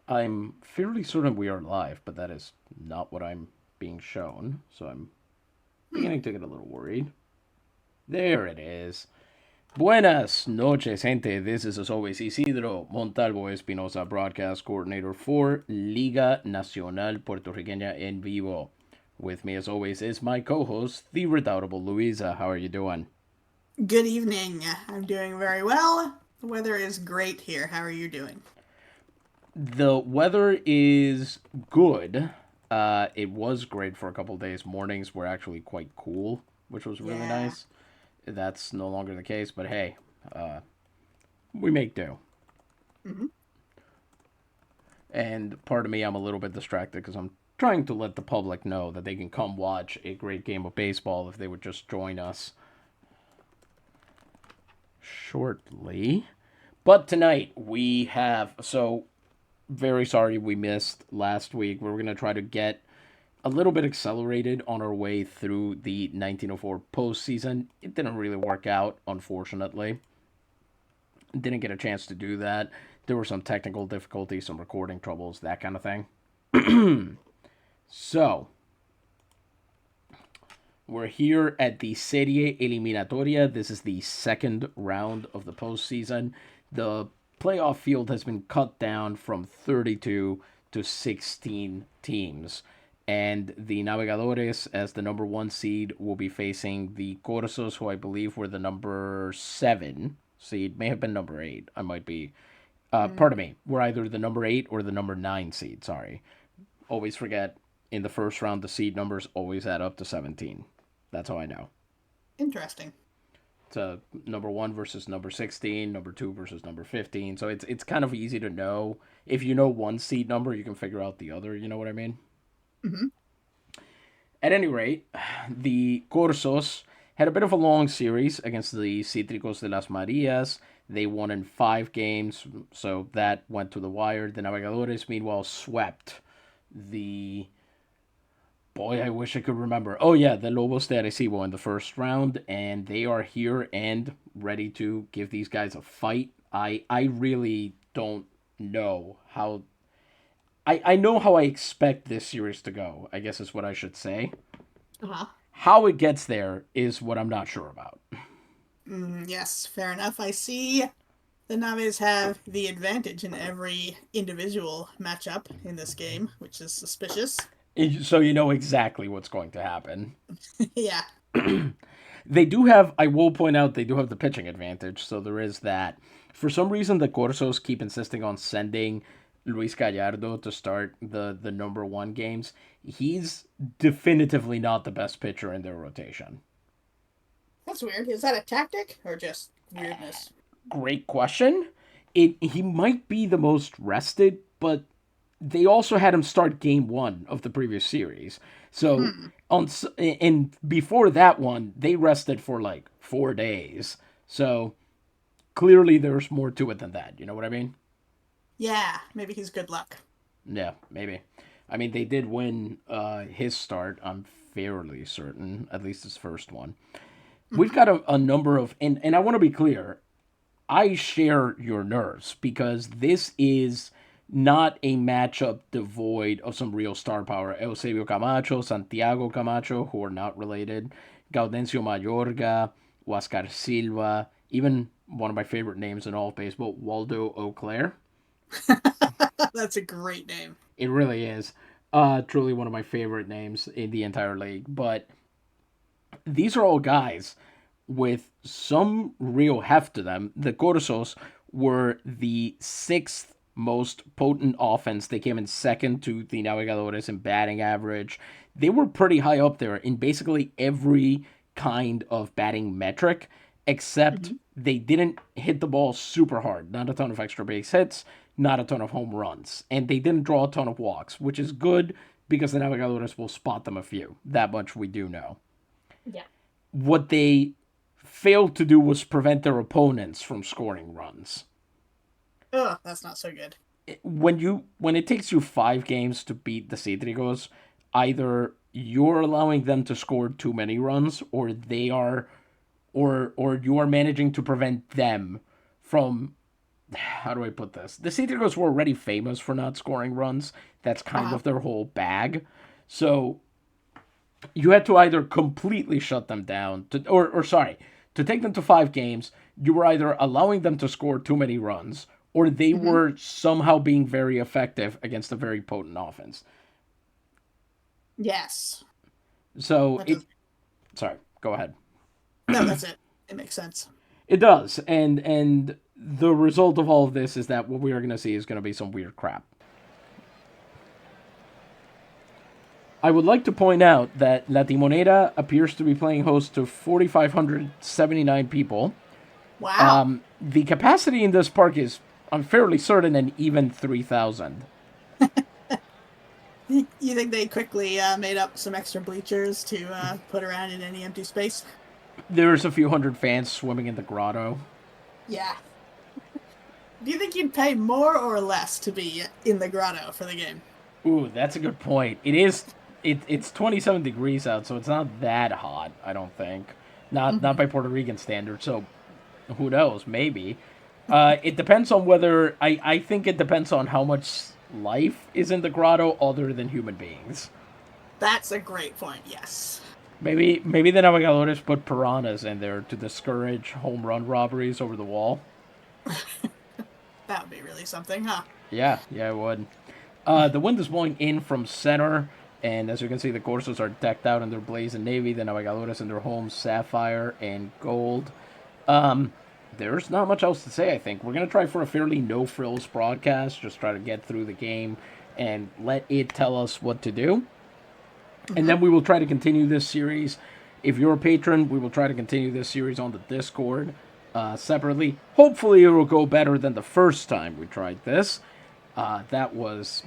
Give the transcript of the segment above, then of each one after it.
I'm fairly certain we are live, but that is not what I'm being shown, so I'm Hmm. beginning to get a little worried. There it is. Buenas noches, gente. This is, as always, Isidro Montalvo Espinosa, broadcast coordinator for Liga Nacional Puertorriqueña en Vivo. With me, as always, is my co host, the redoubtable Luisa. How are you doing? Good evening. I'm doing very well. The weather is great here. How are you doing? The weather is good. It was great for a couple days. Mornings were actually quite cool, which was really Yeah. nice. That's no longer the case, but hey, uh, we make do. Hmm. And part of me, I'm a little bit distracted because I'm trying to let the public know that they can come watch a great game of baseball if they would just join us shortly. But tonight we have very sorry we missed last week. We were gonna try to get a little bit accelerated on our way through the 1904 postseason. It didn't really work out, unfortunately. Didn't get a chance to do that. There were some technical difficulties, some recording troubles, that kind of thing. So, we're here at the Serie Eliminatoria. This is the second round of the postseason. The playoff field has been cut down from 32 to 16 teams. And the Navegadores, as the number one seed, will be facing the Corsos, who I believe were the number seven seed. May have been number eight. I might be. Pardon me. We're either the number eight or the number nine seed. Sorry. Always forget in the first round, the seed numbers always add up to 17. That's how I know. Interesting. It's number one versus number 16, number two versus number 15. So it's kind of easy to know. If you know one seed number, you can figure out the other. You know what I mean? Hmm. At any rate, the Corsos had a bit of a long series against the Cítricos de las Marías. They won in 5 games, so that went to the wire. The Navegadores, meanwhile, swept the boy, I wish I could remember. Oh yeah, the Lobos de Arecibo in the first round, and they are here and ready to give these guys a fight. I really don't know how. I know how I expect this series to go. I guess is what I should say. Uh-huh. How it gets there is what I'm not sure about. Yes, fair enough. I see the Naves have the advantage in every individual matchup in this game, which is suspicious. So you know exactly what's going to happen. Yeah. They do have, I will point out, they do have the pitching advantage, so there is that. For some reason, the Corsos keep insisting on sending Luis Gallardo to start the number one games. He's definitively not the best pitcher in their rotation. That's weird. Is that a tactic or just weirdness? Great question. He might be the most rested, but they also had him start game one of the previous series. So Hmm. on and before that one, they rested for like 4 days. So clearly there's more to it than that. You know what I mean? Yeah, maybe he's good luck. Yeah, maybe. I mean, they did win his start. I'm fairly certain, at least his first one. We've Hmm. got a number of, and I want to be clear. I share your nerves because this is not a matchup devoid of some real star power. Eusebio Camacho, Santiago Camacho, who are not related, Gaudencio Mayorga, Huascar Silva, even one of my favorite names in all of baseball, Waldo Auclair. That's a great name. It really is. Truly one of my favorite names in the entire league. But these are all guys with some real heft to them. The Corsos were the sixth most potent offense. They came in second to the Navegadores in batting average. They were pretty high up there in basically every kind of batting metric, except Hmm. they didn't hit the ball super hard. Not a ton of extra base hits, not a ton of home runs. And they didn't draw a ton of walks, which is good because the Navegadores will spot them a few. That much we do know. Yeah. What they failed to do was prevent their opponents from scoring runs. Oh, that's not so good. When it takes you 5 games to beat the Cítricos, either you're allowing them to score too many runs, or they are, or you are managing to prevent them from how do I put this? The Citricos were already famous for not scoring runs. That's kind Uh-huh. of their whole bag. So you had to either completely shut them down, or sorry, to take them to 5 games, you were either allowing them to score too many runs, or they Hmm. were somehow being very effective against a very potent offense. Yes. So That it, does. sorry, go ahead. No, that's it. It makes sense. It does, and the result of all of this is that what we are going to see is going to be some weird crap. I would like to point out that La Timonera appears to be playing host to 4,579 people. Wow. The capacity in this park is, I'm fairly certain, an even 3,000. You think they quickly made up some extra bleachers to put around in any empty space? There's a few hundred fans swimming in the grotto. Yeah. Do you think you'd pay more or less to be in the grotto for the game? Ooh, that's a good point. It is. It's 27 degrees out, so it's not that hot. I don't think. Not Hmm. by Puerto Rican standards. So who knows? Maybe. It depends on whether I think it depends on how much life is in the grotto other than human beings. That's a great point, yes. Maybe the Navegadores put piranhas in there to discourage home run robberies over the wall. That would be really something, huh? Yeah, it would. The wind is blowing in from center, and as you can see, the Corsos are decked out in their blaze and navy, the Navegadores in their homes sapphire and gold. There's not much else to say, I think. We're going to try for a fairly no frills broadcast, just try to get through the game and let it tell us what to do. And Hmm. then we will try to continue this series. If you're a patron, we will try to continue this series on the Discord separately. Hopefully, it will go better than the first time we tried this. That was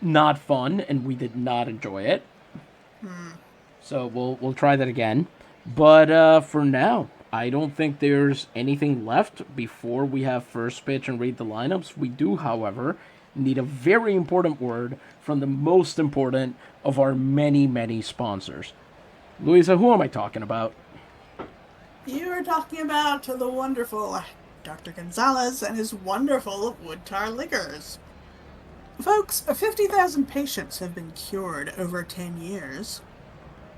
not fun, and we did not enjoy it. Hmm. So we'll try that again. But for now, I don't think there's anything left before we have first pitch and read the lineups. We do, however, need a very important word from the most important of our many sponsors. Luisa, who am I talking about? You were talking about the wonderful Dr. Gonzalez and his wonderful wood tar liquors. Folks, 50,000 patients have been cured over 10 years.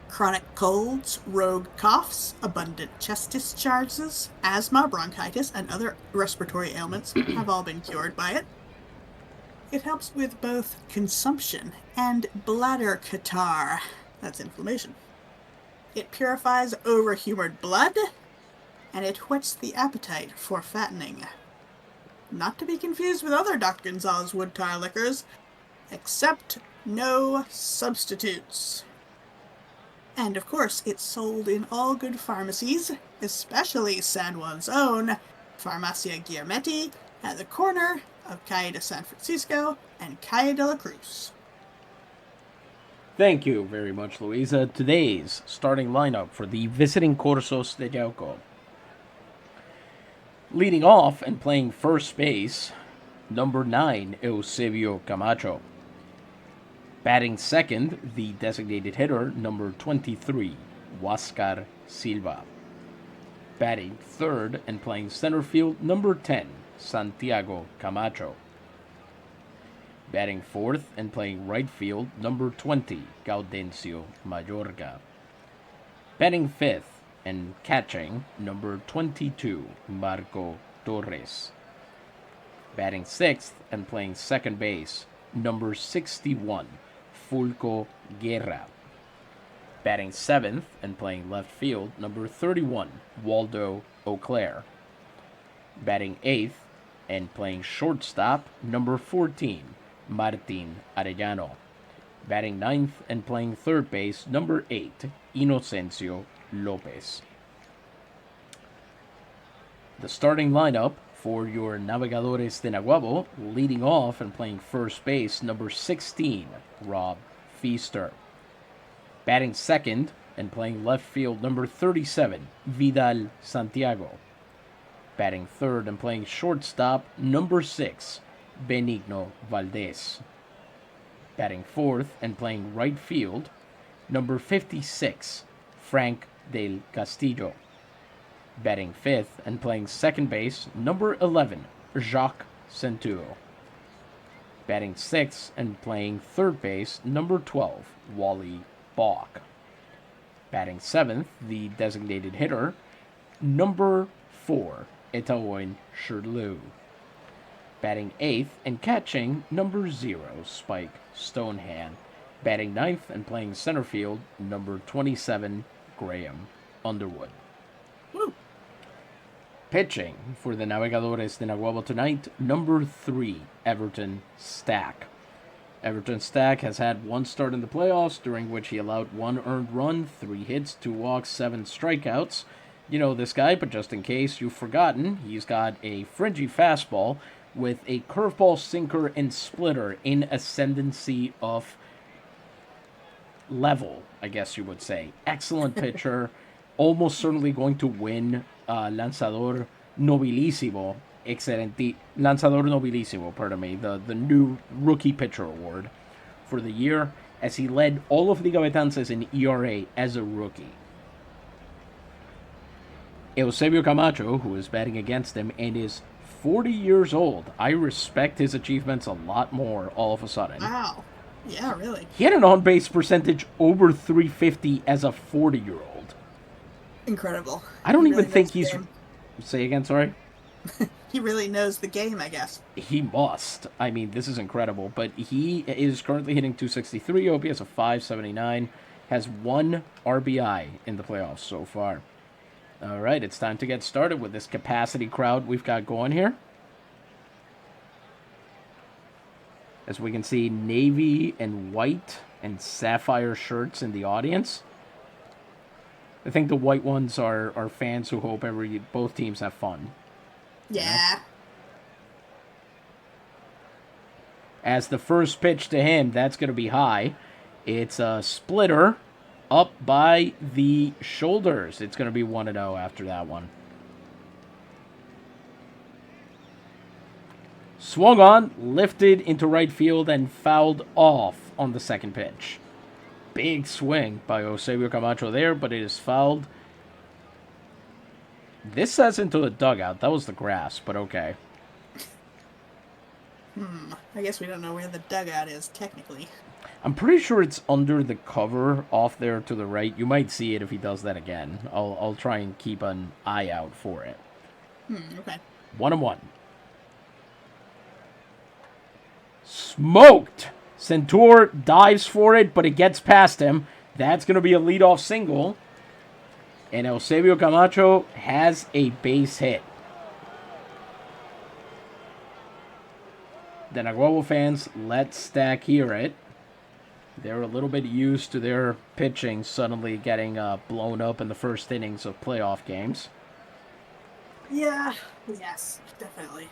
Chronic colds, rogue coughs, abundant chest discharges, asthma, bronchitis, and other respiratory ailments have all been cured by it. It helps with both consumption and bladder catarrh. That's inflammation. It purifies overhumored blood, and it whets the appetite for fattening. Not to be confused with other Dr. Gonzalez wood tar liquors, except no substitutes. And of course, it's sold in all good pharmacies, especially San Juan's own Farmacia Guillermetti at the corner of Calle de San Francisco and Calle de la Cruz. Thank you very much, Luisa. Today's starting lineup for the visiting Corsos de Yauco. Leading off and playing first base, number 9, Eusebio Camacho. Batting second, the designated hitter, number 23, Huáscar Silva. Batting third and playing center field, number 10, Santiago Camacho. Batting fourth and playing right field, number 20, Gaudencio Mayorga. Batting fifth and catching, number 22, Marco Torres. Batting sixth and playing second base, number 61, Fulco Guerra. Batting seventh and playing left field, number 31, Waldo Auclair. Batting eighth and playing shortstop, number 14, Martin Arellano. Batting ninth and playing third base, number 8, Inocencio Lopez. The starting lineup for your Navegadores de Naguabo, leading off and playing first base, number 16, Rob Feaster. Batting second and playing left field, number 37, Vidal Santiago. Batting third and playing shortstop, number 6, Benigno Valdez. Batting fourth and playing right field, number 56, Frank del Castillo. Batting fifth and playing second base, number 11, Jacques Centur. Batting 6th and playing third base, number 12, Wally Bach. Batting 7th, the designated hitter, number 4, Etaoin Sherlew. Batting 8th and catching, number 0, Spike Stonehand. Batting 9th and playing center field, number 27, Graham Underwood. Woo. Pitching for the Navegadores de Naguabo tonight, number 3, Everton Stack. Everton Stack has had one start in the playoffs, during which he allowed 1 earned run, 3 hits, 2 walks, 7 strikeouts. You know this guy, but just in case you've forgotten, he's got a fringy fastball with a curveball, sinker, and splitter in ascendancy of level, I guess you would say. Excellent pitcher, almost certainly going to win Lanzador Nobilísimo. Lanzador Nobilísimo, pardon me, the new Rookie Pitcher Award for the year, as he led all of Liga Betances in ERA as a rookie. Eusebio Camacho, who is batting against him and is 40 years old. I respect his achievements a lot more all of a sudden. Wow. Yeah, really. He had an on-base percentage over 350 as a 40-year-old. Incredible. I don't He even really think knows the he's... game. Say again, sorry? He really knows the game, I guess. He must. I mean, this is incredible. But he is currently hitting 263, OPS of 579, has 1 RBI in the playoffs so far. All right, it's time to get started with this capacity crowd we've got going here. As we can see, navy and white and sapphire shirts in the audience. I think the white ones are fans who hope both teams have fun. Yeah. As the first pitch to him, that's going to be high. It's a splitter up by the shoulders. It's going to be 1-0 after that one. Swung on, lifted into right field, and fouled off on the second pitch. Big swing by Eusebio Camacho there, but it is fouled. This says into the dugout. That was the grass, but okay. I guess we don't know where the dugout is, technically. I'm pretty sure it's under the cover off there to the right. You might see it if he does that again. I'll try and keep an eye out for it. Okay. 1-1. Smoked! Centur dives for it, but it gets past him. That's going to be a leadoff single. And Eusebio Camacho has a base hit. The Naguabo fans let Stack hear it. They're a little bit used to their pitching suddenly getting blown up in the first innings of playoff games. Yeah. Yes, definitely.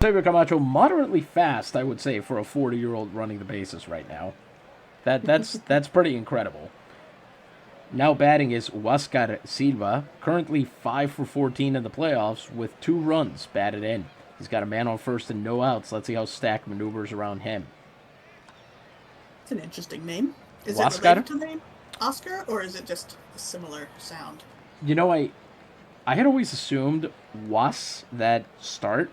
Eusebio Camacho, moderately fast, I would say, for a 40-year-old running the bases right now. That's pretty incredible. Now batting is Huáscar Silva, currently 5 for 14 in the playoffs with 2 runs batted in. He's got a man on first and no outs. Let's see how Stack maneuvers around him. It's an interesting name. Is Huáscar? it related to the name Oscar, or is it just a similar sound? You know, I had always assumed was, that start,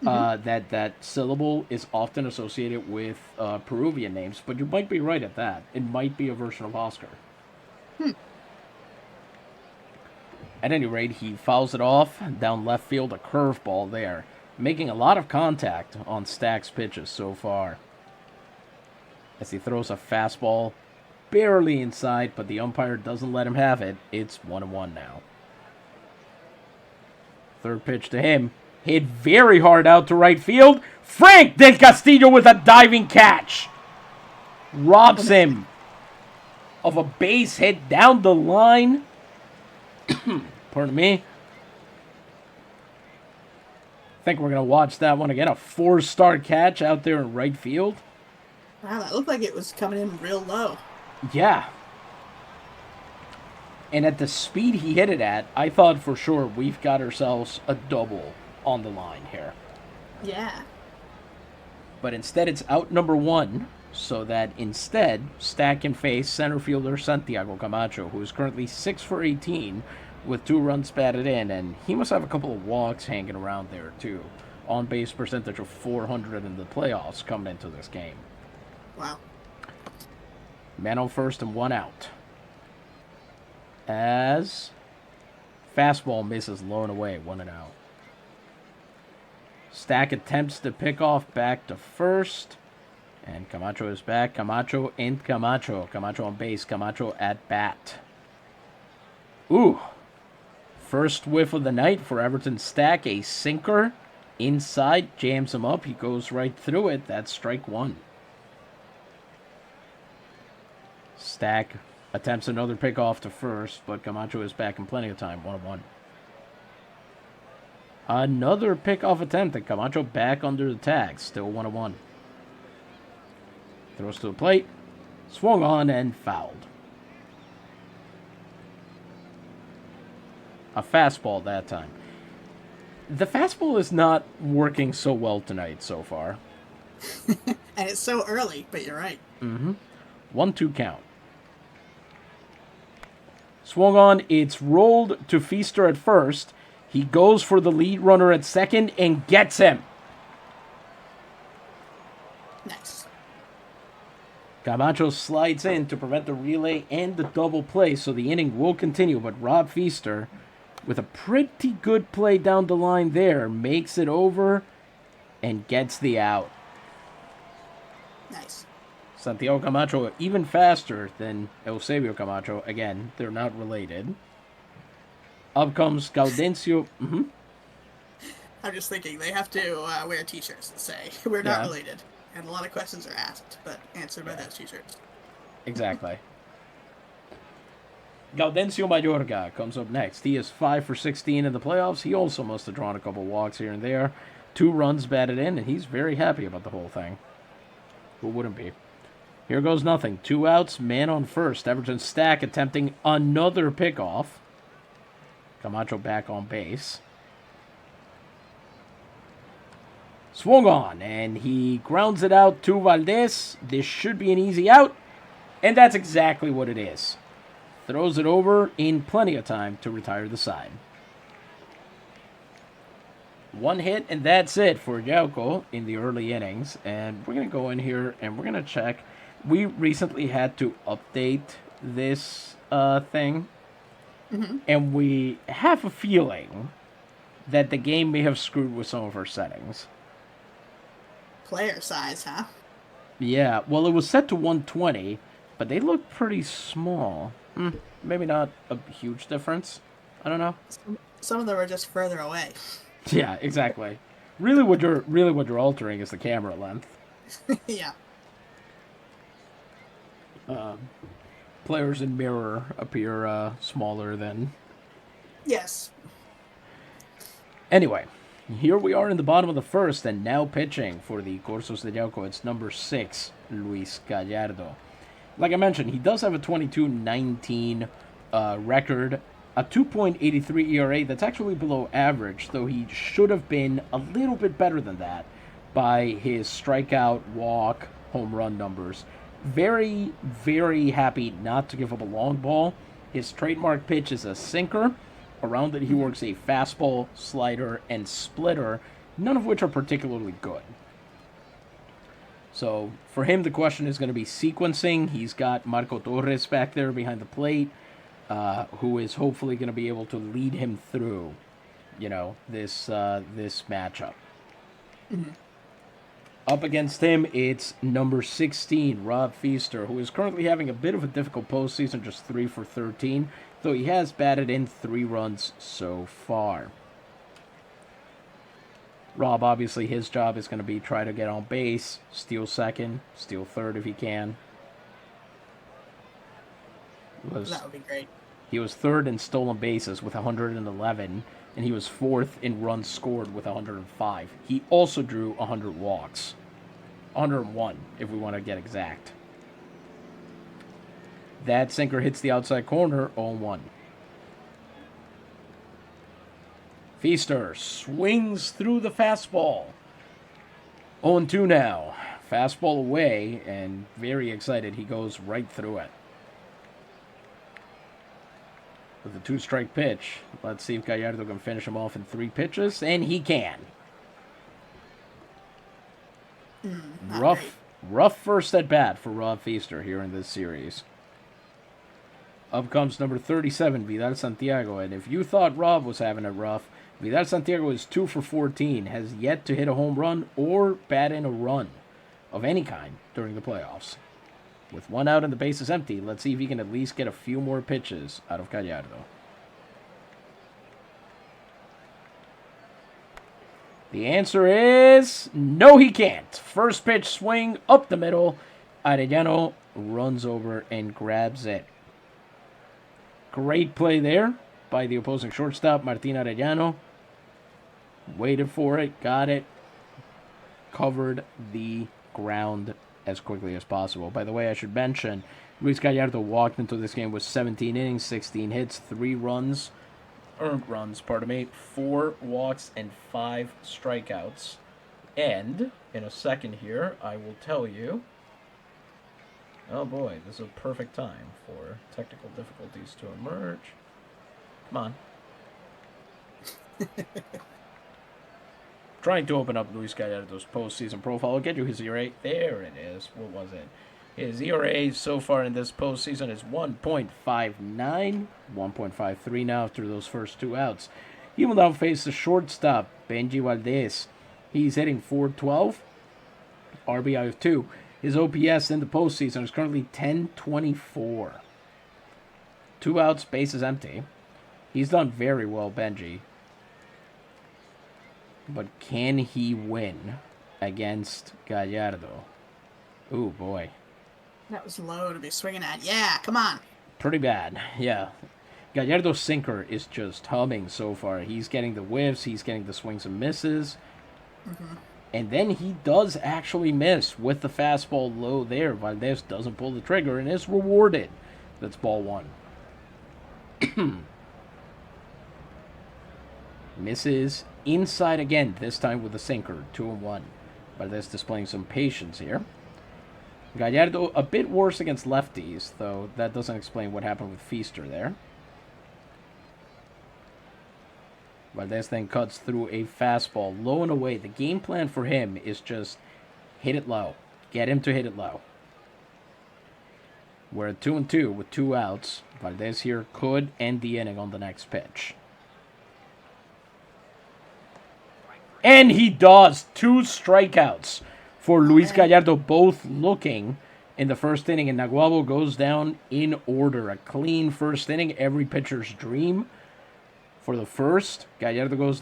that syllable is often associated with Peruvian names, but you might be right at that. It might be a version of Oscar. At any rate, he fouls it off down left field, a curveball there, making a lot of contact on Stack's pitches so far. As he throws a fastball barely inside, but the umpire doesn't let him have it. It's 1-1 now. Third pitch to him. Hit very hard out to right field. Frank Del Castillo with a diving catch. Robs him of a base hit down the line. Pardon me. I think we're going to watch that one again. A 4-star catch out there in right field. Wow, that looked like it was coming in real low. Yeah. And at the speed he hit it at, I thought for sure we've got ourselves a double on the line here. Yeah. But instead it's out number 1, so that instead Stack can face center fielder Santiago Camacho, who is currently 6 for 18 with 2 runs batted in, and he must have a couple of walks hanging around there too. on base percentage of 400 in the playoffs coming into this game. Wow. Man on first and 1 out. As fastball misses low and away, 1 and out. Stack attempts to pick off back to first. And Camacho is back. Camacho and Camacho. Camacho on base. Camacho at bat. Ooh. First whiff of the night for Everton Stack. A sinker. Inside. Jams him up. He goes right through it. That's strike 1. Stack attempts another pickoff to first, but Camacho is back in plenty of time. 1-1. Another pickoff attempt, and Camacho back under the tag. Still 1-1. Throws to the plate. Swung on and fouled. A fastball that time. The fastball is not working so well tonight so far. And it's so early, but you're right. 1-2 count. Swung on, it's rolled to Feaster at first. He goes for the lead runner at second and gets him. Nice. Camacho slides in to prevent the relay and the double play, so the inning will continue, but Rob Feaster, with a pretty good play down the line there, makes it over and gets the out. Nice. Santiago Camacho even faster than Eusebio Camacho. Again, they're not related. Up comes Gaudencio. I'm just thinking they have to wear t-shirts that say, we're not related. And a lot of questions are asked, but answered by those t-shirts. Exactly. Gaudencio Mayorga comes up next. He is 5 for 16 in the playoffs. He also must have drawn a couple walks here and there. 2 runs batted in, and he's very happy about the whole thing. Who wouldn't be? Here goes nothing. 2 outs, man on first. Everton Stack attempting another pickoff. Camacho back on base. Swung on, and he grounds it out to Valdez. This should be an easy out, and that's exactly what it is. Throws it over in plenty of time to retire the side. 1 hit, and that's it for Yauco in the early innings. And we're going to go in here, and we're going to check. We recently had to update this thing, and we have a feeling that the game may have screwed with some of our settings. Player size, huh? Yeah, well, it was set to 120, but they look pretty small. Maybe not a huge difference. I don't know. Some of them are just further away. Yeah, exactly. Really, what you're altering is the camera length. Yeah. Players in mirror appear smaller than. Yes. Anyway, here we are in the bottom of the first, and now pitching for the Corsos de Yauco. It's number 6, Luis Gallardo. Like I mentioned, he does have a 22-19 record, a 2.83 ERA. That's actually below average, though he should have been a little bit better than that by his strikeout, walk, home run numbers. Very, very happy not to give up a long ball. His trademark pitch is a sinker. Around it, he works a fastball, slider, and splitter, none of which are particularly good. So for him, the question is going to be sequencing. He's got Marco Torres back there behind the plate, who is hopefully going to be able to lead him through, this matchup. Up against him, it's number 16, Rob Feaster, who is currently having a bit of a difficult postseason, just 3 for 13, though he has batted in 3 runs so far. Rob, obviously, his job is going to be try to get on base, steal second, steal third if he can. That would be great. He was 3rd in stolen bases with 111, and he was 4th in runs scored with 105. He also drew 100 walks. 101, if we want to get exact. That sinker hits the outside corner, 0-1. Feaster swings through the fastball. 0-2 now. Fastball away, and very excited, he goes right through it. With a 2-strike pitch, let's see if Gallardo can finish him off in 3 pitches, and he can. Not great. Rough first at bat for Rob Feaster here in this series. Up comes number 37, Vidal Santiago. And if you thought Rob was having it rough, Vidal Santiago is 2 for 14, has yet to hit a home run or bat in a run of any kind during the playoffs. With one out and the bases empty, let's see if he can at least get a few more pitches out of Gallardo. The answer is no, he can't. First pitch swing up the middle. Arellano runs over and grabs it. Great play there by the opposing shortstop, Martin Arellano. Waited for it, got it, covered the ground as quickly as possible. By the way, I should mention, Luis Gallardo walked into this game with 17 innings, 16 hits, 3 runs, earned runs, 4 walks, and 5 strikeouts. And in a second here, I will tell you. Oh boy, this is a perfect time for technical difficulties to emerge. Come on. Trying to open up Luis Gallardo's postseason profile. I'll get you his ERA. There it is. What was it? His ERA so far in this postseason is 1.59, 1.53 now after those first 2 outs. He will now face the shortstop, Benji Valdez. He's hitting .412, RBI of 2. His OPS in the postseason is currently 1024. 2 outs, bases empty. He's done very well, Benji. But can he win against Gallardo? Ooh, boy. That was low to be swinging at. Yeah, come on. Pretty bad, yeah. Gallardo's sinker is just humming so far. He's getting the whiffs, he's getting the swings and misses. And then he does actually miss with the fastball low there. Valdez doesn't pull the trigger and is rewarded. That's ball 1. Misses inside again, this time with the sinker, 2-1. Valdez displaying some patience here. Gallardo a bit worse against lefties, though that doesn't explain what happened with Feaster there. Valdez then cuts through a fastball low and away. The game plan for him is just hit it low. Get him to hit it low. We're at 2-2 with 2 outs. Valdez here could end the inning on the next pitch. And he does. 2 strikeouts for Luis Gallardo, both looking in the first inning. And Naguabo goes down in order. A clean first inning, every pitcher's dream. For the first, Gallardo goes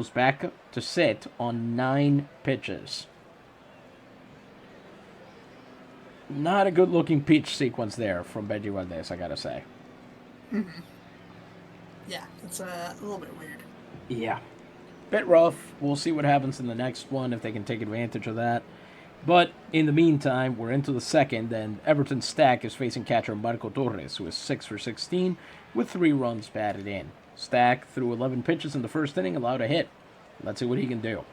back to sit on 9 pitches. Not a good looking pitch sequence there from Benji Valdez, I gotta say. Yeah, it's a little bit weird. Yeah. Bit rough. We'll see what happens in the next one, if they can take advantage of that. But in the meantime, we're into the second, and Everton Stack is facing catcher Marco Torres, who is 6 for 16 with 3 runs batted in. Stack threw 11 pitches in the first inning, allowed a hit. Let's see what he can do.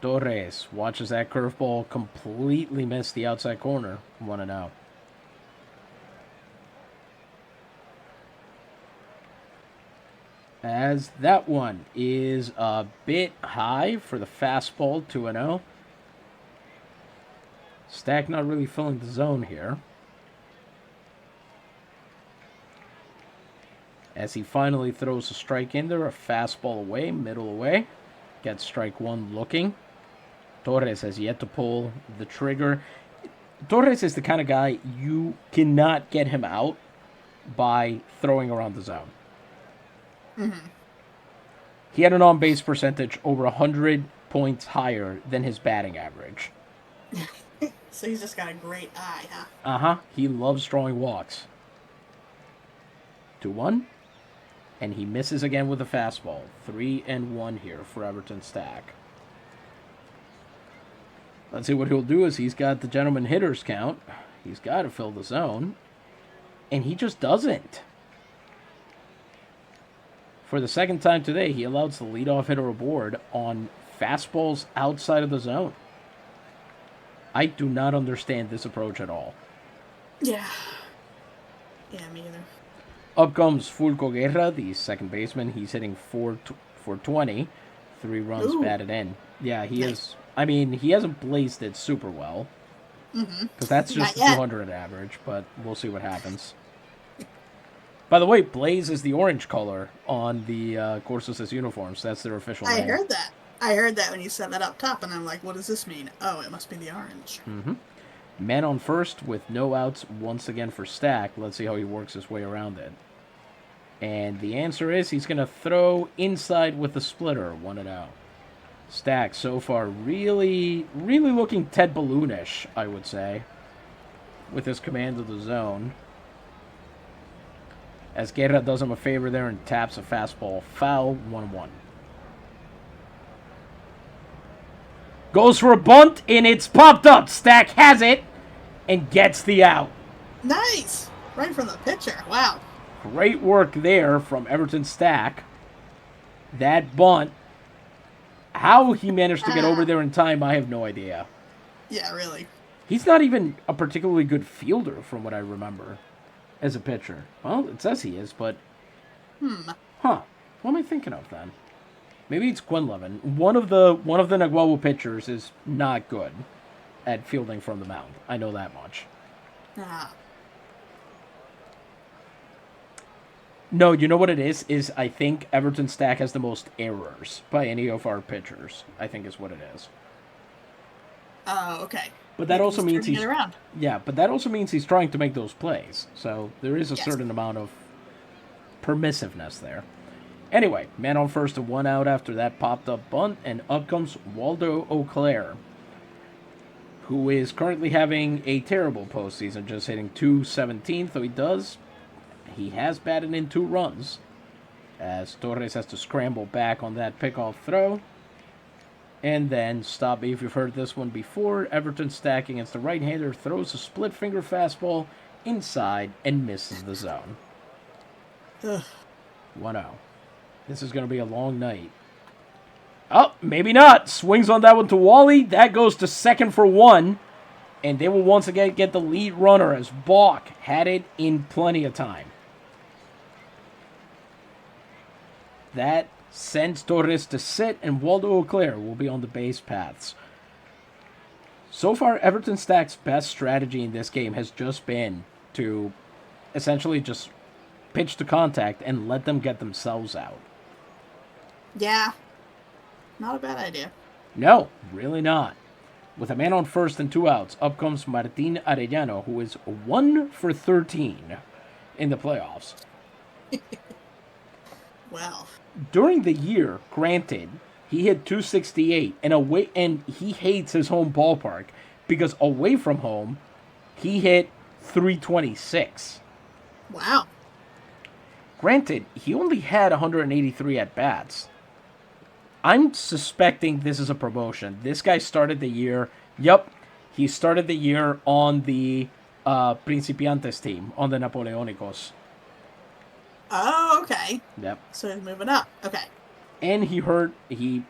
Torres watches that curveball completely miss the outside corner. 1-0. As that one is a bit high for the fastball, 2-0. Stack not really filling the zone here. As he finally throws a strike in there, a fastball away, middle away. Gets strike 1 looking. Torres has yet to pull the trigger. Torres is the kind of guy you cannot get him out by throwing around the zone. He had an on-base percentage over 100 points higher than his batting average. So he's just got a great eye, huh? Uh-huh. He loves drawing walks. 2-1. And he misses again with a fastball. 3-1 here for Everton Stack. Let's see what he'll do as he's got the gentleman hitters count. He's got to fill the zone. And he just doesn't. For the second time today, he allows the leadoff hitter aboard on fastballs outside of the zone. I do not understand this approach at all. Yeah. Yeah, me either. Up comes Fulco Guerra, the second baseman. He's hitting for 20. 3 runs Ooh, batted in. Yeah, he nice. is. I mean, he hasn't blazed it super well because that's just Not the yet. 200 average, but we'll see what happens. By the way, blaze is the orange color on the Corsos' uniforms. That's their official I name. heard that. I heard that when you said that up top, and I'm like, what does this mean? Oh, it must be the orange. Man on first with no outs once again for Stack. Let's see how he works his way around it. And the answer is he's going to throw inside with the splitter, 1-0. Stack so far really, really looking Ted Balloonish, I would say, with his command of the zone. As Guerra does him a favor there and taps a fastball foul, 1-1. Goes for a bunt, and it's popped up. Stack has it and gets the out. Nice! Right from the pitcher. Wow. Great work there from Everton Stack. That bunt, how he managed to get over there in time, I have no idea. Yeah, really. He's not even a particularly good fielder from what I remember as a pitcher. Well, it says he is, but... Huh. What am I thinking of then? Maybe it's Quinlivan. One of the Naguabo pitchers is not good at fielding from the mound. I know that much. Ah. No, you know what it is? Is I think Everton Stack has the most errors by any of our pitchers. I think is what it is. Oh, okay. But that also means he's around. Yeah, but that also means he's trying to make those plays. So there is a certain amount of permissiveness there. Anyway, man on first and 1 out after that popped up bunt, and up comes Waldo Auclair, who is currently having a terrible postseason, just hitting .217, though he has batted in 2 runs, as Torres has to scramble back on that pickoff throw. And then, stop me if you've heard this one before, Everton Stack against the right-hander throws a split-finger fastball inside and misses the zone. 1-0. This is going to be a long night. Oh, maybe not. Swings on that one to Wally. That goes to second for 1. And they will once again get the lead runner as Balk had it in plenty of time. That sends Torres to sit, and Waldo Auclair will be on the base paths. So far, Everton Stack's best strategy in this game has just been to essentially just pitch to contact and let them get themselves out. Yeah. Not a bad idea. No, really not. With a man on first and 2 outs, up comes Martin Arellano, who is 1 for 13 in the playoffs. Well. During the year, granted, he hit .268 and he hates his home ballpark because away from home, he hit .326. Wow. Granted, he only had 183 at-bats. I'm suspecting this is a promotion. This guy started the year... Yep, he started the year on the Principiantes team, on the Napoleonicos. Oh, okay. Yep. So he's moving up. Okay. And he hurt... He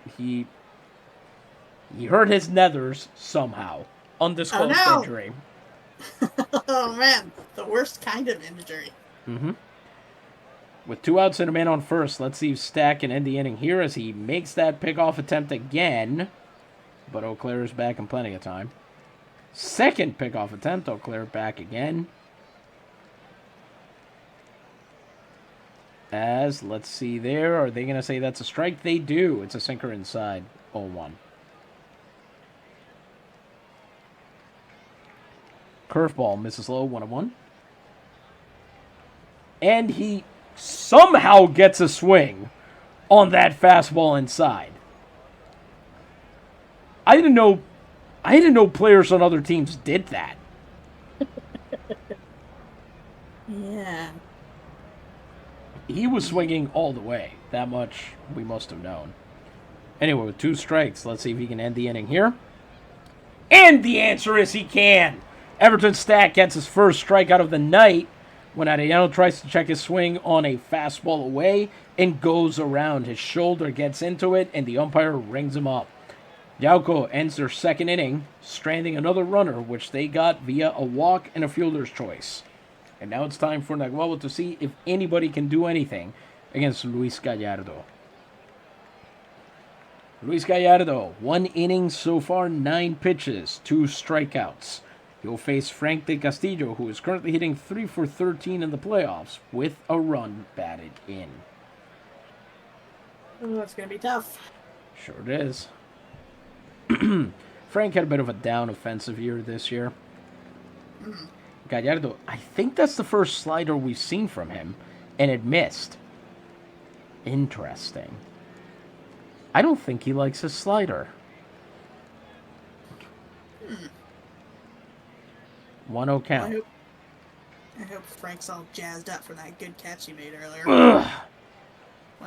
hurt his nethers somehow. Undisclosed injury. Oh, man. The worst kind of injury. Mm-hmm. With 2 outs and a man on first, let's see if Stack can end the inning here as he makes that pickoff attempt again. But Auclair is back in plenty of time. Second pickoff attempt, Auclair back again. As, let's see there, are they going to say that's a strike? They do. It's a sinker inside, 0-1. Curveball misses low, 1-1. And he somehow gets a swing on that fastball inside. I didn't know players on other teams did that. Yeah. He was swinging all the way. That much we must have known. Anyway, with 2 strikes, let's see if he can end the inning here. And the answer is he can. Everton Stack gets his first strikeout of the night when Arellano tries to check his swing on a fastball away and goes around. His shoulder gets into it, and the umpire rings him up. Yauco ends their second inning, stranding another runner, which they got via a walk and a fielder's choice. And now it's time for Naguabo to see if anybody can do anything against Luis Gallardo. Luis Gallardo, 1 inning so far, 9 pitches, 2 strikeouts. He'll face Frank de Castillo, who is currently hitting 3 for 13 in the playoffs with a run batted in. Oh, that's going to be tough. Sure it is. Frank had a bit of a down offensive year this year. Gallardo, I think that's the first slider we've seen from him, and it missed. Interesting. I don't think he likes his slider. 1-0 count. I hope Frank's all jazzed up for that good catch he made earlier. Well,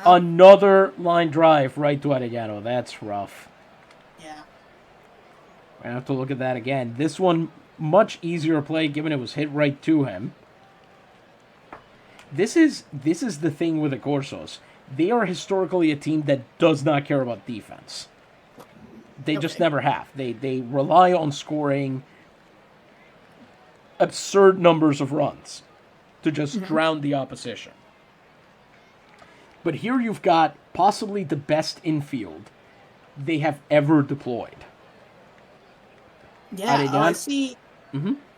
another line drive right to Arellano. That's rough. Yeah. I have to look at that again. This one, much easier play given it was hit right to him. This is the thing with the Corsos. They are historically a team that does not care about defense. They just never have. They rely on scoring absurd numbers of runs to just drown the opposition. But here you've got possibly the best infield they have ever deployed. Yeah, I see.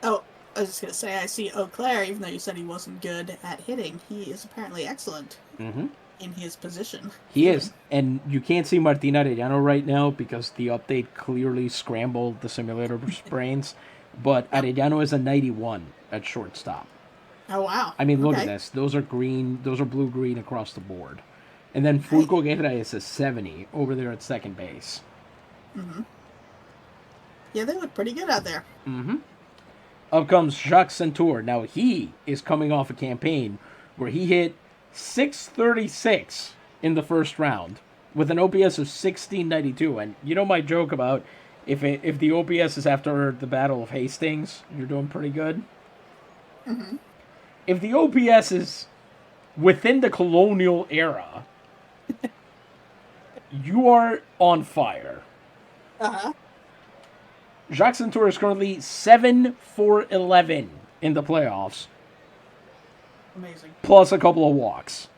Oh, I was just going to say, I see Eau Claire, even though you said he wasn't good at hitting, he is apparently excellent in his position. He is. And you can't see Martin Arellano right now because the update clearly scrambled the simulator brains. But Arellano is a 91 at shortstop. Oh, wow. I mean, look at this. Those are green. Those are blue-green across the board. And then Fulco Guerra is a 70 over there at second base. Yeah, they look pretty good out there. Up comes Jacques Centur. Now, he is coming off a campaign where he hit .636 in the first round with an OPS of 1692. And you know my joke about if the OPS is after the Battle of Hastings, you're doing pretty good? If the OPS is within the colonial era, you are on fire. Jacques Centur is currently 7 for 11 in the playoffs. Amazing. Plus a couple of walks.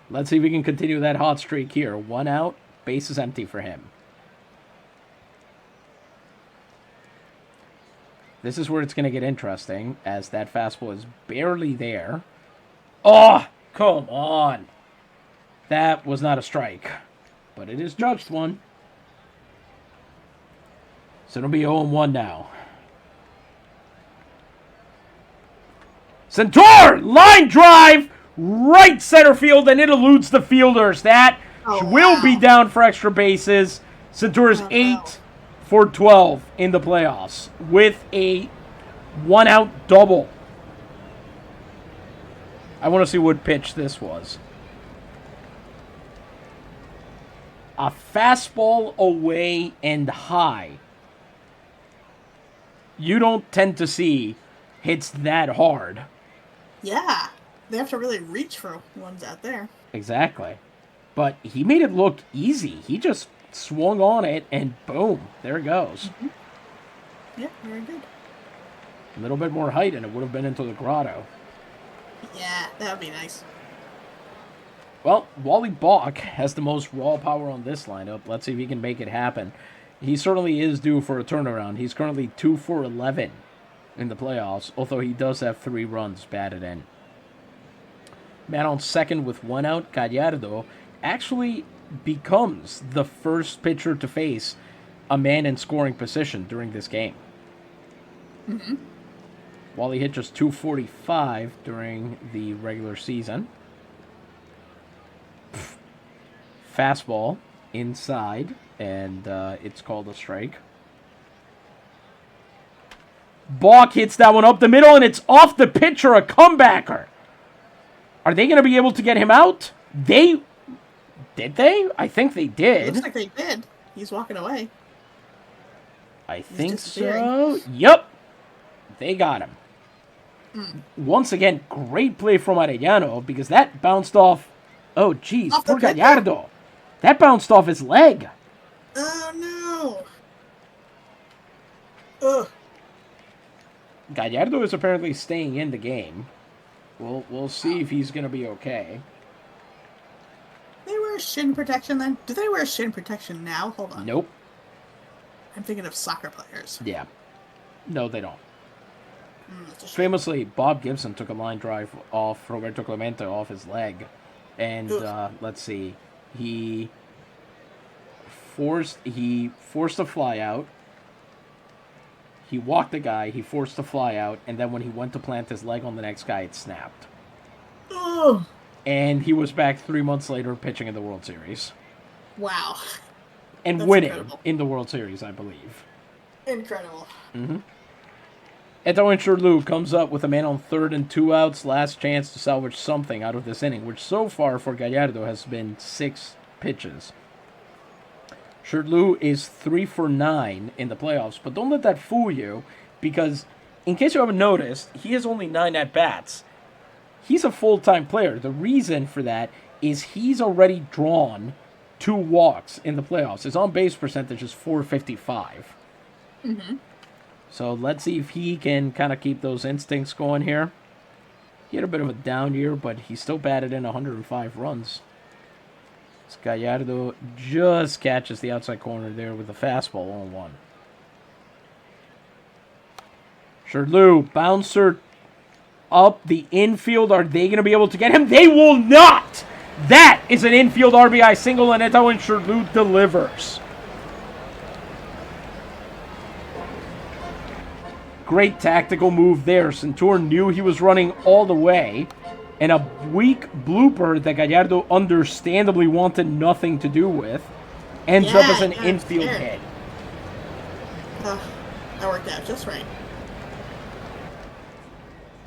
Let's see if we can continue that hot streak here. 1 out, base is empty for him. This is where it's going to get interesting, as that fastball is barely there. Oh, come on. That was not a strike, but it is judged one. So it'll be 0-1 now. Centur! Line drive! Right center field, and it eludes the fielders. That will be down for extra bases. Centur is 8 for 12 in the playoffs with a 1-out double. I want to see what pitch this was. A fastball away and high. You don't tend to see hits that hard. Yeah. They have to really reach for ones out there. Exactly. But he made it look easy. He just swung on it, and boom, there it goes. Yeah, very good. A little bit more height, and it would have been into the grotto. Yeah, that would be nice. Well, Wally Balk has the most raw power on this lineup. Let's see if he can make it happen. He certainly is due for a turnaround. He's currently 2 for 11 in the playoffs, although he does have 3 runs batted in. Man on second with 1 out, Gallardo actually becomes the first pitcher to face a man in scoring position during this game. Wally hit just 245 during the regular season. Fastball inside, and it's called a strike. Balk hits that one up the middle, and it's off the pitcher, a comebacker. Are they going to be able to get him out? Did they? I think they did. Looks like they did. He's walking away. I think so. Yep. They got him. Once again, great play from Arellano because that bounced off. Oh, geez. Poor Gallardo. That bounced off his leg. Oh, no. Ugh. Gallardo is apparently staying in the game. We'll see if he's going to be okay. They were wear shin protection then? Do they wear shin protection now? Hold on. Nope. I'm thinking of soccer players. Yeah. No, they don't. That's a shame. Famously, Bob Gibson took a line drive off Roberto Clemente off his leg. And let's see. He forced a fly out. He walked the guy, he forced a fly out, and then when he went to plant his leg on the next guy, it snapped. Oh. And he was back 3 months later pitching in the World Series. Wow. And That's winning incredible. in the World Series, I believe. Incredible. Edwin Sherlew comes up with a man on 3rd and 2 outs, last chance to salvage something out of this inning, which so far for Gallardo has been 6 pitches. Sherlew is 3 for 9 in the playoffs, but don't let that fool you, because in case you haven't noticed, he has only 9 at-bats. He's a full-time player. The reason for that is he's already drawn 2 walks in the playoffs. His on-base percentage is .455. So let's see if he can kind of keep those instincts going here. He had a bit of a down year, but he still batted in 105 runs. Gallardo just catches the outside corner there with a fastball 0-1. Sherlew, bouncer up the infield. Are they going to be able to get him? They will not! That is an infield RBI single, and Edwin Sherlew delivers. Great tactical move there. Centur knew he was running all the way. And a weak blooper that Gallardo understandably wanted nothing to do with ends up as an infield hit. That worked out just right.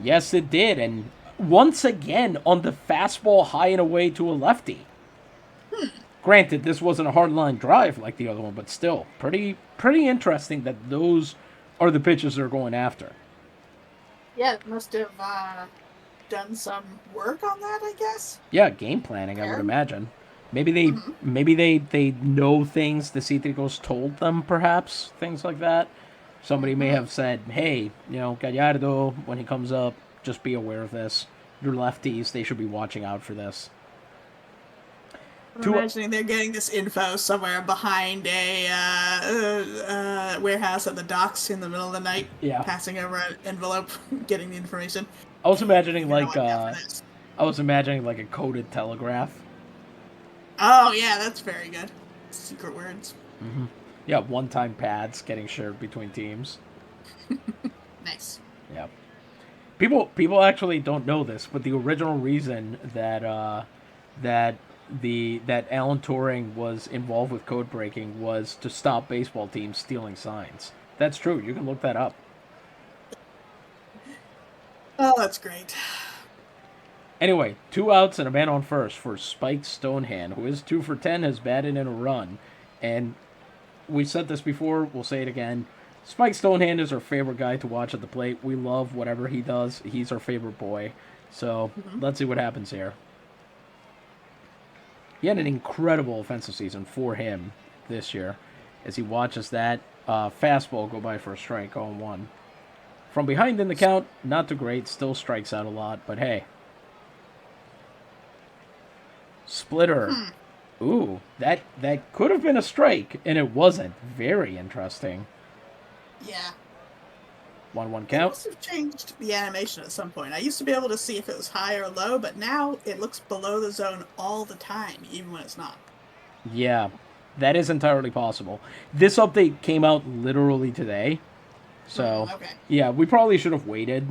Yes, it did. And once again on the fastball high and away to a lefty. Granted, this wasn't a hard line drive like the other one, but still pretty interesting that those are the pitches they're going after. Yeah, it must have done some work on that, I guess. Yeah, game planning, I would imagine. Maybe they know things the Citricos told them, perhaps, things like that. Somebody may have said, hey, Gallardo, when he comes up, just be aware of this. Your lefties, they should be watching out for this. I'm imagining they're getting this info somewhere behind a warehouse at the docks in the middle of the night, passing over an envelope, getting the information. I was imagining like a coded telegraph. Oh yeah, that's very good. Secret words. Yeah, one-time pads getting shared between teams. Nice. Yeah. People actually don't know this, but the original reason that Alan Turing was involved with code breaking was to stop baseball teams stealing signs. That's true. You can look that up. Oh, that's great. Anyway, 2 outs and a man on first for Spike Stonehand, who is 2 for 10, has batted in a run. And we said this before, we'll say it again. Spike Stonehand is our favorite guy to watch at the plate. We love whatever he does. He's our favorite boy. So let's see what happens here. He had an incredible offensive season for him this year as he watches that fastball go by for a strike 0-1. From behind in the count, not too great. Still strikes out a lot, but hey. Splitter. Ooh, that could have been a strike, and it wasn't. Very interesting. Yeah. 1-1 count. It must have changed the animation at some point. I used to be able to see if it was high or low, but now it looks below the zone all the time, even when it's not. Yeah, that is entirely possible. This update came out literally today. So, yeah, we probably should have waited.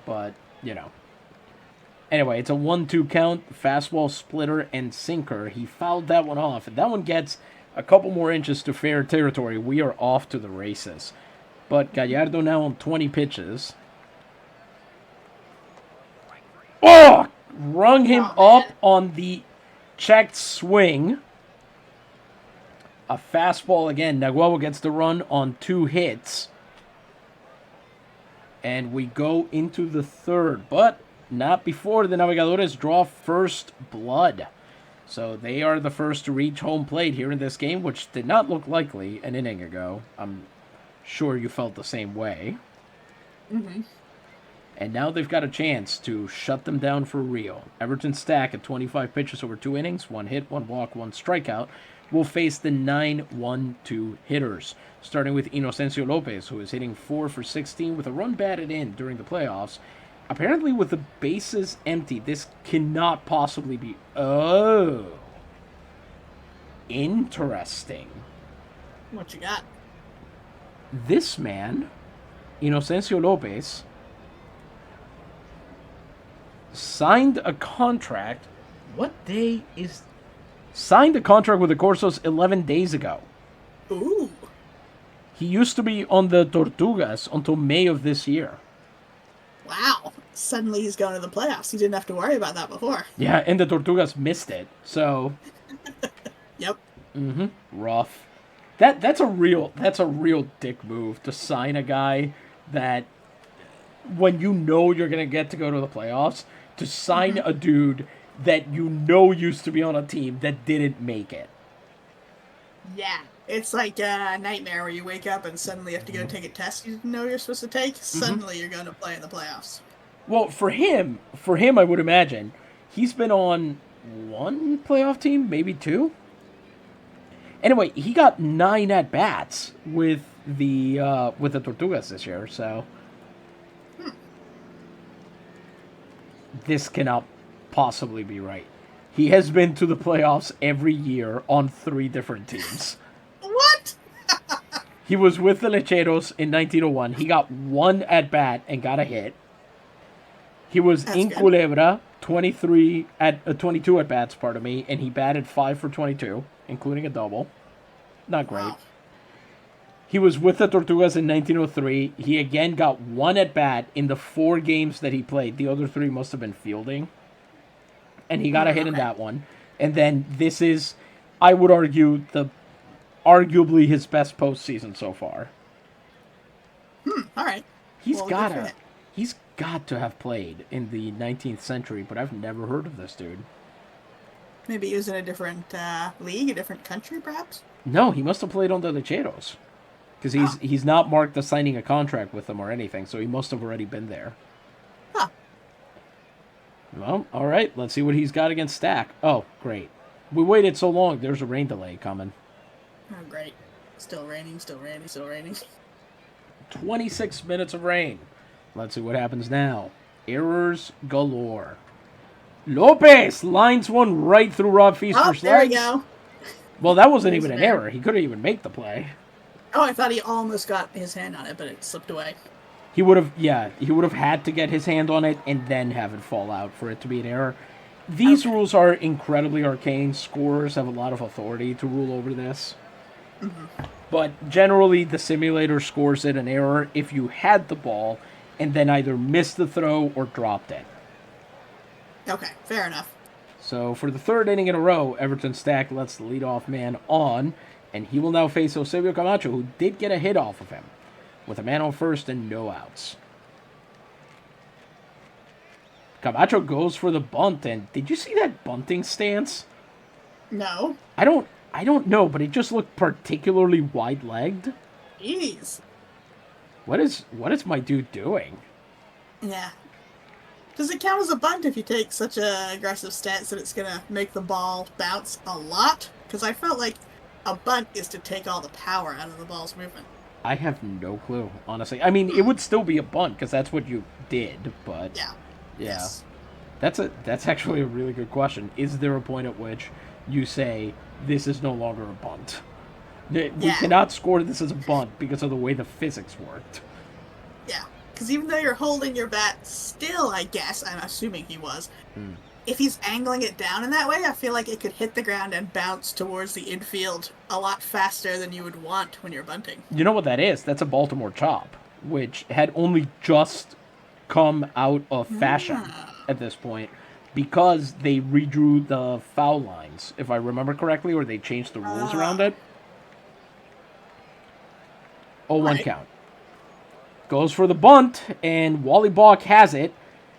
But, Anyway, it's a 1-2 count, fastball, splitter, and sinker. He fouled that one off. And that one gets a couple more inches to fair territory. We are off to the races. But Gallardo now on 20 pitches. Oh! Rung him up on the checked swing. A fastball again. Naguabo gets the run on 2 hits. And we go into the third. But not before the Navegadores draw first blood. So they are the first to reach home plate here in this game, which did not look likely an inning ago. I'm sure you felt the same way. And now they've got a chance to shut them down for real. Everton Stack at 25 pitches over 2 innings, 1 hit, 1 walk, 1 strikeout, will face the 9-1-2 hitters, starting with Inocencio Lopez, who is hitting 4 for 16 with a run batted in during the playoffs. Apparently, with the bases empty, this cannot possibly be. Oh. Interesting. What you got? This man, Inocencio Lopez, signed a contract. What day is. Signed a contract with the Corsos 11 days ago. Ooh. He used to be on the Tortugas until May of this year. Wow. Suddenly he's going to the playoffs. He didn't have to worry about that before. Yeah, and the Tortugas missed it. So. Yep. Rough. That's a real dick move to sign a guy that when you know you're gonna get to go to the playoffs, to sign a dude that you know used to be on a team that didn't make it. Yeah. It's like a nightmare where you wake up and suddenly have to go take a test you didn't know you're supposed to take. Suddenly you're going to play in the playoffs. Well, for him, I would imagine he's been on 1 playoff team, maybe 2. Anyway, he got 9 at bats with the Tortugas this year, so this cannot possibly be right. He has been to the playoffs every year on 3 different teams. What? He was with the Lecheros in 1901. He got 1 at bat and got a hit. He was in good. Culebra, 22 at bats, pardon me, and he batted 5 for 22, including a double. Not great. Wow. He was with the Tortugas in 1903. He again got 1 at bat in the 4 games that he played. The other 3 must have been fielding. And he got a hit in that one. And then this is, I would argue, arguably his best postseason so far. All right. He's got to have played in the 19th century, but I've never heard of this dude. Maybe he was in a different league, a different country, perhaps? No, he must have played on the Lecheros. Because he's not marked as signing a contract with them or anything, so he must have already been there. Huh. Well, all right. Let's see what he's got against Stack. Oh, great. We waited so long. There's a rain delay coming. Oh, great. Still raining, still raining, still raining. 26 minutes of rain. Let's see what happens now. Errors galore. Lopez lines one right through Rob Feaster's There we legs. go. Well, that wasn't even an error. He couldn't even make the play. Oh, I thought he almost got his hand on it, but it slipped away. He would have had to get his hand on it and then have it fall out for it to be an error. These rules are incredibly arcane. Scorers have a lot of authority to rule over this. But generally, the simulator scores it an error if you had the ball and then either missed the throw or dropped it. Okay, fair enough. So for the 3rd inning in a row, Everton Stack lets the leadoff man on, and he will now face Eusebio Camacho, who did get a hit off of him, with a man on first and no outs. Camacho goes for the bunt, and did you see that bunting stance? No. I don't know, but it just looked particularly wide-legged. Jeez. What is my dude doing? Yeah. Does it count as a bunt if you take such a aggressive stance that it's going to make the ball bounce a lot? Because I felt like a bunt is to take all the power out of the ball's movement. I have no clue, honestly. I mean, it would still be a bunt because that's what you did, but Yeah. yeah. Yes. That's actually a really good question. Is there a point at which you say this is no longer a bunt? We cannot score this as a bunt because of the way the physics worked. Yeah. Because even though you're holding your bat still, I guess, I'm assuming he was, if he's angling it down in that way, I feel like it could hit the ground and bounce towards the infield a lot faster than you would want when you're bunting. You know what that is? That's a Baltimore chop, which had only just come out of fashion at this point because they redrew the foul lines, if I remember correctly, or they changed the rules around it. 0-1 count. Goes for the bunt, and Wally Balk has it.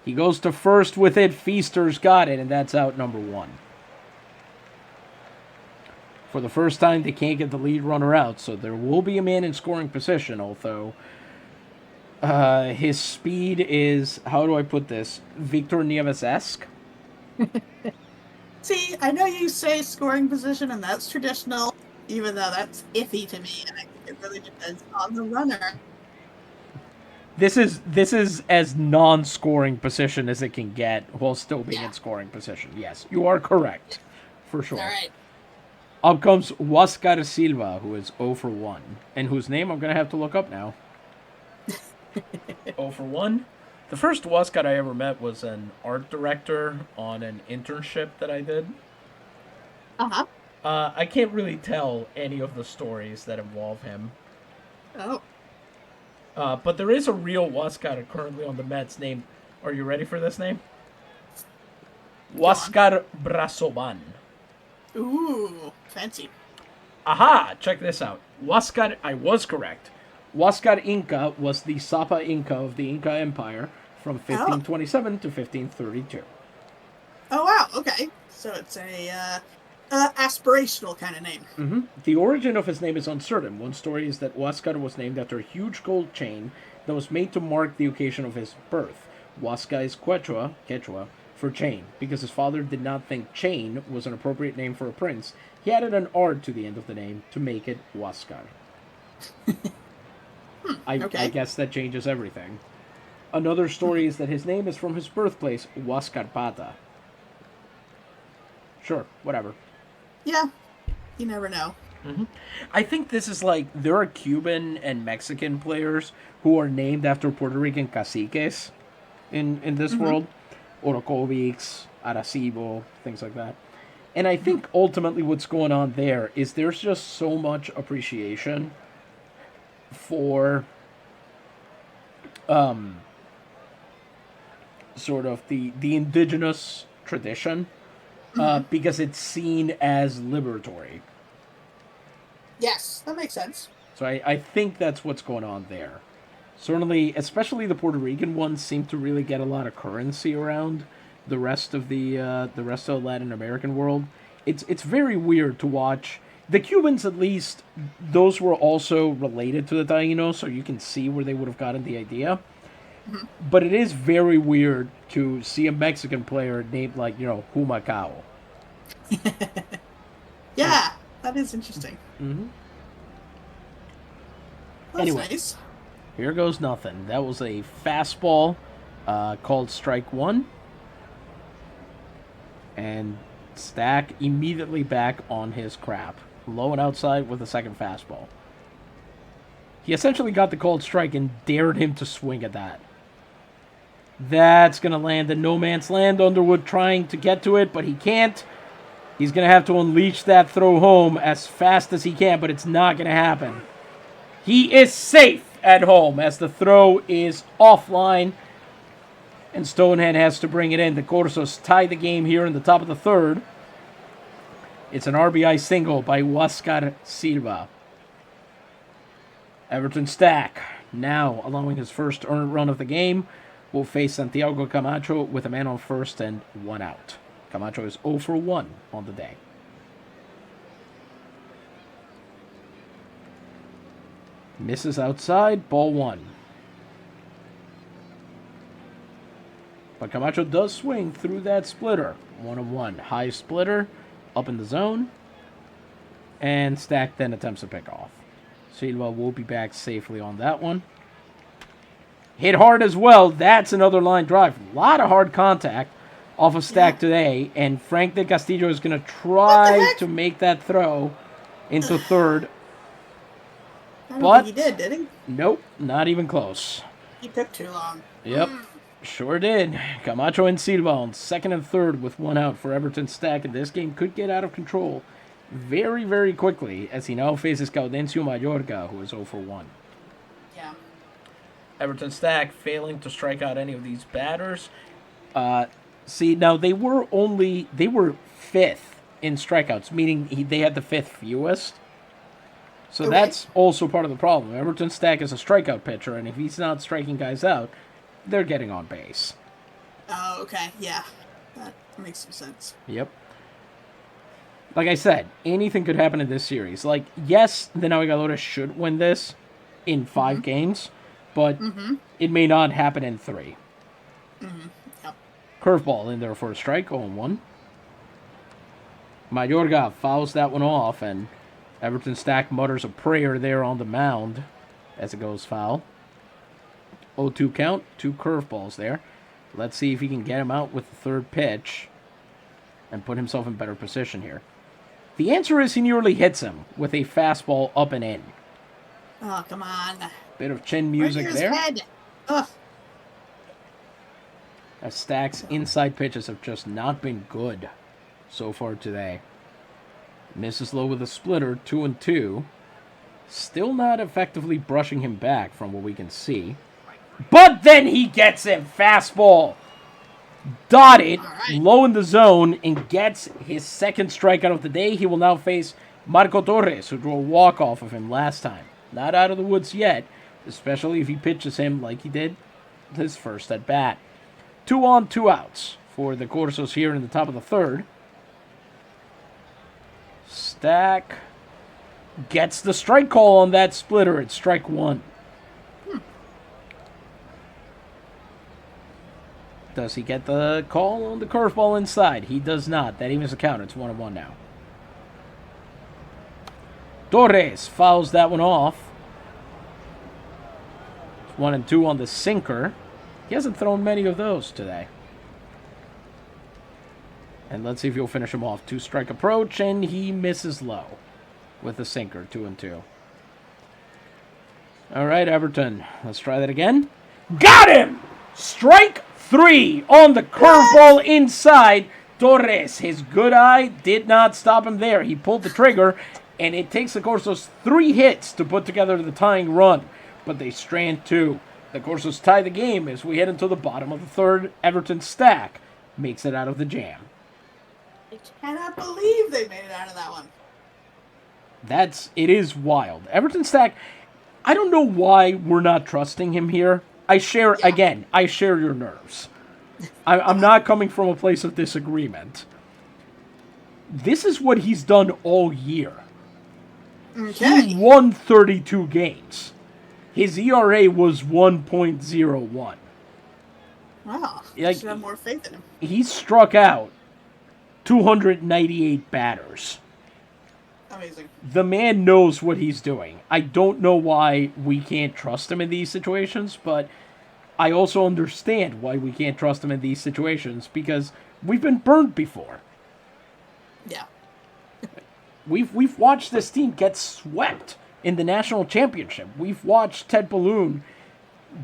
He goes to first with it. Feaster's got it, and that's out number 1. For the first time, they can't get the lead runner out, so there will be a man in scoring position, although His speed is, how do I put this? Victor Nieves-esque. See, I know you say scoring position, and that's traditional, even though that's iffy to me, and I think it really depends on the runner. This is as non-scoring position as it can get while still being Yeah. in scoring position. Yes, you are correct, for All sure. right. Up comes Huáscar Silva, who is 0 for 1, and whose name I'm gonna have to look up now. 0 for 1. The first Huáscar I ever met was an art director on an internship that I did. Uh-huh. I can't really tell any of the stories that involve him. Oh. But there is a real Huáscar currently on the Mets named. Are you ready for this name? Huáscar Brazoban. Ooh, fancy. Aha! Check this out. Huáscar, I was correct. Huáscar Inca was the Sapa Inca of the Inca Empire from 1527 to 1532. Oh, wow. Okay. So it's a aspirational kind of name. The origin of his name is uncertain. One story is that Huáscar was named after a huge gold chain that was made to mark the occasion of his birth. Huáscar is Quechua, for chain. Because his father did not think chain was an appropriate name for a prince, he added an R to the end of the name to make it Huáscar. I guess that changes everything. Another story is that his name is from his birthplace, Huáscarpata. Sure, whatever. Yeah. You never know. I think this is like, there are Cuban and Mexican players who are named after Puerto Rican caciques in this world. Orocovics, Arecibo, things like that. And I think ultimately what's going on there is there's just so much appreciation for sort of the indigenous tradition because it's seen as liberatory. Yes, that makes sense. So I think that's what's going on there. Certainly, especially the Puerto Rican ones seem to really get a lot of currency around the rest of the rest of the Latin American world. It's very weird to watch. The Cubans, at least, those were also related to the Taínos, so you can see where they would have gotten the idea. But it is very weird to see a Mexican player named, like, Humacao. Yeah, that is interesting. That's Anyway. nice. Here goes nothing. That was a fastball called strike one. And Stack immediately back on his crap. Low and outside with a second fastball. He essentially got the called strike and dared him to swing at that. That's going to land in no man's land. Underwood trying to get to it, but he can't. He's going to have to unleash that throw home as fast as he can, but it's not going to happen. He is safe at home as the throw is offline. And Stonehand has to bring it in. The Corsos tie the game here in the top of the third. It's an RBI single by Huáscar Silva. Everton Stack, now allowing his first earned run of the game, will face Santiago Camacho with a man on first and one out. Camacho is 0 for 1 on the day. Misses outside, ball one. But Camacho does swing through that splitter. 1-1. High splitter, up in the zone. And Stack then attempts a pickoff. Silva will be back safely on that one. Hit hard as well. That's another line drive. A lot of hard contact off of Stack today. And Frank de Castillo is going to try to make that throw into third. I don't think he did he? Nope, not even close. He took too long. Yep, sure did. Camacho and Silva on second and third with one out for Everton Stack, and this game could get out of control very, very quickly as he now faces Gaudencio Mayorga, who is 0 for 1. Yeah. Everton Stack failing to strike out any of these batters. See, now they were fifth in strikeouts, meaning they had the fifth fewest. So that's also part of the problem. Everton Stack is a strikeout pitcher, and if he's not striking guys out, they're getting on base. Oh, okay. Yeah. That makes some sense. Yep. Like I said, anything could happen in this series. Like, yes, the Navegadores should win this in 5 games, but it may not happen in 3. Yep. Curveball in there for a strike, 0-1. Mayorga fouls that one off, and Everton Stack mutters a prayer there on the mound as it goes foul. 0-2 count, 2 curveballs there. Let's see if he can get him out with the third pitch and put himself in better position here. The answer is he nearly hits him with a fastball up and in. Oh, come on. Bit of chin music Right there. head. Ugh. As Stack's inside pitches have just not been good so far today. Misses low with a splitter, 2-2. Still not effectively brushing him back from what we can see. But then he gets it. Fastball. Dotted, right. low in the zone, and gets his second strikeout of the day. He will now face Marco Torres, who drew a walk off of him last time. Not out of the woods yet, especially if he pitches him like he did his first at bat. 2 on, 2 outs for the Corsos here in the top of the third. Stack gets the strike call on that splitter. It's strike 1. Does he get the call on the curveball inside? He does not. That evens the count. It's 1-1 now. Torres fouls that one off. It's 1-2 on the sinker. He hasn't thrown many of those today. And let's see if he'll finish him off. 2-strike approach, and he misses low with the sinker. 2-2. All right, Everton. Let's try that again. Got him! Strike 3 on the curveball inside. Torres, his good eye did not stop him there. He pulled the trigger, and it takes the Corsos 3 hits to put together the tying run. But they strand 2. The Corsos tie the game as we head into the bottom of the third. Everton Stack makes it out of the jam. I cannot believe they made it out of that one. It is wild. Everton Stack, I don't know why we're not trusting him here. I share your nerves. I'm not coming from a place of disagreement. This is what he's done all year. Okay. He won 32 games. His ERA was 1.01. Wow. Like, Should have more faith in him. He struck out 298 batters. Amazing. The man knows what he's doing. I don't know why we can't trust him in these situations, but I also understand why we can't trust him in these situations because we've been burned before. Yeah. We've watched this team get swept in the national championship. We've watched Ted Balloon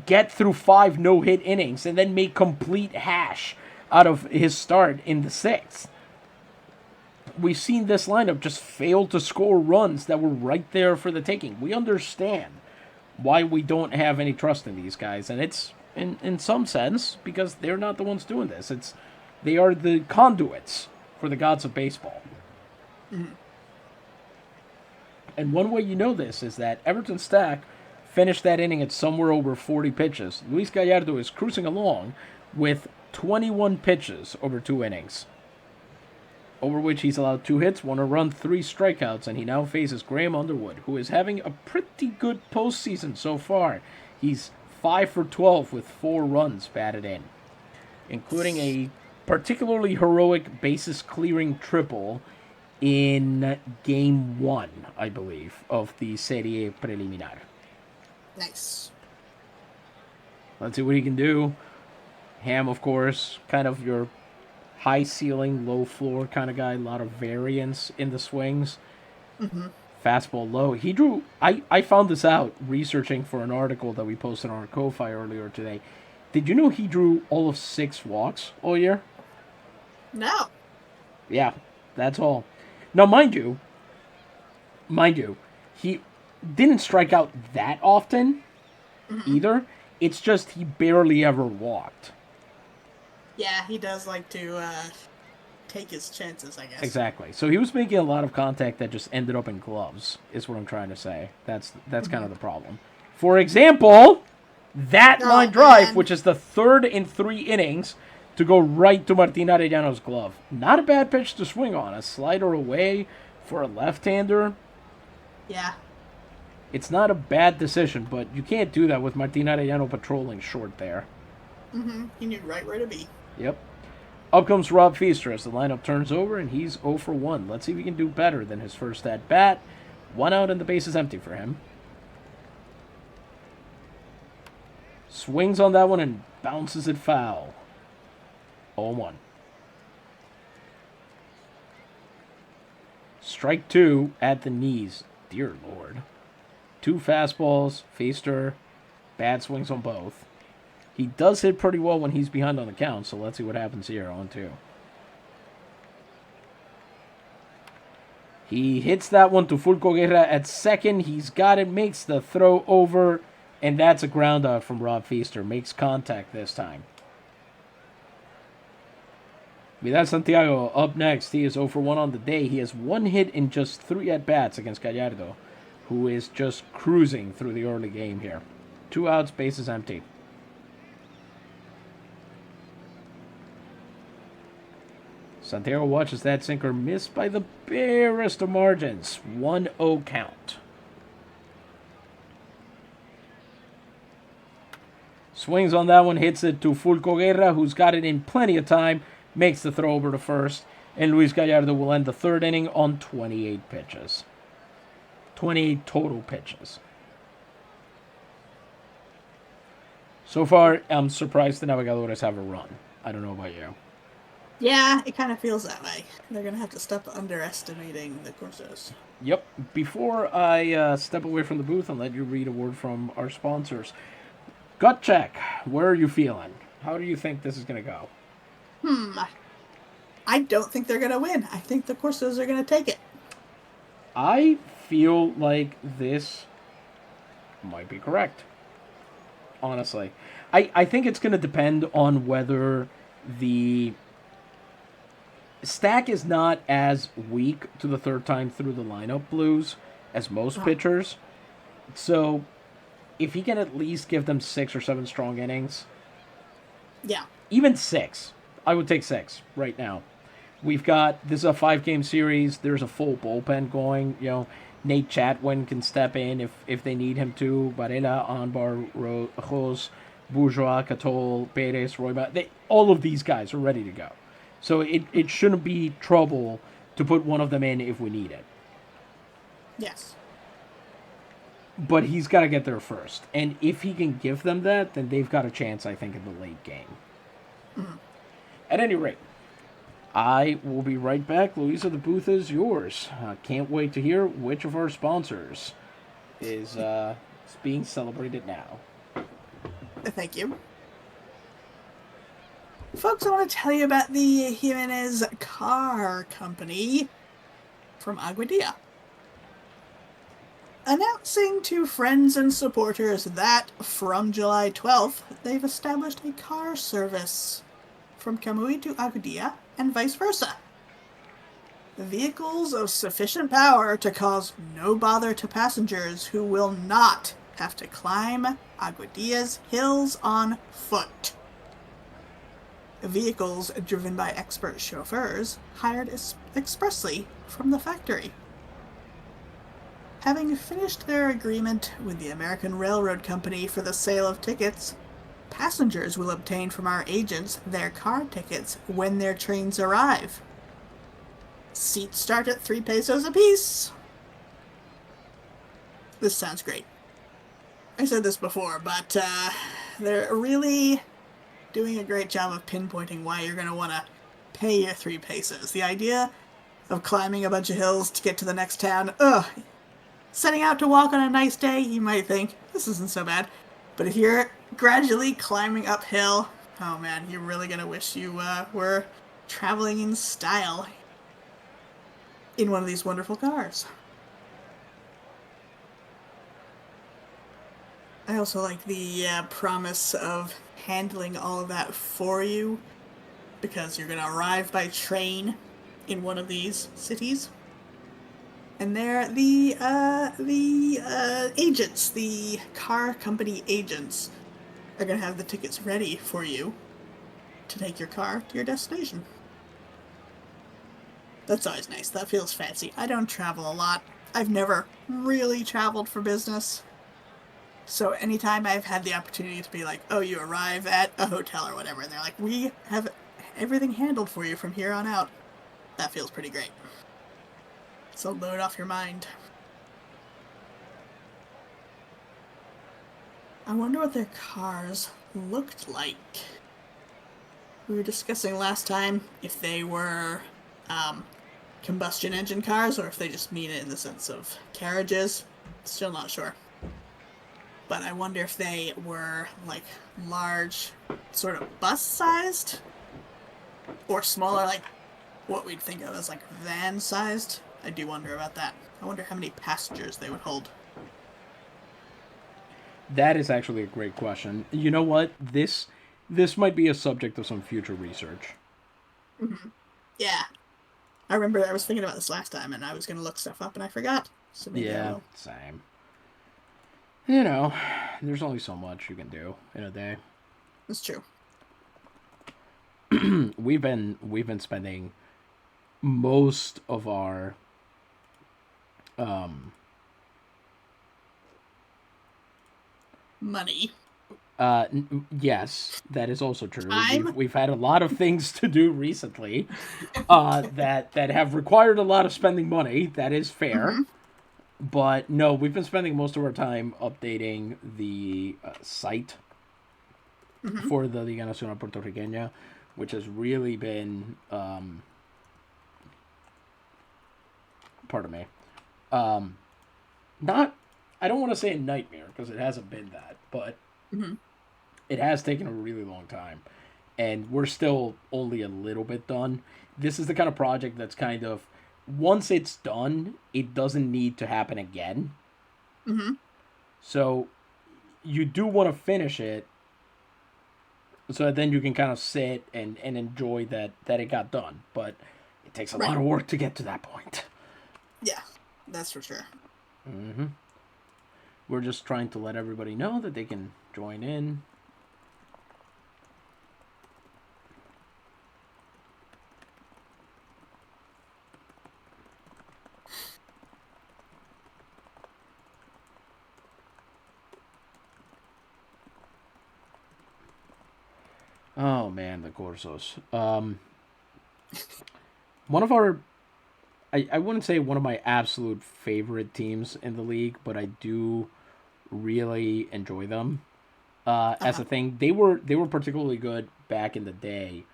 get through 5 no-hit innings and then make complete hash out of his start in the 6th. We've seen this lineup just fail to score runs that were right there for the taking. We understand why we don't have any trust in these guys, and it's in some sense because they're not the ones doing this. They are the conduits for the gods of baseball. Mm-hmm. And one way you know this is that Everton Stack finished that inning at somewhere over 40 pitches. Luis Gallardo is cruising along with 21 pitches over 2 innings, over which he's allowed 2 hits, 1 run, 3 strikeouts, and he now faces Graham Underwood, who is having a pretty good postseason so far. He's 5 for 12 with 4 runs batted in, including a particularly heroic bases-clearing triple in Game 1, I believe, of the Serie Preliminar. Nice. Let's see what he can do. Ham, of course, kind of your high ceiling, low floor kind of guy. A lot of variance in the swings. Mm-hmm. Fastball low. He drew... I found this out researching for an article that we posted on our Ko-Fi earlier today. Did you know he drew all of 6 walks all year? No. Yeah, that's all. Now, mind you, he didn't strike out that often either. It's just he barely ever walked. Yeah, he does like to take his chances, I guess. Exactly. So he was making a lot of contact that just ended up in gloves, is what I'm trying to say. That's kind of the problem. For example, that line drive, which is the 3rd in 3 innings, to go right to Martin Arellano's glove. Not a bad pitch to swing on. A slider away for a left-hander. Yeah. It's not a bad decision, but you can't do that with Martin Arellano patrolling short there. He knew right where to be. Yep. Up comes Rob Feaster as the lineup turns over, and he's 0 for 1. Let's see if he can do better than his first at bat. 1 out and the base is empty for him. Swings on that one and bounces it foul. 0-1. Strike 2 at the knees. Dear Lord. 2 fastballs. Feaster. Bad swings on both. He does hit pretty well when he's behind on the count, so let's see what happens here on 2. He hits that one to Fulco Guerra at second. He's got it, makes the throw over, and that's a ground out from Rob Feaster. Makes contact this time. Vidal Santiago up next. He is 0 for 1 on the day. He has 1 hit in just 3 at-bats against Gallardo, who is just cruising through the early game here. 2 outs, bases empty. Santiago watches that sinker miss by the barest of margins. 1-0 count. Swings on that one, hits it to Fulco Guerra, who's got it in plenty of time, makes the throw over to first, and Luis Gallardo will end the 3rd inning on 28 pitches. 28 total pitches. So far, I'm surprised the Navegadores have a run. I don't know about you. Yeah, it kind of feels that way. They're going to have to stop underestimating the Corsos. Yep. Before I step away from the booth and let you read a word from our sponsors, gut check. Where are you feeling? How do you think this is going to go? I don't think they're going to win. I think the Corsos are going to take it. I feel like this might be correct. Honestly. I think it's going to depend on whether the Stack is not as weak to the 3rd time through the lineup blues as most pitchers. So if he can at least give them 6 or 7 strong innings. Yeah. Even 6. I would take 6 right now. This is a 5-game series. There's a full bullpen going. Nate Chatwin can step in if they need him to. Varela, Anbar, Rose, Bourgeois, Catol, Perez, Royba. All of these guys are ready to go. So it shouldn't be trouble to put one of them in if we need it. Yes. But he's got to get there first. And if he can give them that, then they've got a chance, I think, in the late game. Mm-hmm. At any rate, I will be right back. Louisa, the booth is yours. Can't wait to hear which of our sponsors is being celebrated now. Thank you. Folks, I want to tell you about the Jimenez Car Company from Aguadilla. Announcing to friends and supporters that from July 12th, they've established a car service from Kamui to Aguadilla and vice versa. Vehicles of sufficient power to cause no bother to passengers who will not have to climb Aguadilla's hills on foot. Vehicles driven by expert chauffeurs hired expressly from the factory. Having finished their agreement with the American Railroad Company for the sale of tickets, passengers will obtain from our agents their car tickets when their trains arrive. Seats start at 3 pesos apiece. This sounds great. I said this before, but they're really doing a great job of pinpointing why you're going to want to pay your 3 pesos. The idea of climbing a bunch of hills to get to the next town, setting out to walk on a nice day, you might think, this isn't so bad. But if you're gradually climbing uphill, oh man, you're really going to wish you were traveling in style in one of these wonderful cars. I also like the promise of handling all of that for you, because you're going to arrive by train in one of these cities. And they're the agents, the car company agents, are going to have the tickets ready for you to take your car to your destination. That's always nice. That feels fancy. I don't travel a lot. I've never really traveled for business. So anytime I've had the opportunity to be like, oh, you arrive at a hotel or whatever, and they're like, we have everything handled for you from here on out, that feels pretty great. So load off your mind. I wonder what their cars looked like. We were discussing last time if they were combustion engine cars or if they just mean it in the sense of carriages. Still not sure. But I wonder if they were like large, sort of bus-sized, or smaller, like what we'd think of as like van-sized. I do wonder about that. I wonder how many passengers they would hold. That is actually a great question. You know what? This might be a subject of some future research. Mm-hmm. Yeah, I remember I was thinking about this last time, and I was going to look stuff up, and I forgot. So maybe I Yeah, will. same. You know, there's only so much you can do in a day. That's true. We've been spending most of our um Money. yes, that is also true. We've Time? we've had a lot of things to do recently that have required a lot of spending money. That is fair. Mm-hmm. But no, we've been spending most of our time updating the site Mm-hmm. for the Liga Nacional Puertorriqueña, which has really been, pardon me, um, not, I don't want to say a nightmare because it hasn't been that, but Mm-hmm. it has taken a really long time. And we're still only a little bit done. This is the kind of project that's kind of, once it's done, it doesn't need to happen again. Mm-hmm. So you do want to finish it so that then you can kind of sit and enjoy that it got done. But it takes a Right. lot of work to get to that point. Yeah, that's for sure. hmm We're just trying to let everybody know that they can join in. Oh man, the Corsos. One of our, I wouldn't say one of my absolute favorite teams in the league, but I do really enjoy them. As Uh-huh. a thing, they were particularly good back in the day.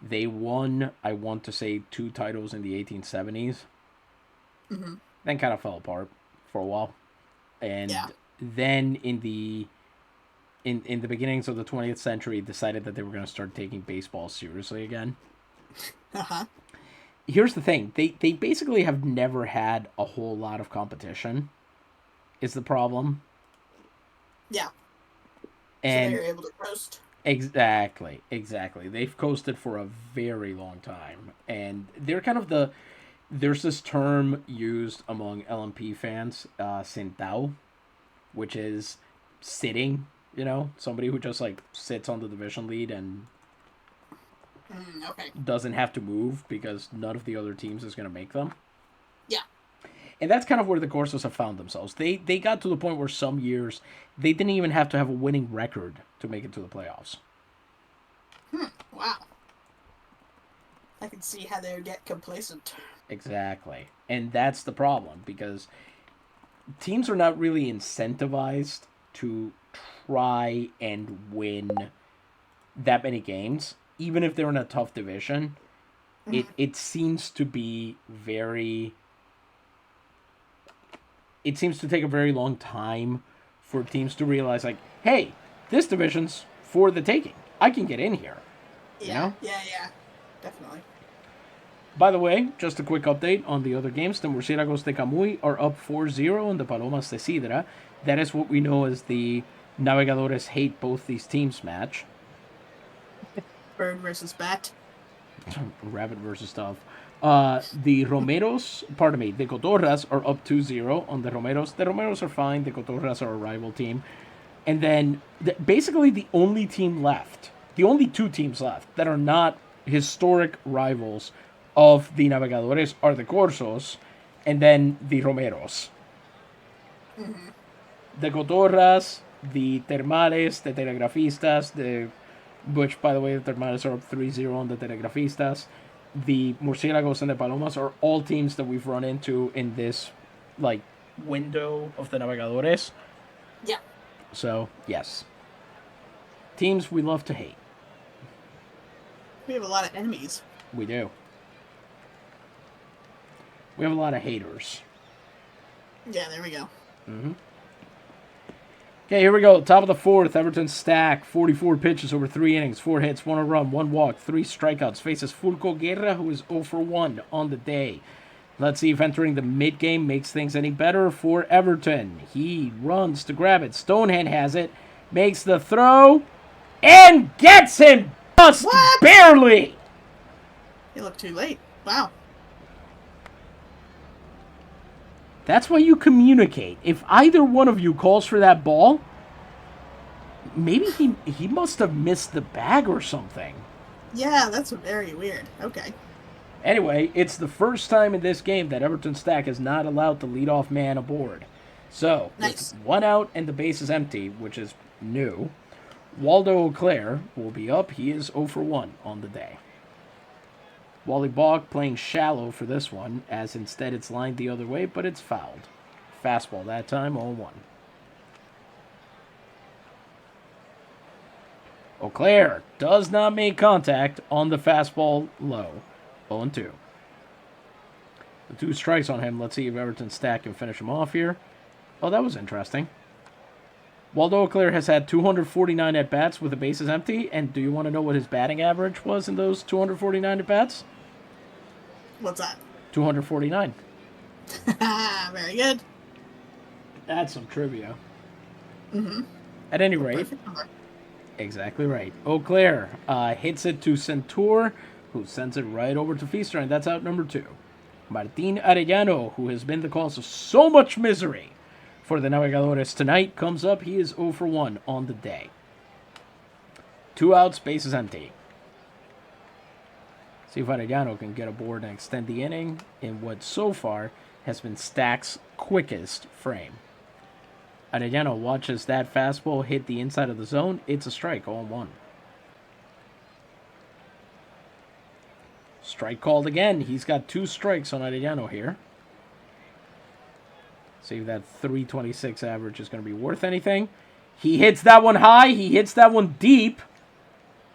They won, I want to say, two titles in the 1870s. Mm-hmm. Then kind of fell apart for a while, Yeah. and then in the beginnings of the 20th century, decided that they were going to start taking baseball seriously again. Uh-huh. Here's the thing: they basically have never had a whole lot of competition. Is the problem, Yeah. So they and were able to coast. exactly. They've coasted for a very long time, and they're kind of the. There's this term used among LMP fans, sentao, which is sitting. You know, somebody who just like sits on the division lead and Okay. doesn't have to move because none of the other teams is going to make them. Yeah. And that's kind of where the Corsos have found themselves. They got to the point where some years they didn't even have to have a winning record to make it to the playoffs. Wow. I can see how they would get complacent. Exactly. And that's the problem because teams are not really incentivized to try and win that many games, even if they're in a tough division. Mm-hmm. It seems to be very. It seems to take a very long time for teams to realize, like, hey, this division's for the taking. I can get in here. You Yeah. know. Yeah. Definitely. By the way, just a quick update on the other games. The Murciélagos de Camuy are up 4-0 on the Palomas de Sidra. That is what we know as the Navegadores hate both these teams match. Bird versus bat. Rabbit versus stuff. The Romeros, pardon me, the Cotorras are up 2-0 on the Romeros. The Romeros are fine. The Cotorras are a rival team. And then basically the only team left, the only two teams left that are not historic rivals of the Navegadores are the Corsos and then the Romeros. The Cotorras, the Termales, the Telegrafistas, which, by the way, the Termales are up 3-0 on the Telegrafistas. The Murciélagos and the Palomas are all teams that we've run into in this, like, window of the Navegadores. Yeah. So, yes. Teams we love to hate. We have a lot of enemies. We do. We have a lot of haters. Yeah, there we go. Okay, here we go. Top of the fourth, Everton Stack. 44 pitches over 3 innings, 4 hits, 1 run, 1 walk, 3 strikeouts. Faces Fulco Guerra, who is 0 for 1 on the day. Let's see if entering the mid-game makes things any better for Everton. He runs to grab it. Stonehand has it, makes the throw, and gets him just barely. You look too late. Wow. That's why you communicate. If either one of you calls for that ball, maybe he must have missed the bag or something. Yeah, that's very weird. Okay. Anyway, it's the first time in this game that Everton Stack is not allowed the leadoff man aboard. So, nice. With 1 out and the base is empty, which is new, Waldo Auclair will be up. He is 0 for 1 on the day. Wally Bogg playing shallow for this one, as instead it's lined the other way, but it's fouled. Fastball that time, 0-1. Auclair does not make contact on the fastball low, 0-2. The 2 strikes on him. Let's see if Everton Stack can finish him off here. Oh, that was interesting. Waldo Auclair has had 249 at-bats with the bases empty, and do you want to know what his batting average was in those 249 at-bats? What's that? 249. Very good. That's some trivia. At any rate, exactly right. Auclair hits it to Centaur, who sends it right over to Feaster, and that's out number 2. Martin Arellano, who has been the cause of so much misery for the Navegadores tonight, comes up. He is 0 for 1 on the day. 2 outs, bases empty. See if Arellano can get aboard and extend the inning in what so far has been Stack's quickest frame. Arellano watches that fastball hit the inside of the zone. It's a strike, 0-1. Strike called again. He's got 2 strikes on Arellano here. See if that 326 average is going to be worth anything. He hits that one high. He hits that one deep.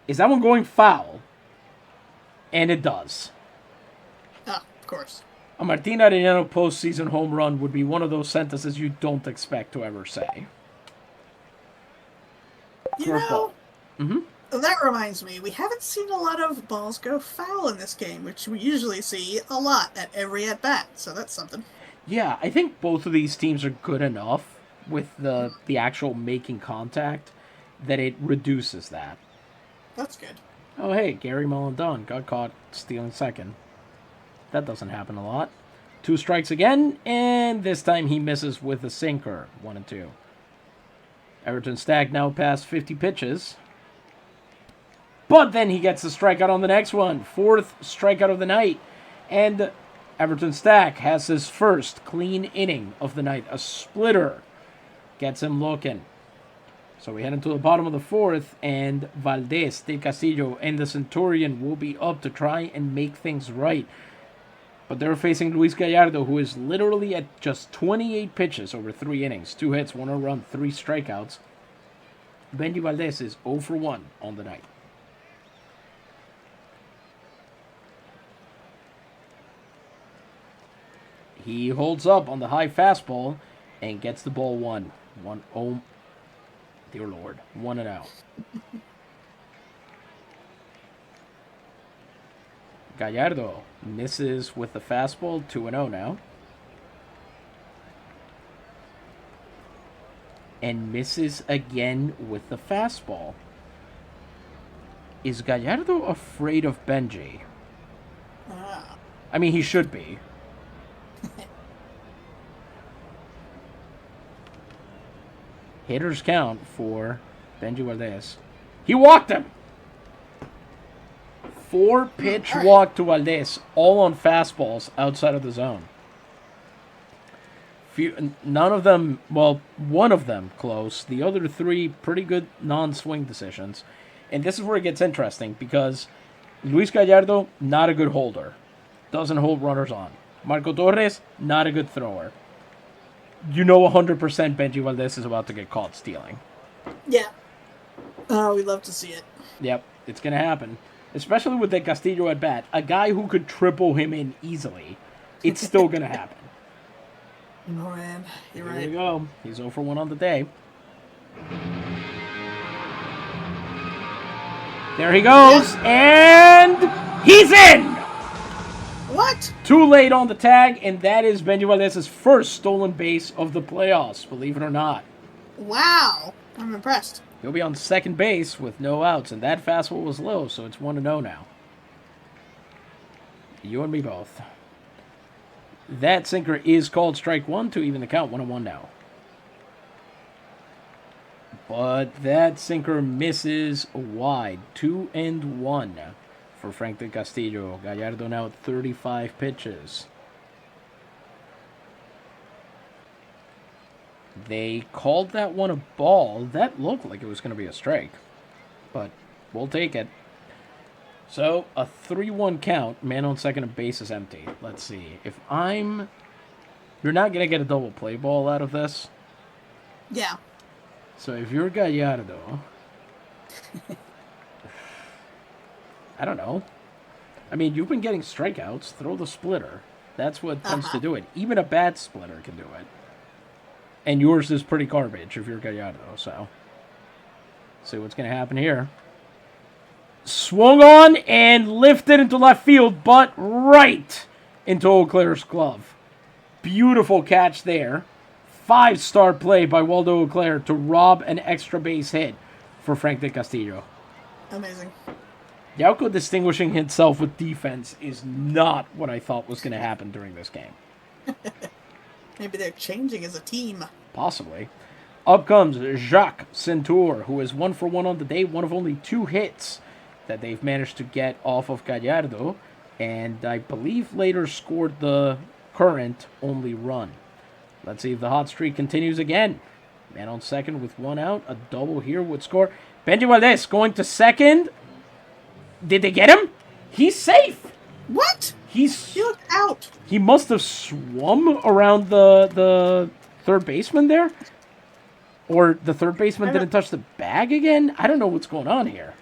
Is that one going foul? And it does. Oh, of course. A Martin Arellano postseason home run would be one of those sentences you don't expect to ever say. You know, that reminds me, we haven't seen a lot of balls go foul in this game, which we usually see a lot at every at-bat, so that's something. Yeah, I think both of these teams are good enough with the actual making contact that it reduces that. That's good. Oh, hey, Gary Melendon got caught stealing second. That doesn't happen a lot. 2 strikes again, and this time he misses with a sinker, 1-2. Everton Stack now past 50 pitches. But then he gets a strikeout on the next one. 4th strikeout of the night. And Everton Stack has his first clean inning of the night. A splitter gets him looking. So we head into the bottom of the 4th, and Valdez, Del Castillo, and the Centurion will be up to try and make things right. But they're facing Luis Gallardo, who is literally at just 28 pitches over 3 innings. 2 hits, 1 run, 3 strikeouts. Benji Valdez is 0 for 1 on the night. He holds up on the high fastball and gets the ball 1. Oh, dear Lord. 1 and out. Gallardo misses with the fastball. 2-0 now. And misses again with the fastball. Is Gallardo afraid of Benji? I mean, he should be. Hitters count for Benji Valdez. He walked him! 4-pitch walk to Valdez, all on fastballs outside of the zone. None of them, well, one of them close. The other three pretty good non-swing decisions. And this is where it gets interesting because Luis Gallardo, not a good holder. Doesn't hold runners on. Marco Torres, not a good thrower. You know 100% Benji Valdez is about to get caught stealing. Yeah. Oh, we love to see it. Yep, it's going to happen. Especially with that Castillo at bat. A guy who could triple him in easily. It's still going to happen. Oh, man. You're right. There we go. He's 0 for 1 on the day. There he goes. And he's in! What? Too late on the tag, and that is Benji Valdez's first stolen base of the playoffs, believe it or not. Wow. I'm impressed. He'll be on second base with no outs, and that fastball was low, so it's 1-0 now. You and me both. That sinker is called strike one to even the count, 1-1 now. But that sinker misses wide, 2-1 for Frank de Castillo. Gallardo now at 35 pitches. They called that one a ball. That looked like it was going to be a strike, but we'll take it. So, a 3-1 count. Man on second and base is empty. Let's see. You're not going to get a double play ball out of this. Yeah. So, if you're Gallardo, I don't know. I mean, you've been getting strikeouts. Throw the splitter. That's what tends to do it. Even a bad splitter can do it. And yours is pretty garbage if you're Gallardo, so. See what's going to happen here. Swung on and lifted into left field, but right into Auclair's glove. Beautiful catch there. 5-star play by Waldo Auclair to rob an extra base hit for Frank de Castillo. Amazing. Yauco distinguishing himself with defense is not what I thought was going to happen during this game. Maybe they're changing as a team. Possibly. Up comes Jacques Centur, who is 1 for 1 on the day, one of only 2 hits that they've managed to get off of Gallardo, and I believe later scored the current only run. Let's see if the hot streak continues again. Man on second with 1 out. A double here would score. Benji Valdez going to second. Did they get him? He's safe. What? He looked out. He must have swum around the third baseman there. Or the third baseman didn't touch the bag again? I don't know what's going on here.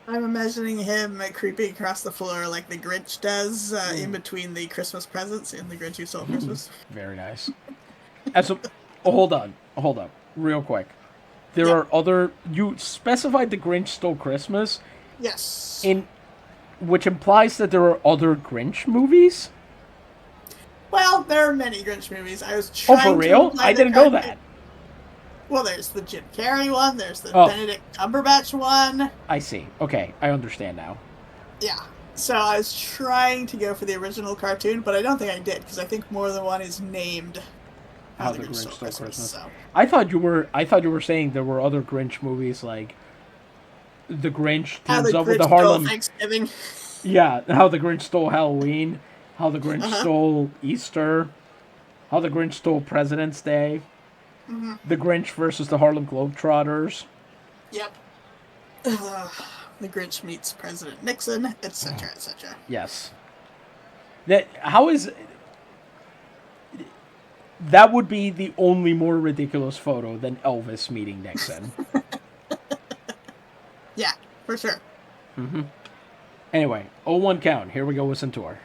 I'm imagining him creeping across the floor like the Grinch does in between the Christmas presents in The Grinch Who Stole Christmas. Very nice. Hold on, real quick. There are other... You specified The Grinch Stole Christmas. Yes. Which implies that there are other Grinch movies? Well, there are many Grinch movies. I was trying for real? I didn't know that. Well, there's the Jim Carrey one. There's the Benedict Cumberbatch one. I see. Okay, I understand now. Yeah. So I was trying to go for the original cartoon, but I don't think I did, because I think more than one is named How the Grinch Stole Christmas. So. I thought you were saying there were other Grinch movies like The Grinch teams up with the Harlem Thanksgiving. Yeah, How the Grinch Stole Halloween, How the Grinch Stole Easter, How the Grinch Stole President's Day, The Grinch versus the Harlem Globetrotters. Yep. The Grinch meets President Nixon, etc., etc. Yes. That would be the only more ridiculous photo than Elvis meeting Nixon. Yeah, for sure. Anyway, 0-1 count. Here we go with Centur.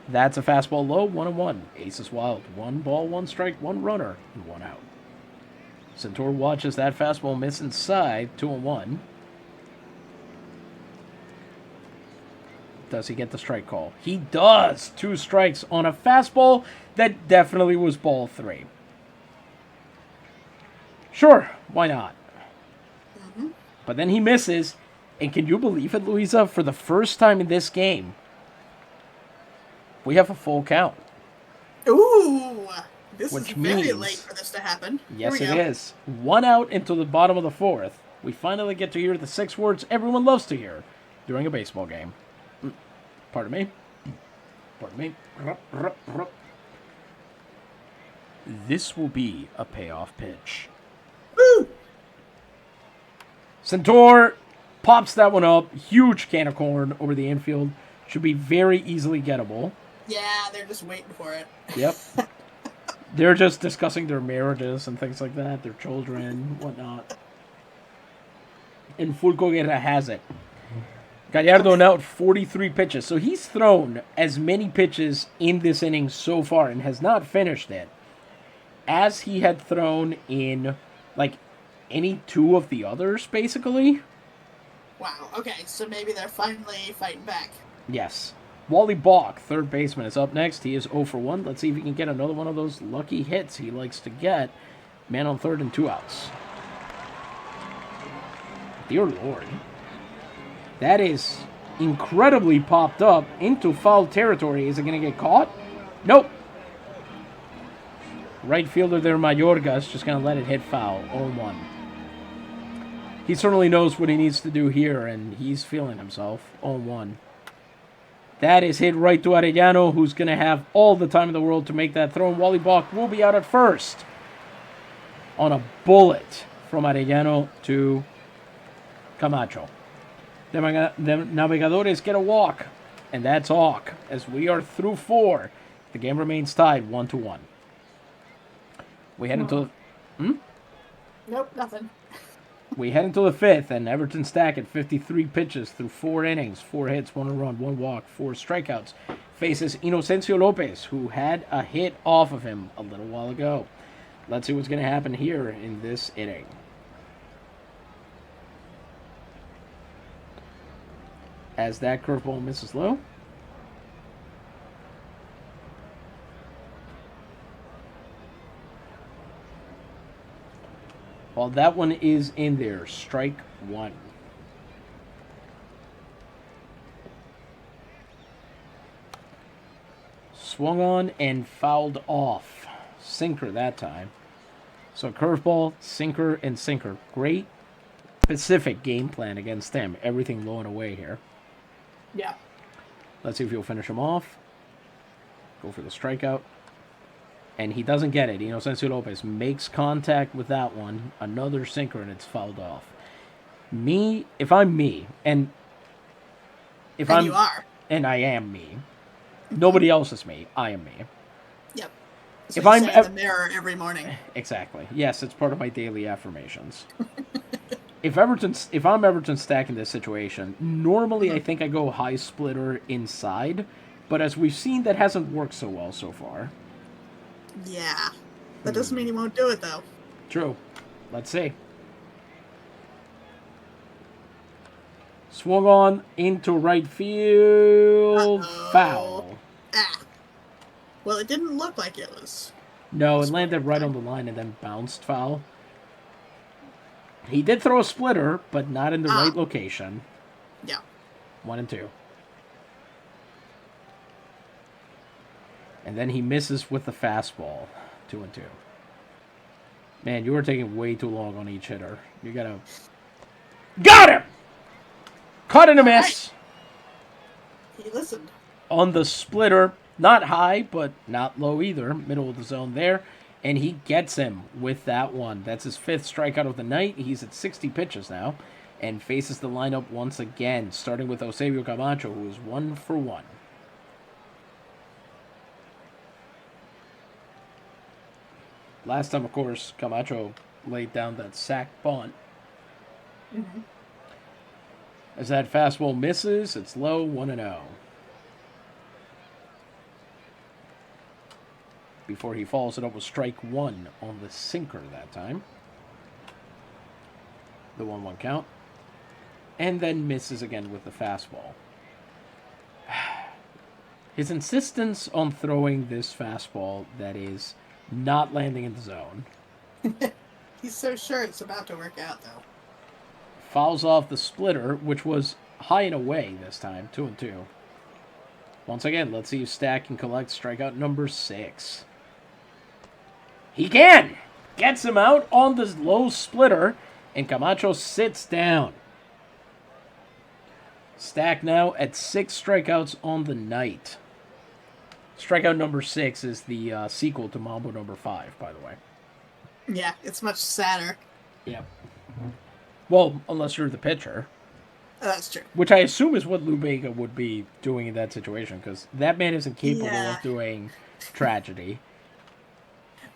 That's a fastball low, 1-1. Ace is wild. 1 ball, 1 strike, 1 runner, and 1 out. Centur watches that fastball miss inside, 2-1. Does he get the strike call? He does! 2 strikes on a fastball that definitely was ball 3. Sure, why not? But then he misses, and can you believe it, Louisa? For the first time in this game, we have a full count. Ooh! This Which is very means, late for this to happen. Yes, it is. 1 out into the bottom of the 4th. We finally get to hear the 6 words everyone loves to hear during a baseball game. Pardon me. This will be a payoff pitch. Woo! Centaur pops that one up. Huge can of corn over the infield. Should be very easily gettable. Yeah, they're just waiting for it. Yep. They're just discussing their marriages and things like that, their children, whatnot. And Fulco Guerra has it. Gallardo now at 43 pitches. So he's thrown as many pitches in this inning so far and has not finished it as he had thrown in, like, any two of the others, basically. Wow, okay, so maybe they're finally fighting back. Yes. Wally Balk, third baseman, is up next. He is 0 for 1. Let's see if he can get another one of those lucky hits he likes to get. Man on third and 2 outs. Dear Lord. That is incredibly popped up into foul territory. Is it going to get caught? Nope. Right fielder there, Mayorga's just going to let it hit foul. 0-1. He certainly knows what he needs to do here, and he's feeling himself. 0-1. That is hit right to Arellano, who's going to have all the time in the world to make that throw. And Wally Balk will be out at first on a bullet from Arellano to Camacho. The Navegadores get a walk, and that's Hawk. As we are through 4, the game remains tied 1-1. We head into Nope, nothing. We head into the 5th, and Everton Stack at 53 pitches through 4 innings, 4 hits, 1 run, 1 walk, 4 strikeouts, faces Inocencio Lopez, who had a hit off of him a little while ago. Let's see what's going to happen here in this inning. As that curveball misses low. Well, that one is in there. Strike 1. Swung on and fouled off. Sinker that time. So curveball, sinker, and sinker. Great specific game plan against them. Everything low and away here. Yeah. Let's see if he'll finish him off. Go for the strikeout. And he doesn't get it. Inocencio Lopez makes contact with that one. Another sinker, and it's fouled off. If I'm me, and you are. And I am me. Nobody else is me. I am me. Yep. If I'm in the mirror every morning. Exactly. Yes, it's part of my daily affirmations. If I'm Everton Stack in this situation, normally I think I go high splitter inside, but as we've seen, that hasn't worked so well so far. Yeah. That doesn't mean he won't do it, though. True. Let's see. Swung on into right field. Uh-oh. Foul. Ah. Well, it didn't look like it was. No, it landed right on the line and then bounced foul. He did throw a splitter, but not in the right location. Yeah. 1 and 2. And then he misses with the fastball. 2 and 2. Man, you were taking way too long on each hitter. You gotta... Got him! Caught in a miss. Right. He listened. On the splitter. Not high, but not low either. Middle of the zone there. And he gets him with that one. That's his 5th strikeout of the night. He's at 60 pitches now. And faces the lineup once again. Starting with Eusebio Camacho, who is 1 for 1. Last time, of course, Camacho laid down that sack bunt. Mm-hmm. As that fastball misses, it's low, 1-0. Before he follows it up with strike 1 on the sinker that time. The 1-1 count. And then misses again with the fastball. His insistence on throwing this fastball that is not landing in the zone. He's so sure it's about to work out, though. Fouls off the splitter, which was high and away this time, 2 and 2. Once again, let's see if Stack can collect strikeout number 6. He can! Gets him out on the low splitter, and Camacho sits down. Stack now at 6 strikeouts on the night. Strikeout number 6 is the sequel to Mambo number 5, by the way. Yeah, it's much sadder. Yep. Well, unless you're the pitcher. That's true. Which I assume is what Lou Bega would be doing in that situation, because that man isn't capable of doing tragedy.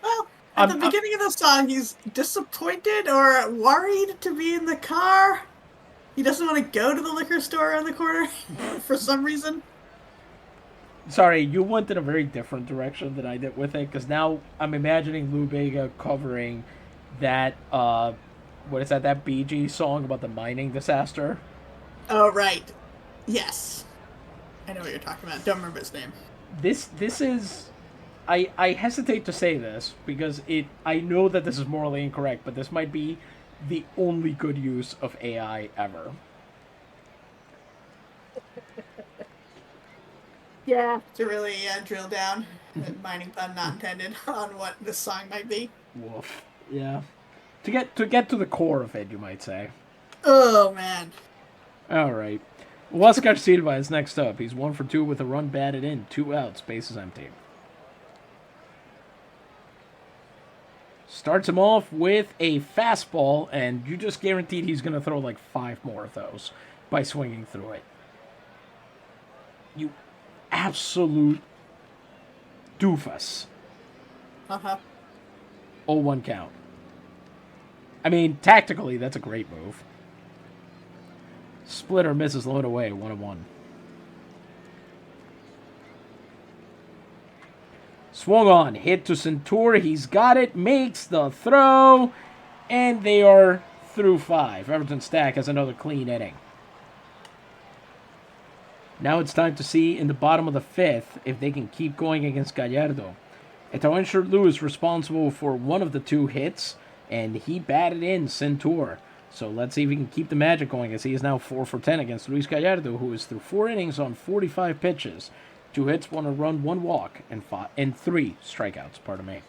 Well, at the beginning of the song, he's disappointed or worried to be in the car. He doesn't want to go to the liquor store on the corner for some reason. Sorry, you went in a very different direction than I did with it, because now I'm imagining Lou Bega covering that, what is that Bee Gees song about the mining disaster? Oh, right. Yes. I know what you're talking about. Don't remember his name. This is... I hesitate to say this, because I know that this is morally incorrect, but this might be the only good use of AI ever. Yeah. To really drill down, mining pun not intended, on what this song might be. Woof. Yeah. To get to the core of it, you might say. Oh, man. All right. Huáscar Silva is next up. He's 1 for 2 with a run batted in, 2 outs, bases empty. Starts him off with a fastball, and you just guaranteed he's going to throw like 5 more of those by swinging through it. You absolute doofus. Uh-huh. 0-1 count. I mean, tactically, that's a great move. Splitter misses low and away, 1-1. Swung on, hit to Centur. He's got it, makes the throw, and they are through 5. Everton Stack has another clean inning. Now it's time to see in the bottom of the 5th if they can keep going against Gallardo. Eto'o Lou is responsible for one of the 2 hits, and he batted in Centur. So let's see if he can keep the magic going, as he is now 4 for 10 against Luis Gallardo, who is through 4 innings on 45 pitches. 2 hits, 1 run, 1 walk, and 3 strikeouts, pardon me.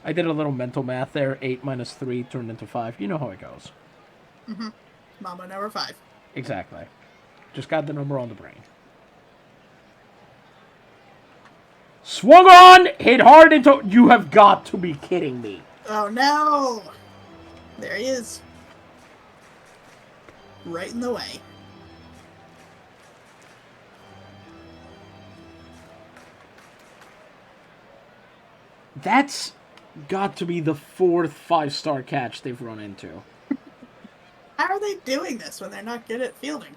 I did a little mental math there. 8 minus 3 turned into 5. You know how it goes. Mm-hmm. Mama number 5. Exactly. Just got the number on the brain. Swung on! Hit hard into... You have got to be kidding me. Oh, no! There he is. Right in the way. That's got to be the 4th 5-star catch they've run into. How are they doing this when they're not good at fielding?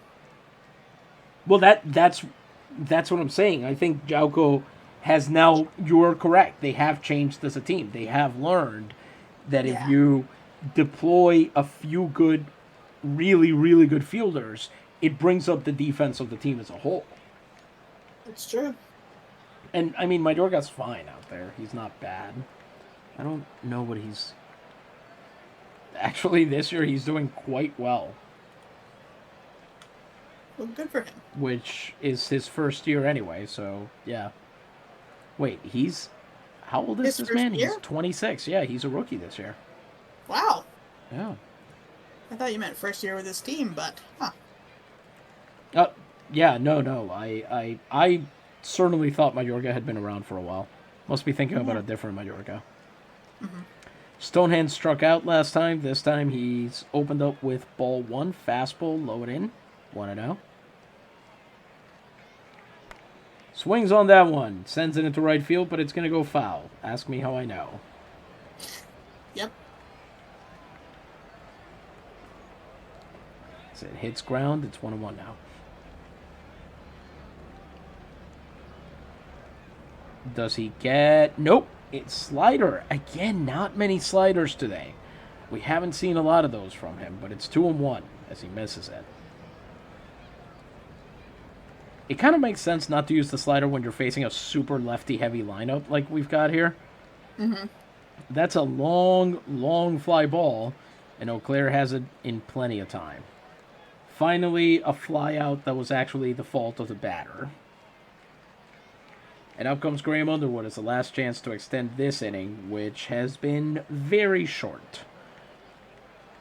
Well, that's what I'm saying. I think Yauco has now... You're correct. They have changed as a team. They have learned that if you deploy a few good, really, really good fielders, it brings up the defense of the team as a whole. It's true. And, I mean, Mayorga's fine out there. He's not bad. I don't know what he's... Actually, this year he's doing quite well. Well, good for him. Which is his first year anyway, so, yeah. Wait, he's... How old is this man? He's 26. Yeah, he's a rookie this year. Wow. Yeah. I thought you meant first year with his team, but, Yeah, no. I certainly thought Mayorga had been around for a while. Must be thinking about a different Mayorga. Mm-hmm. Stonehand struck out last time. This time he's opened up with ball 1, fastball, low it in, 1-0. Swings on that one, sends it into right field, but it's going to go foul. Ask me how I know. Yep. So it hits ground, it's 1-1 now. Does he get... Nope. It's slider. Again, not many sliders today. We haven't seen a lot of those from him, but it's 2-1 as he misses it. It kind of makes sense not to use the slider when you're facing a super lefty-heavy lineup like we've got here. Mm-hmm. That's a long, long fly ball, and Eau Claire has it in plenty of time. Finally, a fly out that was actually the fault of the batter. And up comes Graham Underwood as the last chance to extend this inning, which has been very short.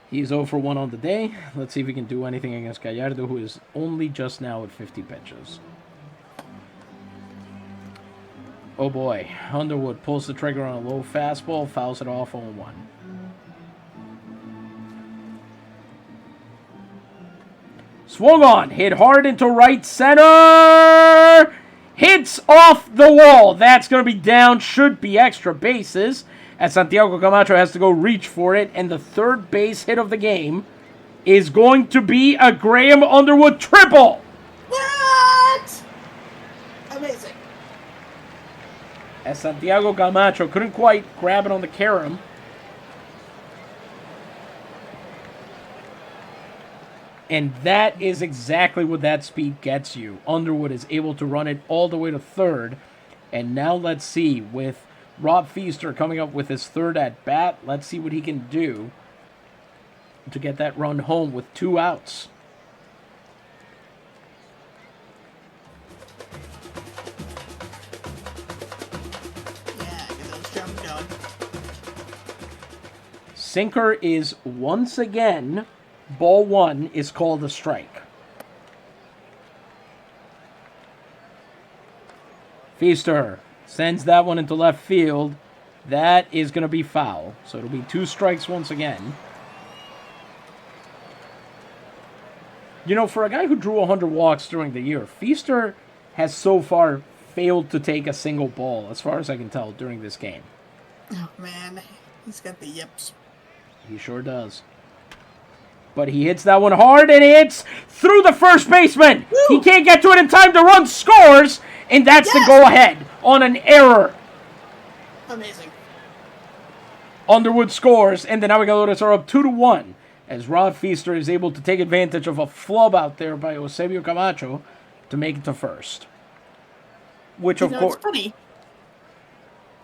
He's 0 for 1 on the day. Let's see if he can do anything against Gallardo, who is only just now at 50 pitches. Oh boy. Underwood pulls the trigger on a low fastball, fouls it off 0-1. Swung on, hit hard into right center. Hits off the wall. That's going to be down, should be extra bases, as Santiago Camacho has to go reach for it. And the third base hit of the game is going to be a Graham Underwood triple. What? Amazing. As Santiago Camacho couldn't quite grab it on the carom. And that is exactly what that speed gets you. Underwood is able to run it all the way to third. And now let's see, with Rob Feaster coming up with his third at bat, let's see what he can do to get that run home with 2 outs. Yeah, get those drums going. Sinker is once again, ball 1 is called a strike. Feaster sends that one into left field. That is going to be foul. So it'll be 2 strikes once again. You know, for a guy who drew 100 walks during the year, Feaster has so far failed to take a single ball, as far as I can tell, during this game. Oh, man. He's got the yips. He sure does. But he hits that one hard, and it's through the first baseman. Woo! He can't get to it in time to run, scores, and that's the go-ahead on an error. Amazing. Underwood scores, and the Navegadores are up 2-1, as Rob Feaster is able to take advantage of a flub out there by Eusebio Camacho to make it to first. Which, of course... It's funny.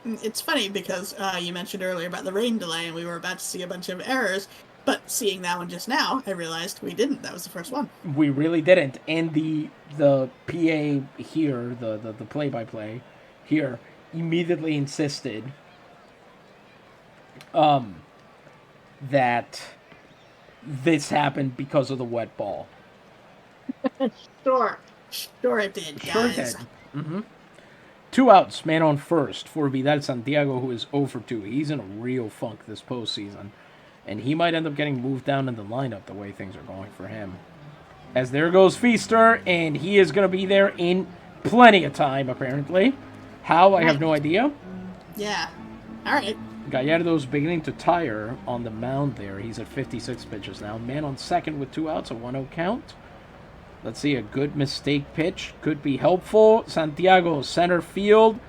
It's funny because you mentioned earlier about the rain delay, and we were about to see a bunch of errors. But seeing that one just now, I realized we didn't. That was the first one. We really didn't. And the PA here, the play-by-play here, immediately insisted that this happened because of the wet ball. Sure it did, guys. Sure it did. Mm-hmm. 2 outs, man on first for Vidal Santiago, who is 0 for 2. He's in a real funk this postseason. And he might end up getting moved down in the lineup the way things are going for him. As there goes Feaster, and he is going to be there in plenty of time, apparently. How? I have no idea. Yeah. All right. Gallardo's beginning to tire on the mound there. He's at 56 pitches now. Man on second with 2 outs, a 1-0 count. Let's see, a good mistake pitch. Could be helpful. Santiago, center field.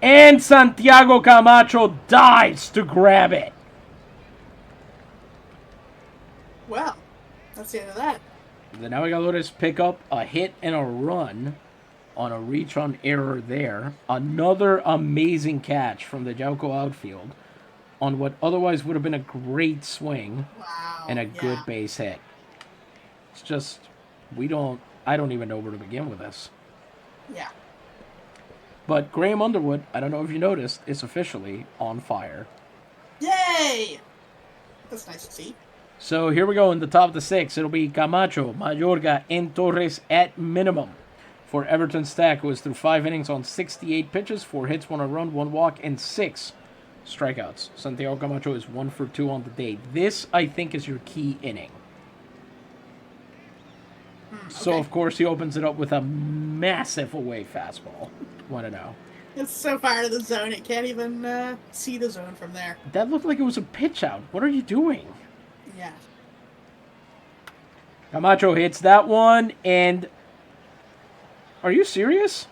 And Santiago Camacho dives to grab it. Well, that's the end of that. The Navegadores pick up a hit and a run on a reach on error there. Another amazing catch from the Yauco outfield on what otherwise would have been a great swing. Wow. And a good base hit. It's just, I don't even know where to begin with this. Yeah. But Graham Underwood, I don't know if you noticed, is officially on fire. Yay! That's nice to see. So here we go in the top of the 6. It'll be Camacho, Mayorga, and Torres at minimum. For Everton Stack, who is through 5 innings on 68 pitches, 4 hits, 1 run, 1 walk, and 6 strikeouts. Santiago Camacho is 1 for 2 on the day. This, I think, is your key inning. Okay. So, of course, he opens it up with a massive away fastball. 1-0. It's so far to the zone, it can't even see the zone from there. That looked like it was a pitch out. What are you doing? Yeah. Camacho hits that one, and... Are you serious?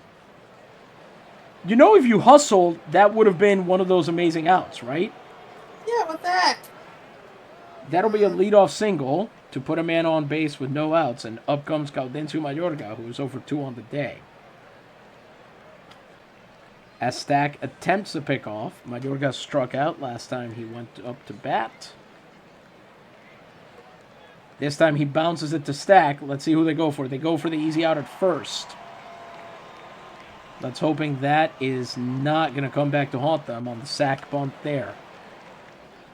You know, if you hustled, that would have been one of those amazing outs, right? Yeah, what the heck? That'll be a leadoff single to put a man on base with no outs, and up comes Gaudencio Mayorga, who is over 2 on the day. As Stack attempts to pick off, Mayorga struck out last time he went up to bat. This time he bounces it to Stack. Let's see who they go for. They go for the easy out at first. Let's hoping that is not going to come back to haunt them on the sack bunt there.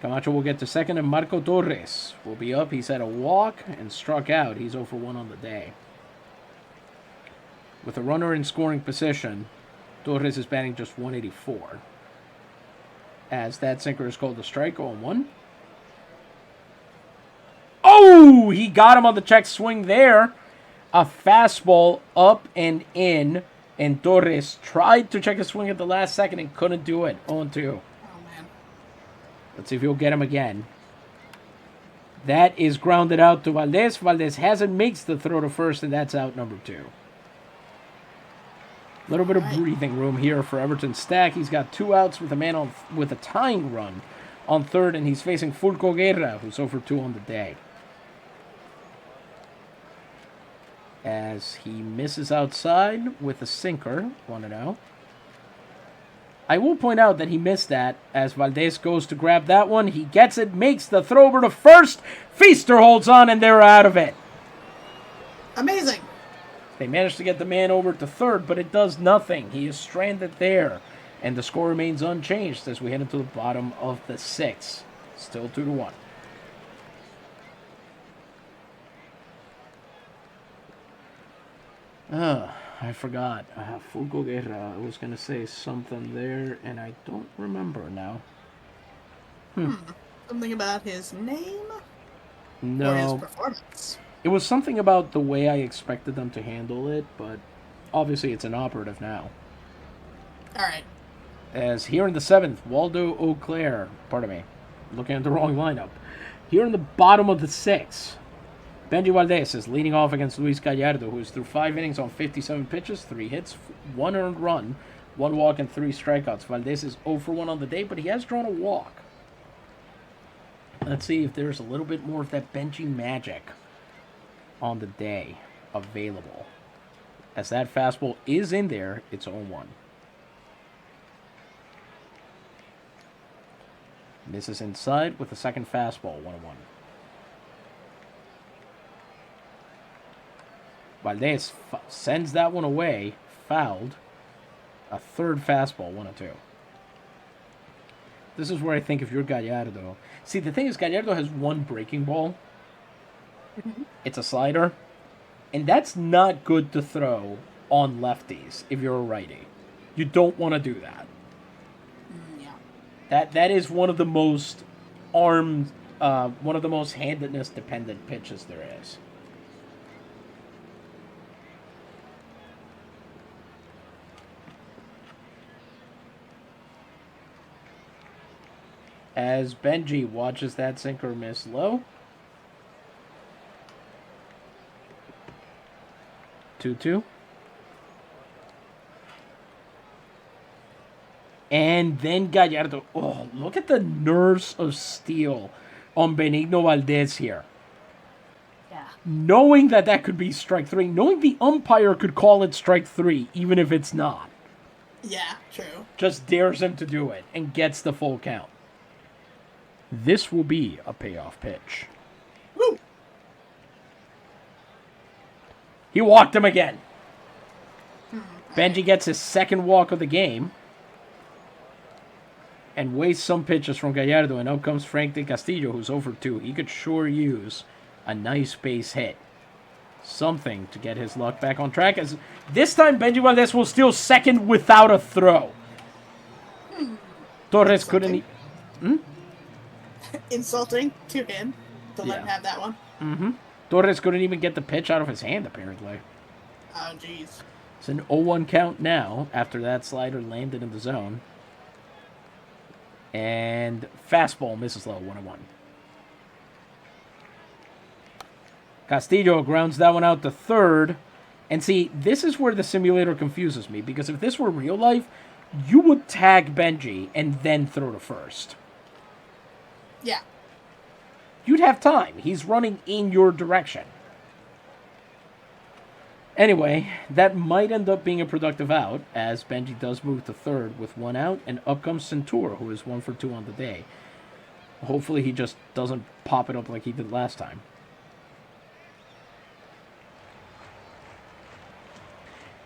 Camacho will get to second, and Marco Torres will be up. He's had a walk and struck out. He's 0 for 1 on the day. With a runner in scoring position, Torres is batting just 184. As that sinker is called a strike, 0-1. Oh, he got him on the check swing there. A fastball up and in. And Torres tried to check his swing at the last second and couldn't do it. 0-2. Oh, man. Let's see if he'll get him again. That is grounded out to Valdez. Valdez makes the throw to first, and that's out number 2. A little bit of breathing room here for Everton Stack. He's got 2 outs with a man on with a tying run on third, and he's facing Fulco Guerra, who's over 2 on the day. As he misses outside with a sinker, 1-0. I will point out that he missed that as Valdez goes to grab that one. He gets it, makes the throw over to first. Feaster holds on, and they're out of it. Amazing. They managed to get the man over to third, but it does nothing. He is stranded there, and the score remains unchanged as we head into the bottom of the 6th. Still 2-1. I forgot. Fulco Guerra. I was going to say something there, and I don't remember now. Something about his name? No. Or his performance? It was something about the way I expected them to handle it, but obviously it's inoperative now. All right. As here in the 7th, Waldo Auclair, pardon me, looking at the wrong lineup. Here in the bottom of the 6th, Benji Valdez is leading off against Luis Gallardo, who is through 5 innings on 57 pitches, 3 hits, 1 earned run, 1 walk, and 3 strikeouts. Valdez is 0 for 1 on the day, but he has drawn a walk. Let's see if there's a little bit more of that Benji magic on the day available. As that fastball is in there, it's 0-1. Misses inside with the second fastball, 1-1. Valdez sends that one away, fouled. A third fastball, 1-2. This is where I think if you're Gallardo... See, the thing is, Gallardo has one breaking ball. It's a slider. And that's not good to throw on lefties if you're a righty. You don't want to do that. Yeah. That is one of the most one of the most handedness dependent pitches there is. As Benji watches that sinker miss low. 2-2. And then Gallardo. Oh, look at the nerves of steel on Benigno Valdez here. Yeah. Knowing that could be strike 3. Knowing the umpire could call it strike 3, even if it's not. Yeah, true. Just dares him to do it and gets the full count. This will be a payoff pitch. Woo! He walked him again. Benji gets his second walk of the game. And wastes some pitches from Gallardo. And out comes Frank de Castillo, who's over 2. He could sure use a nice base hit. Something to get his luck back on track. As this time, Benji Valdez will steal second without a throw. Torres couldn't... Insulting to him to let him have that one. Torres couldn't even get the pitch out of his hand, apparently. Oh, jeez. It's an 0-1 count now after that slider landed in the zone. And fastball misses low, 1-1. Castillo grounds that one out to third. And see, this is where the simulator confuses me, because if this were real life, you would tag Benji and then throw to first. Yeah. You'd have time. He's running in your direction. Anyway, that might end up being a productive out, as Benji does move to third with 1 out, and up comes Centura, who is 1 for 2 on the day. Hopefully he just doesn't pop it up like he did last time.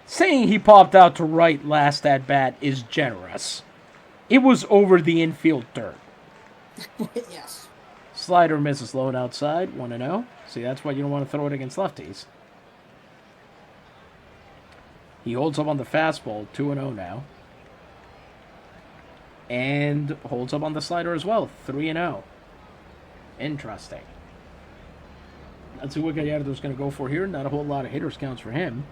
Saying he popped out to right last at bat is generous. It was over the infield dirt. Yes. Slider misses low and outside, 1-0. See, that's why you don't want to throw it against lefties. He holds up on the fastball, 2-0 now. And holds up on the slider as well, 3-0. Interesting. Let's see what Gallardo's going to go for here. Not a whole lot of hitters counts for him.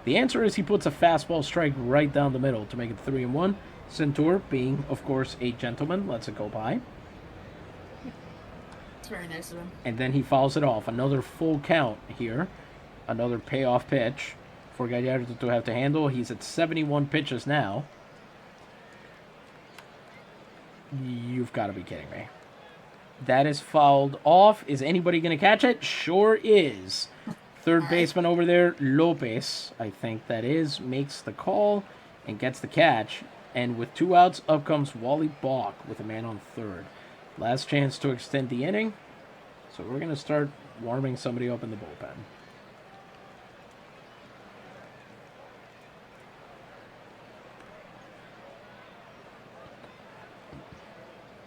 The answer is he puts a fastball strike right down the middle to make it 3-1. Centaur, being, of course, a gentleman, lets it go by. It's very nice of him. And then he fouls it off. Another full count here. Another payoff pitch for Gallardo to have to handle. He's at 71 pitches now. You've got to be kidding me. That is fouled off. Is anybody going to catch it? Sure is. Third baseman over there, Lopez, I think that is, makes the call and gets the catch. And with 2 outs, up comes Wally Balk with a man on third. Last chance to extend the inning. So we're going to start warming somebody up in the bullpen.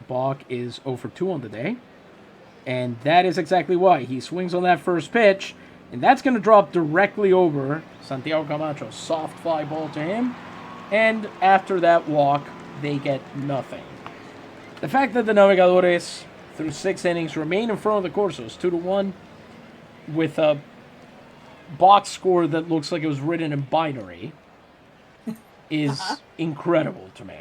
Balk is 0 for 2 on the day. And that is exactly why. He swings on that first pitch, and that's going to drop directly over Santiago Camacho. Soft fly ball to him. And after that walk, they get nothing. The fact that the Navegadores, through 6 innings, remain in front of the Corsos, 2-1, with a box score that looks like it was written in binary, is incredible to me.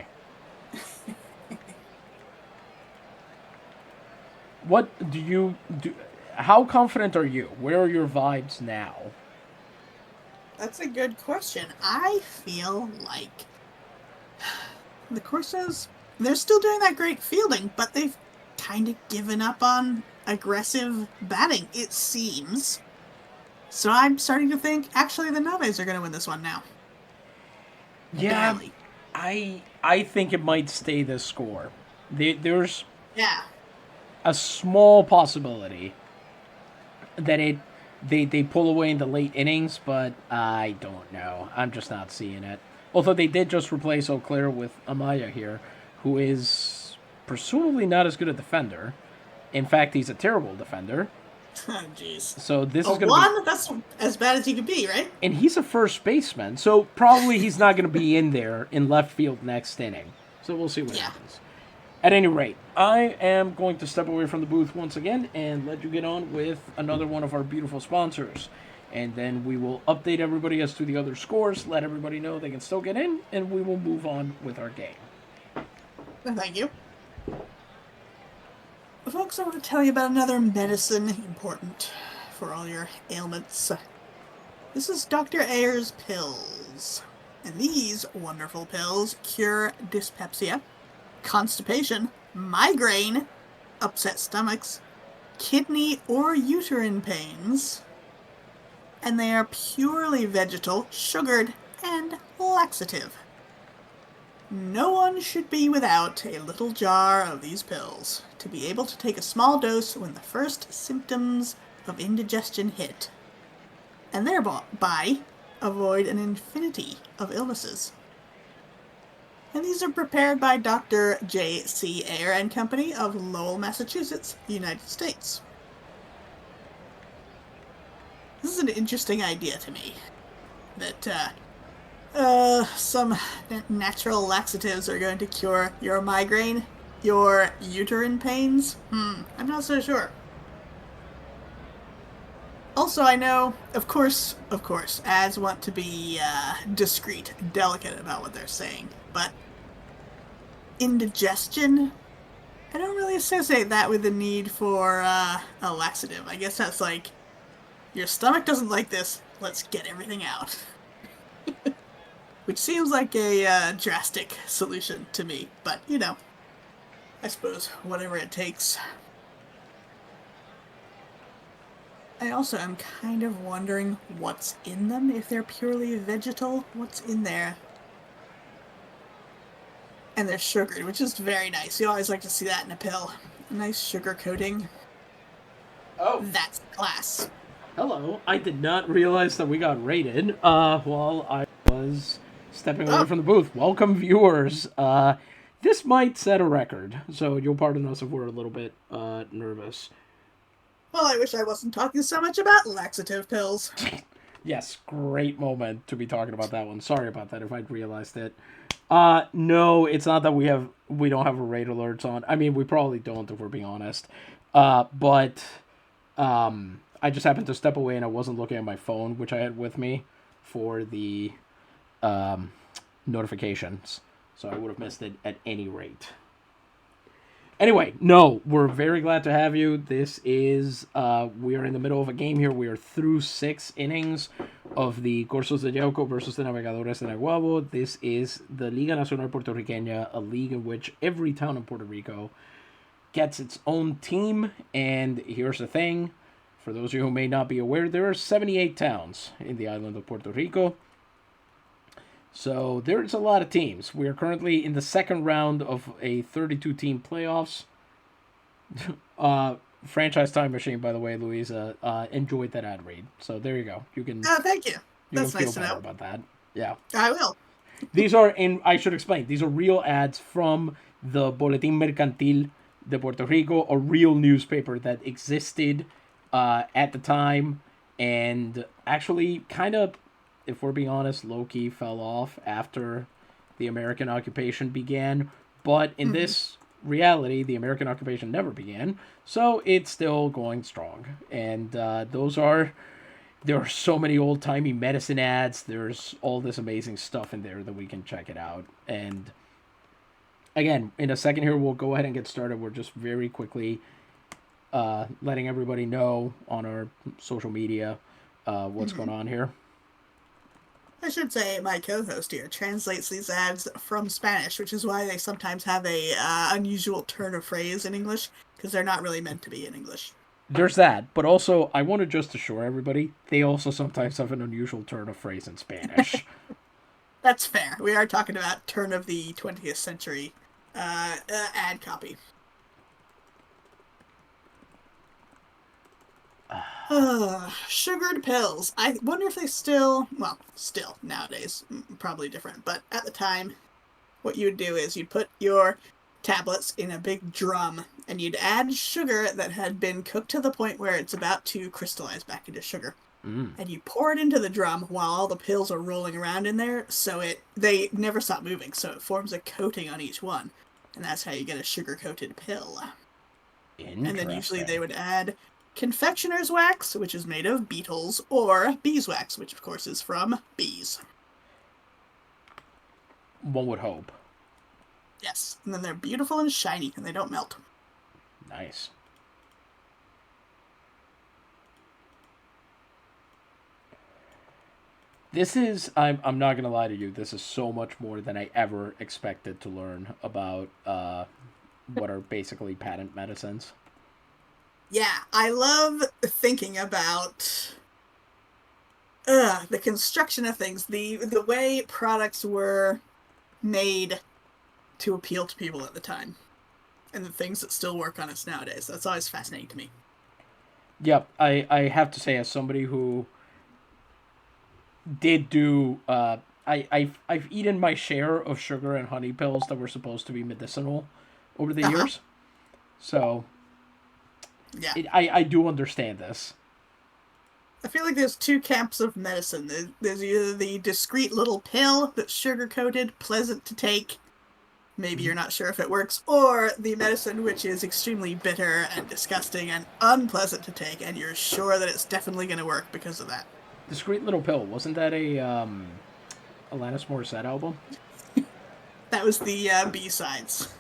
What do you do? How confident are you? Where are your vibes now? That's a good question. I feel like the Corsos, they're still doing that great fielding, but they've kind of given up on aggressive batting, it seems. So I'm starting to think, actually, the Naves are going to win this one now. Yeah, Barely. I think it might stay this score. There's a small possibility that they pull away in the late innings, but I don't know. I'm just not seeing it. Although they did just replace Eau Claire with Amaya here, who is presumably not as good a defender. In fact, he's a terrible defender. Oh, jeez. So this is going to be... That's as bad as he could be, right? And he's a first baseman, so probably he's not going to be in there in left field next inning. So we'll see what happens. At any rate, I am going to step away from the booth once again and let you get on with another one of our beautiful sponsors. And then we will update everybody as to the other scores, let everybody know they can still get in, and we will move on with our game. Thank you. Folks, I want to tell you about another medicine important for all your ailments. This is Dr. Ayer's Pills. And these wonderful pills cure dyspepsia, constipation, migraine, upset stomachs, kidney or uterine pains, and they are purely vegetal, sugared, and laxative. No one should be without a little jar of these pills to be able to take a small dose when the first symptoms of indigestion hit, and thereby avoid an infinity of illnesses. And these are prepared by Dr. J.C. Ayer and Company of Lowell, Massachusetts, United States. This is an interesting idea to me, that some natural laxatives are going to cure your migraine, your uterine pains. I'm not so sure. Also, I know, of course, ads want to be discreet, delicate about what they're saying, but indigestion, I don't really associate that with the need for a laxative. I guess that's like, your stomach doesn't like this, let's get everything out. Which seems like a drastic solution to me, but, you know, I suppose whatever it takes. I also am kind of wondering what's in them, if they're purely vegetal, what's in there? And they're sugared, which is very nice. You always like to see that in a pill. A nice sugar coating. Oh. That's class. Hello. I did not realize that we got rated while I was stepping away from the booth. Welcome, viewers. This might set a record, so you'll pardon us if we're a little bit nervous. Well, I wish I wasn't talking so much about laxative pills. Yes, great moment to be talking about that one. Sorry about that if I'd realized it. No, it's not that we don't have a raid alerts on. I mean, we probably don't if we're being honest. But I just happened to step away and I wasn't looking at my phone, which I had with me for the notifications. So I would have missed it at any rate. Anyway, no, we're very glad to have you. This is, we are in the middle of a game here. We are through 6 innings of the Corsos de Yauco versus the Navegadores de Naguabo. This is the Liga Nacional Puertorriqueña, a league in which every town in Puerto Rico gets its own team. And here's the thing, for those of you who may not be aware, there are 78 towns in the island of Puerto Rico. So there's a lot of teams. We are currently in the second round of a 32-team playoffs. Franchise time machine, by the way, Louisa. Enjoyed that ad read. So there you go. You can. Oh, thank you. That's can feel nice to better know. about that. Yeah. I will. These are, and I should explain, these are real ads from the Boletín Mercantil de Puerto Rico, a real newspaper that existed at the time, and actually kind of, if we're being honest, low-key fell off after the American occupation began. But in this reality, the American occupation never began, so it's still going strong. And there are so many old-timey medicine ads. There's all this amazing stuff in there that we can check it out. And again, in a second here, we'll go ahead and get started. We're just very quickly letting everybody know on our social media what's going on here. I should say my co-host here translates these ads from Spanish, which is why they sometimes have a unusual turn of phrase in English, because they're not really meant to be in English. There's that, but also I want to just assure everybody, they also sometimes have an unusual turn of phrase in Spanish. That's fair. We are talking about turn of the 20th century ad copy. Sugared pills. I wonder if they still nowadays, probably different, but at the time, what you would do is you'd put your tablets in a big drum and you'd add sugar that had been cooked to the point where it's about to crystallize back into sugar. And you pour it into the drum while all the pills are rolling around in there, so they never stop moving, so it forms a coating on each one. And that's how you get a sugar-coated pill. And then usually they would add confectioner's wax, which is made of beetles, or beeswax, which of course is from bees. One would hope. Yes, and then they're beautiful and shiny, and they don't melt. Nice. This is, I'm not going to lie to you, this is so much more than I ever expected to learn about what are basically patent medicines. Yeah, I love thinking about the construction of things, the way products were made to appeal to people at the time, and the things that still work on us nowadays. That's always fascinating to me. Yep, I have to say, as somebody who did do, I've eaten my share of sugar and honey pills that were supposed to be medicinal over the years, so yeah, I do understand this. I feel like there's two camps of medicine. There's either the discreet little pill that's sugar-coated, pleasant to take, maybe you're not sure if it works, or the medicine which is extremely bitter and disgusting and unpleasant to take, and you're sure that it's definitely going to work because of that. Discreet Little Pill, wasn't that a Alanis Morissette album? That was the B-sides.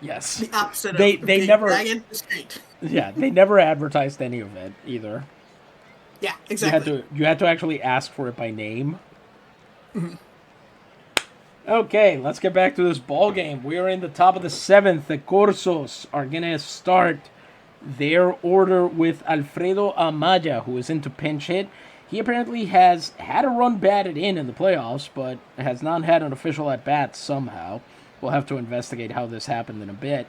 Yes. The opposite they of Big never, Dragon Discreet. Yeah, they never advertised any of it either. Yeah, exactly. You had to actually ask for it by name. Okay, let's get back to this ball game. We are in the top of the 7th. The Corsos are gonna start their order with Alfredo Amaya, who is into pinch hit. He apparently has had a run batted in the playoffs, but has not had an official at bat somehow. We'll have to investigate how this happened in a bit.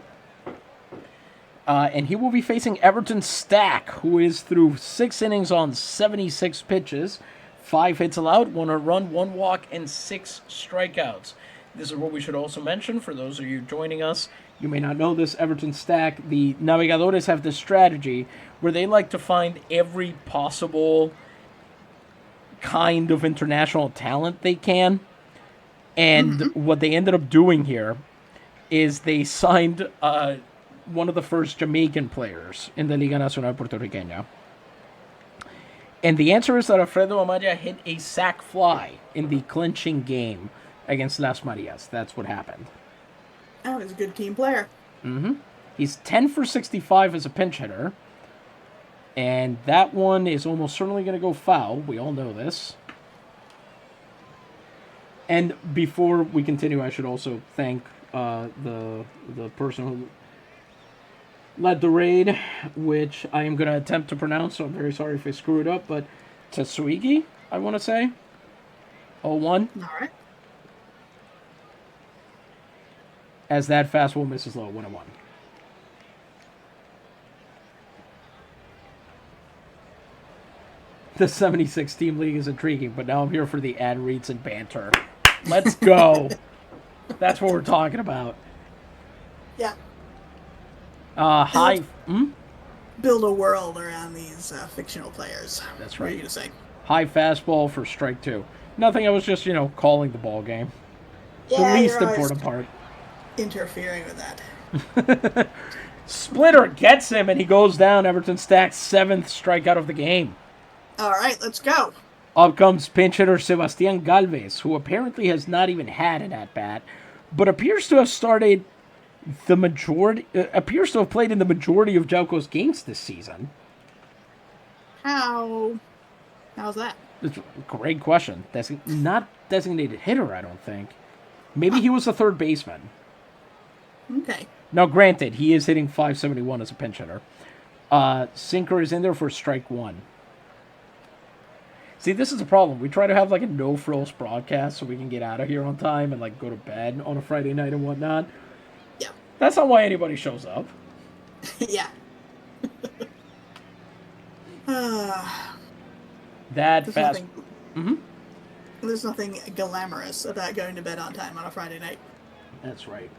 And he will be facing Everton Stack, who is through 6 innings on 76 pitches, 5 hits allowed, 1 earned run, 1 walk, and 6 strikeouts. This is what we should also mention for those of you joining us. You may not know this, Everton Stack, the Navegadores have this strategy where they like to find every possible kind of international talent they can. And what they ended up doing here is they signed one of the first Jamaican players in the Liga Nacional Puertorriqueña. And the answer is that Alfredo Amaya hit a sac fly in the clinching game against Las Marias. That's what happened. Oh, he's a good team player. He's 10 for 65 as a pinch hitter. And that one is almost certainly going to go foul. We all know this. And before we continue, I should also thank the person who led the raid, which I am going to attempt to pronounce, so I'm very sorry if I screw it up, but Tetsuigi, I want to say. 0-1. All right. As that fastball misses low, 1-1. The 76 team league is intriguing, but now I'm here for the ad reads and banter. Let's go. That's what we're talking about. Yeah. Build a world around these fictional players. That's right. What are you gonna say? High fastball for strike 2. Nothing. I was just calling the ball game. Yeah, the least important part. Interfering with that. Splitter gets him, and he goes down. Everton Stack's 7th strikeout of the game. All right, let's go. Up comes pinch hitter Sebastián Galvez, who apparently has not even had an at-bat, but appears to have played in the majority of Yauco's games this season. How's that? That's a great question. Not designated hitter, I don't think. Maybe he was a third baseman. Okay. Now, granted, he is hitting .571 as a pinch hitter. Sinker is in there for strike 1. See, this is a problem. We try to have a no-frills broadcast so we can get out of here on time and go to bed on a Friday night and whatnot. Yeah. That's not why anybody shows up. Yeah. That fast. There's nothing glamorous about going to bed on time on a Friday night. That's right.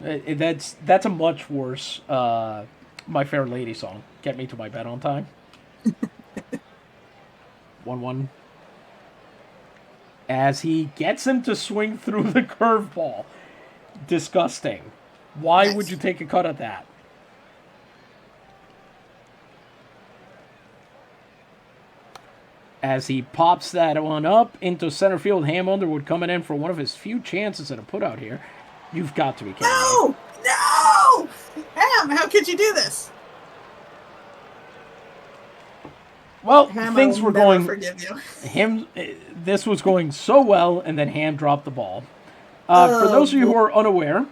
That's a much worse My Fair Lady song. Get me to my bed on time. 1-1. As he gets him to swing through the curveball. Disgusting. Why would you take a cut at that? As he pops that one up into center field, Ham Underwood coming in for one of his few chances at a putout here. You've got to be kidding me. No! Ham, how could you do this? Well, Ham, things were going. Forgive you. This was going so well, and then Ham dropped the ball. For those of you who are unaware,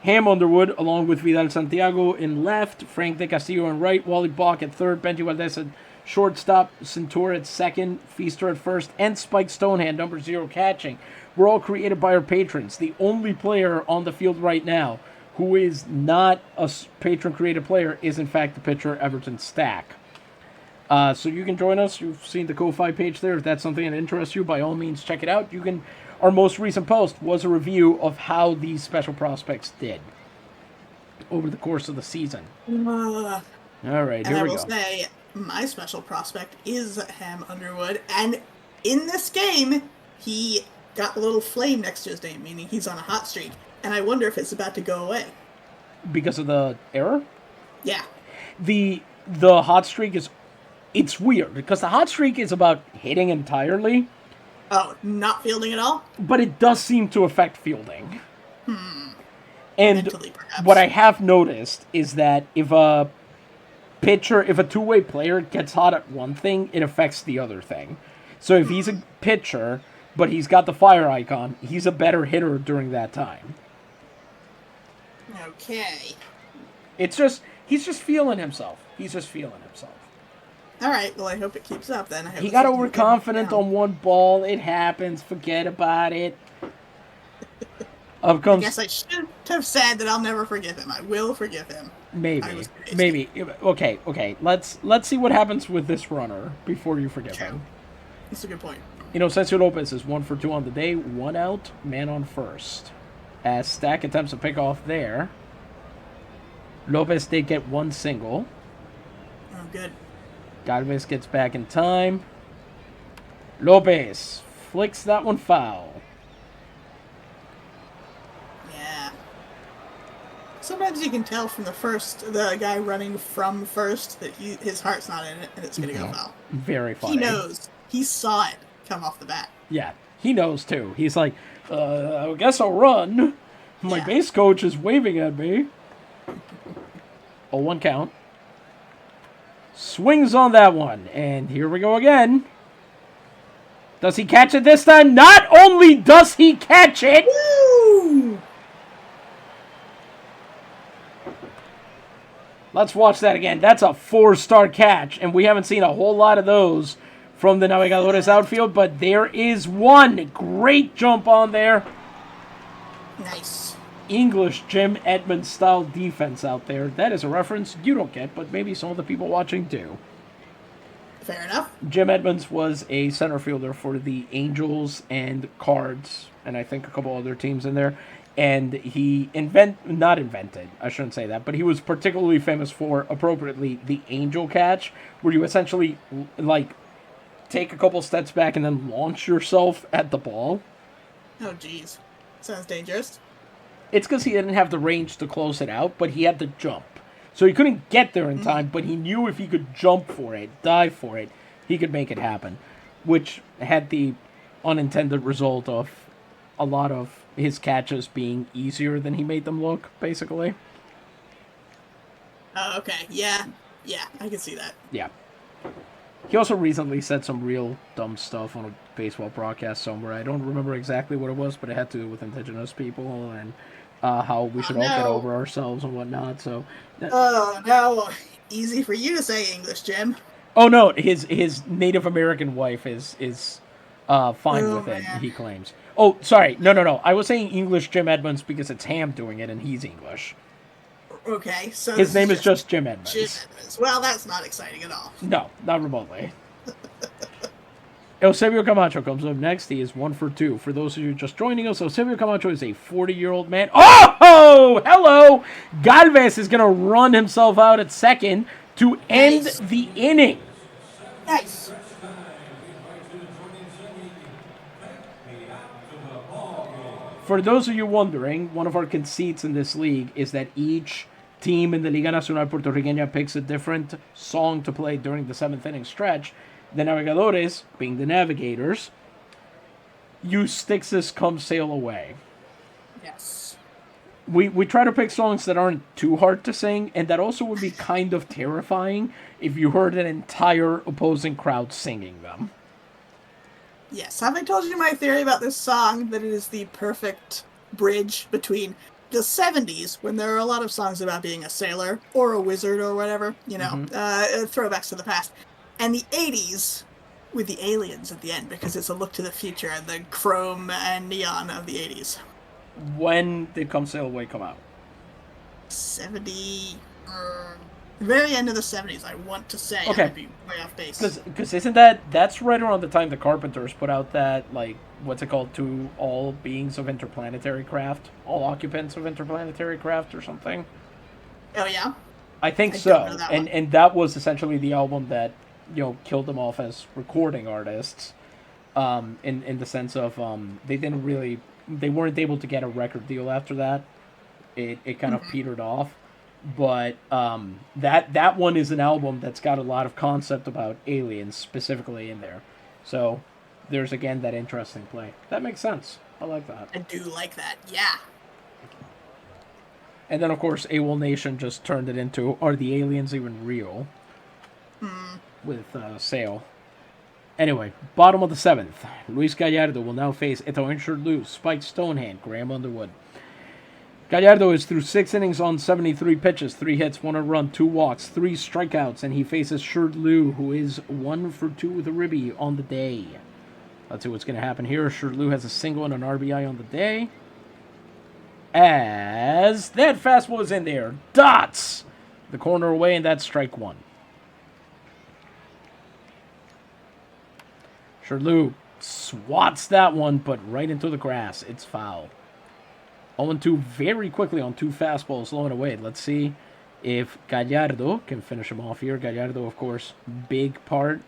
Ham Underwood, along with Vidal Santiago in left, Frank De Castillo in right, Wally Bach at third, Benji Valdez at shortstop, Cintura at second, Feaster at first, and Spike Stonehand, number 0, catching. Were all created by our patrons. The only player on the field right now who is not a patron-created player is, in fact, the pitcher, Everton Stack. So you can join us. You've seen the Ko-Fi page there. If that's something that interests you, by all means, check it out. Our most recent post was a review of how these special prospects did over the course of the season. All right, here we go. I will say, my special prospect is Ham Underwood, and in this game, he got a little flame next to his name, meaning he's on a hot streak, and I wonder if it's about to go away. Because of the error? Yeah. The hot streak is... It's weird, because the hot streak is about hitting entirely. Oh, not fielding at all? But it does seem to affect fielding. And mentally, perhaps. What I have noticed is that if a two-way player gets hot at one thing, it affects the other thing. So if he's a pitcher, but he's got the fire icon, he's a better hitter during that time. Okay. He's just feeling himself. All right, well, I hope it keeps up then. He got overconfident on one ball. It happens. Forget about it. I guess I should have said that I'll never forgive him. I will forgive him. Maybe. Okay. Let's see what happens with this runner before you forgive him. That's a good point. Sergio Lopez is 1 for 2 on the day. 1 out, man on first. As Stack attempts to pick off there. Lopez did get 1 single. Oh, good. Galvez gets back in time. Lopez flicks that one foul. Yeah. Sometimes you can tell from the guy running from first that his heart's not in it and it's going to go foul. Very He funny. knows. He saw it come off the bat. Yeah, he knows too. He's like, I guess I'll run. My base coach is waving at me. 0-1 count. Swings on that one, and here we go again. Does he catch it this time? Not only does he catch it, Woo! let's watch that again. That's a 4-star catch, and we haven't seen a whole lot of those from the Navegadores outfield, but there is one. Great jump on there. Nice. English Jim Edmonds style defense out there. That is a reference you don't get, but maybe some of the people watching do. Fair enough. Jim Edmonds was a center fielder for the Angels and Cards, and I think a couple other teams in there. And he not invented, I shouldn't say that, but he was particularly famous for, appropriately, the angel catch, where you essentially, like, take a couple steps back and then launch yourself at the ball. Oh, geez. Sounds dangerous. It's because he didn't have the range to close it out, but he had to jump. So he couldn't get there in time, but he knew if he could jump for it, dive for it, he could make it happen. Which had the unintended result of a lot of his catches being easier than he made them look, basically. Oh, okay. Yeah. Yeah, I can see that. Yeah. He also recently said some real dumb stuff on a baseball broadcast somewhere. I don't remember exactly what it was, but it had to do with indigenous people and how we should all get over ourselves and whatnot. So, no. Easy for you to say English, Jim. oh no, his Native American wife is fine with it. Man. He claims. Oh, sorry, no. I was saying English Jim Edmonds because it's Ham doing it and he's English. Okay, so His name is just Jim Edmonds. Jim Edmonds. Well, that's not exciting at all. No, not remotely. Eusebio Camacho comes up next. He is 1 for 2. For those of you just joining us, Eusebio Camacho is a 40-year-old man. Oh, hello! Galvez is going to run himself out at second to end the inning. Nice. For those of you wondering, one of our conceits in this league is that each team in the Liga Nacional Puertorriqueña picks a different song to play during the 7th inning stretch. The Navegadores, being the Navigators, use Styx's Come Sail Away. Yes. We try to pick songs that aren't too hard to sing, and that also would be kind of terrifying if you heard an entire opposing crowd singing them. Yes. Have I told you my theory about this song? That it is the perfect bridge between the 70s, when there are a lot of songs about being a sailor or a wizard or whatever, throwbacks to the past, and the 80s with the aliens at the end, because it's a look to the future and the chrome and neon of the 80s. When did Come Sail Away come out? 70... very end of the 70s, I want to say. Okay. I might be way off base. Because isn't that's right around the time the Carpenters put out that, like, what's it called, to all beings of interplanetary craft? All occupants of interplanetary craft or something? Oh, yeah? I think I so. don't know that one. And that was essentially the album that, killed them off as recording artists. In the sense of, they weren't able to get a record deal after that. It kind of petered off. But that one is an album that's got a lot of concept about aliens specifically in there. So there's, again, that interesting play. That makes sense. I like that. I do like that, yeah. And then, of course, AWOL Nation just turned it into Are the Aliens Even Real? With Sale. Anyway, bottom of the 7th. Luis Gallardo will now face Eto'o Shirley, Spike Stonehand, Graham Underwood. Gallardo is through 6 innings on 73 pitches, 3 hits, 1 run, 2 walks, 3 strikeouts, and he faces Shirley, who is 1 for 2 with a ribby on the day. Let's see what's going to happen here. Shirley has a single and an RBI on the day. As that fastball is in there. Dots! The corner away, and that's strike 1. Shirley swats that one, but right into the grass. It's foul. 0-2 very quickly on 2 fastballs low and away. Let's see if Gallardo can finish him off here. Gallardo, of course, big part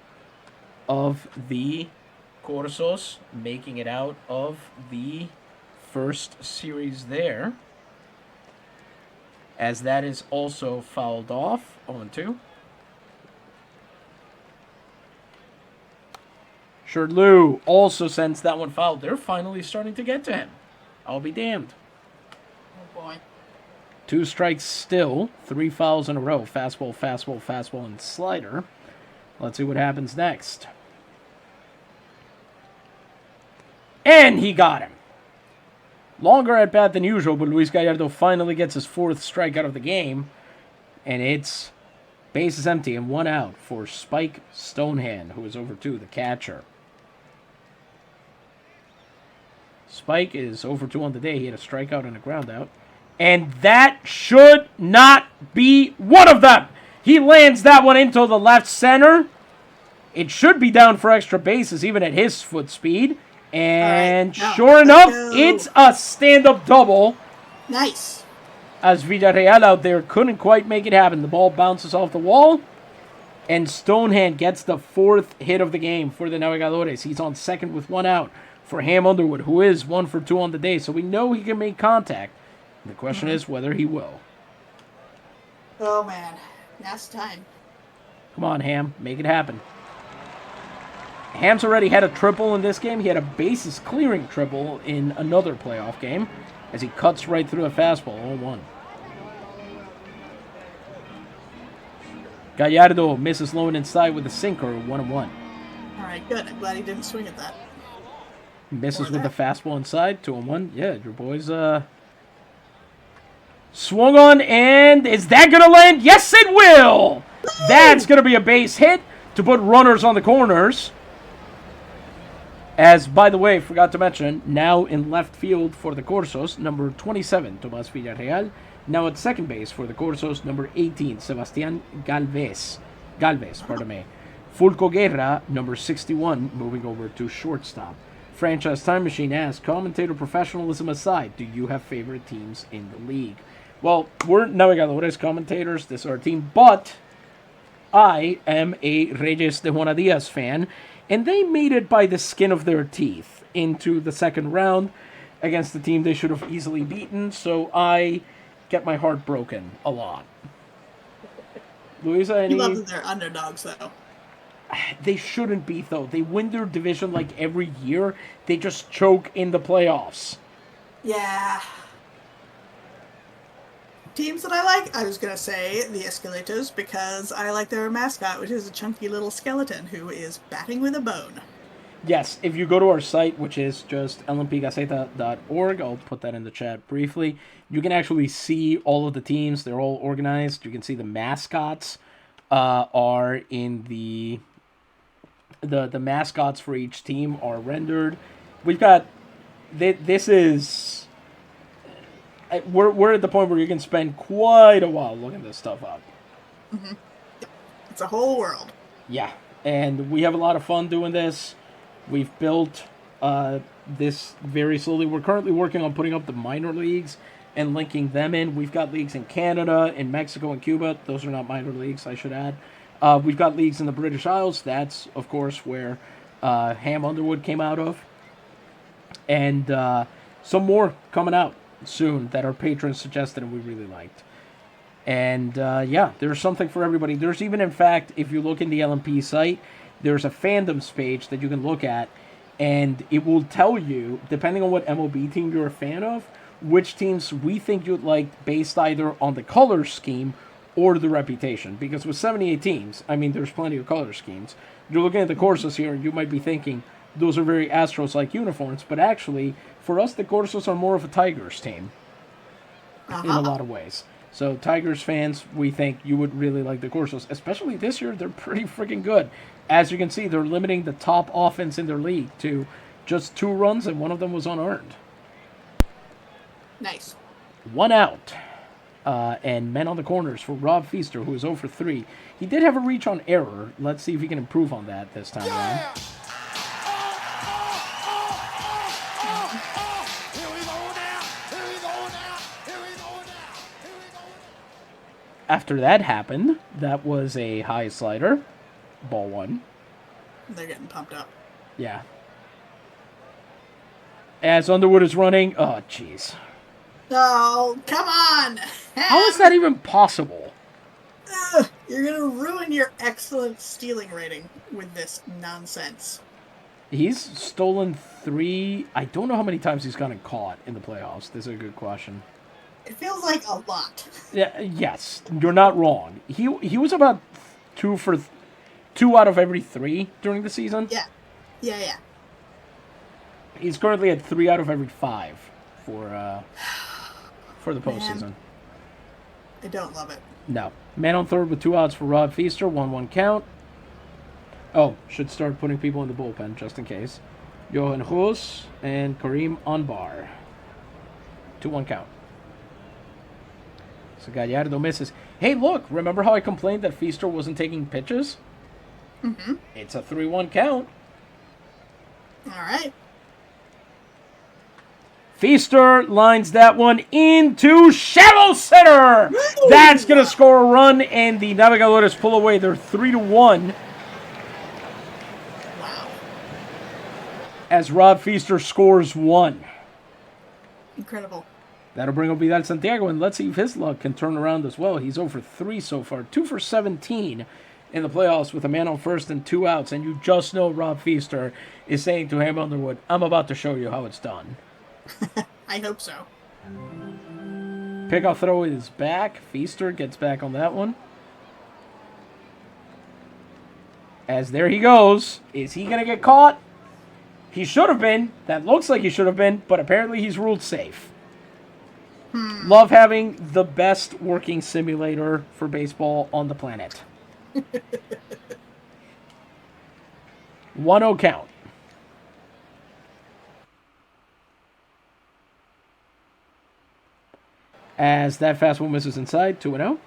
of the Corsos making it out of the first series there. As that is also fouled off. 0-2. Sherdloo also sends that one fouled. They're finally starting to get to him. I'll be damned. Oh boy. 2 strikes still. 3 fouls in a row. Fastball, fastball, fastball, and slider. Let's see what happens next. And he got him. Longer at bat than usual, but Luis Gallardo finally gets his 4th strikeout of the game. And it's bases empty and 1 out for Spike Stonehand, who is over 2, the catcher. Spike is over 2 on the day. He had a strikeout and a ground out. And that should not be one of them. He lands that one into the left center. It should be down for extra bases, even at his foot speed. And sure enough, it's a stand-up double. Nice. As Villarreal out there couldn't quite make it happen. The ball bounces off the wall. And Stonehand gets the 4th hit of the game for the Navegadores. He's on second with 1 out for Ham Underwood, who is 1 for 2 on the day. So we know he can make contact. The question is whether he will. Oh, man. Now's time. Come on, Ham. Make it happen. Ham's already had a triple in this game. He had a bases-clearing triple in another playoff game as he cuts right through a fastball, 0-1. Gallardo misses low and inside with a sinker, 1-1. All right, good. I'm glad he didn't swing at that. Misses with the fastball inside, 2-1. Yeah, your boys swung on, and is that going to land? Yes, it will! That's going to be a base hit to put runners on the corners. As, by the way, forgot to mention, now in left field for the Corsos, number 27, Tomas Villarreal. Now at second base for the Corsos, number 18, Sebastián Galvez, pardon me. Fulco Guerra, number 61, moving over to shortstop. Franchise Time Machine asks, commentator professionalism aside, do you have favorite teams in the league? Well, we're Navegadores commentators. This is our team, but I am a Reyes de Juana Diaz fan, and they made it by the skin of their teeth into the second round against the team they should have easily beaten, so I get my heart broken a lot. Luisa, any... You love that they're underdogs, though. They shouldn't be, though. They win their division like every year. They just choke in the playoffs. Yeah. Teams that I like, I was going to say the Escalatos, because I like their mascot, which is a chunky little skeleton who is batting with a bone. Yes, if you go to our site, which is just lmpgaceta.org, I'll put that in the chat briefly, you can actually see all of the teams. They're all organized. You can see the mascots are in the mascots for each team are rendered. We've got, this is... We're at the point where you can spend quite a while looking this stuff up. Mm-hmm. It's a whole world. Yeah, and we have a lot of fun doing this. We've built this very slowly. We're currently working on putting up the minor leagues and linking them in. We've got leagues in Canada, in Mexico, and Cuba. Those are not minor leagues, I should add. We've got leagues in the British Isles. That's, of course, where Ham Underwood came out of. And some more coming out soon that our patrons suggested and we really liked. And yeah, there's something for everybody. There's even, in fact, if you look in the LMP site, there's a fandoms page that you can look at, and it will tell you, depending on what MLB team you're a fan of, which teams we think you'd like based either on the color scheme or the reputation. Because with 78 teams, I mean, there's plenty of color schemes. You're looking at the Corsos here, and you might be thinking, those are very Astros-like uniforms, but actually, for us, the Corsos are more of a Tigers team in a lot of ways. So, Tigers fans, we think you would really like the Corsos, especially this year. They're pretty freaking good. As you can see, they're limiting the top offense in their league to just 2 runs, and one of them was unearned. Nice. 1 out. And men on the corners for Rob Feaster, who is 0 for 3. He did have a reach on error. Let's see if he can improve on that this time around. After that happened, that was a high slider. Ball 1. They're getting pumped up. Yeah. As Underwood is running. Oh, jeez. Oh, come on! How is that even possible? You're gonna ruin your excellent stealing rating with this nonsense. He's stolen 3. I don't know how many times he's gotten caught in the playoffs. This is a good question. It feels like a lot. Yeah, yes, you're not wrong. He was about 2 out of every 3 during the season. Yeah. He's currently at 3 out of every 5 for the postseason. Man, I don't love it. No. Man on third with 2 outs for Rob Feaster, 1-1 count. Oh, should start putting people in the bullpen just in case. Johan Hus and Kareem Anbar. 2-1 count. So Gallardo misses. Hey, look, remember how I complained that Feaster wasn't taking pitches? Mm-hmm. It's a 3-1 count. All right. Feaster lines that one into shallow center. Woo! That's going to score a run, and the Navegadores pull away. They're 3-1. Wow. As Rob Feaster scores 1. Incredible. That'll bring up Vidal Santiago, and let's see if his luck can turn around as well. He's 0 for 3 so far, 2 for 17 in the playoffs with a man on first and 2 outs, and you just know Rob Feaster is saying to Ham Underwood, I'm about to show you how it's done. I hope so. Pickoff throw is back. Feaster gets back on that one. As there he goes. Is he going to get caught? He should have been. That looks like he should have been, but apparently he's ruled safe. Love having the best working simulator for baseball on the planet. 1-0 count. As that fastball misses inside, 2-0.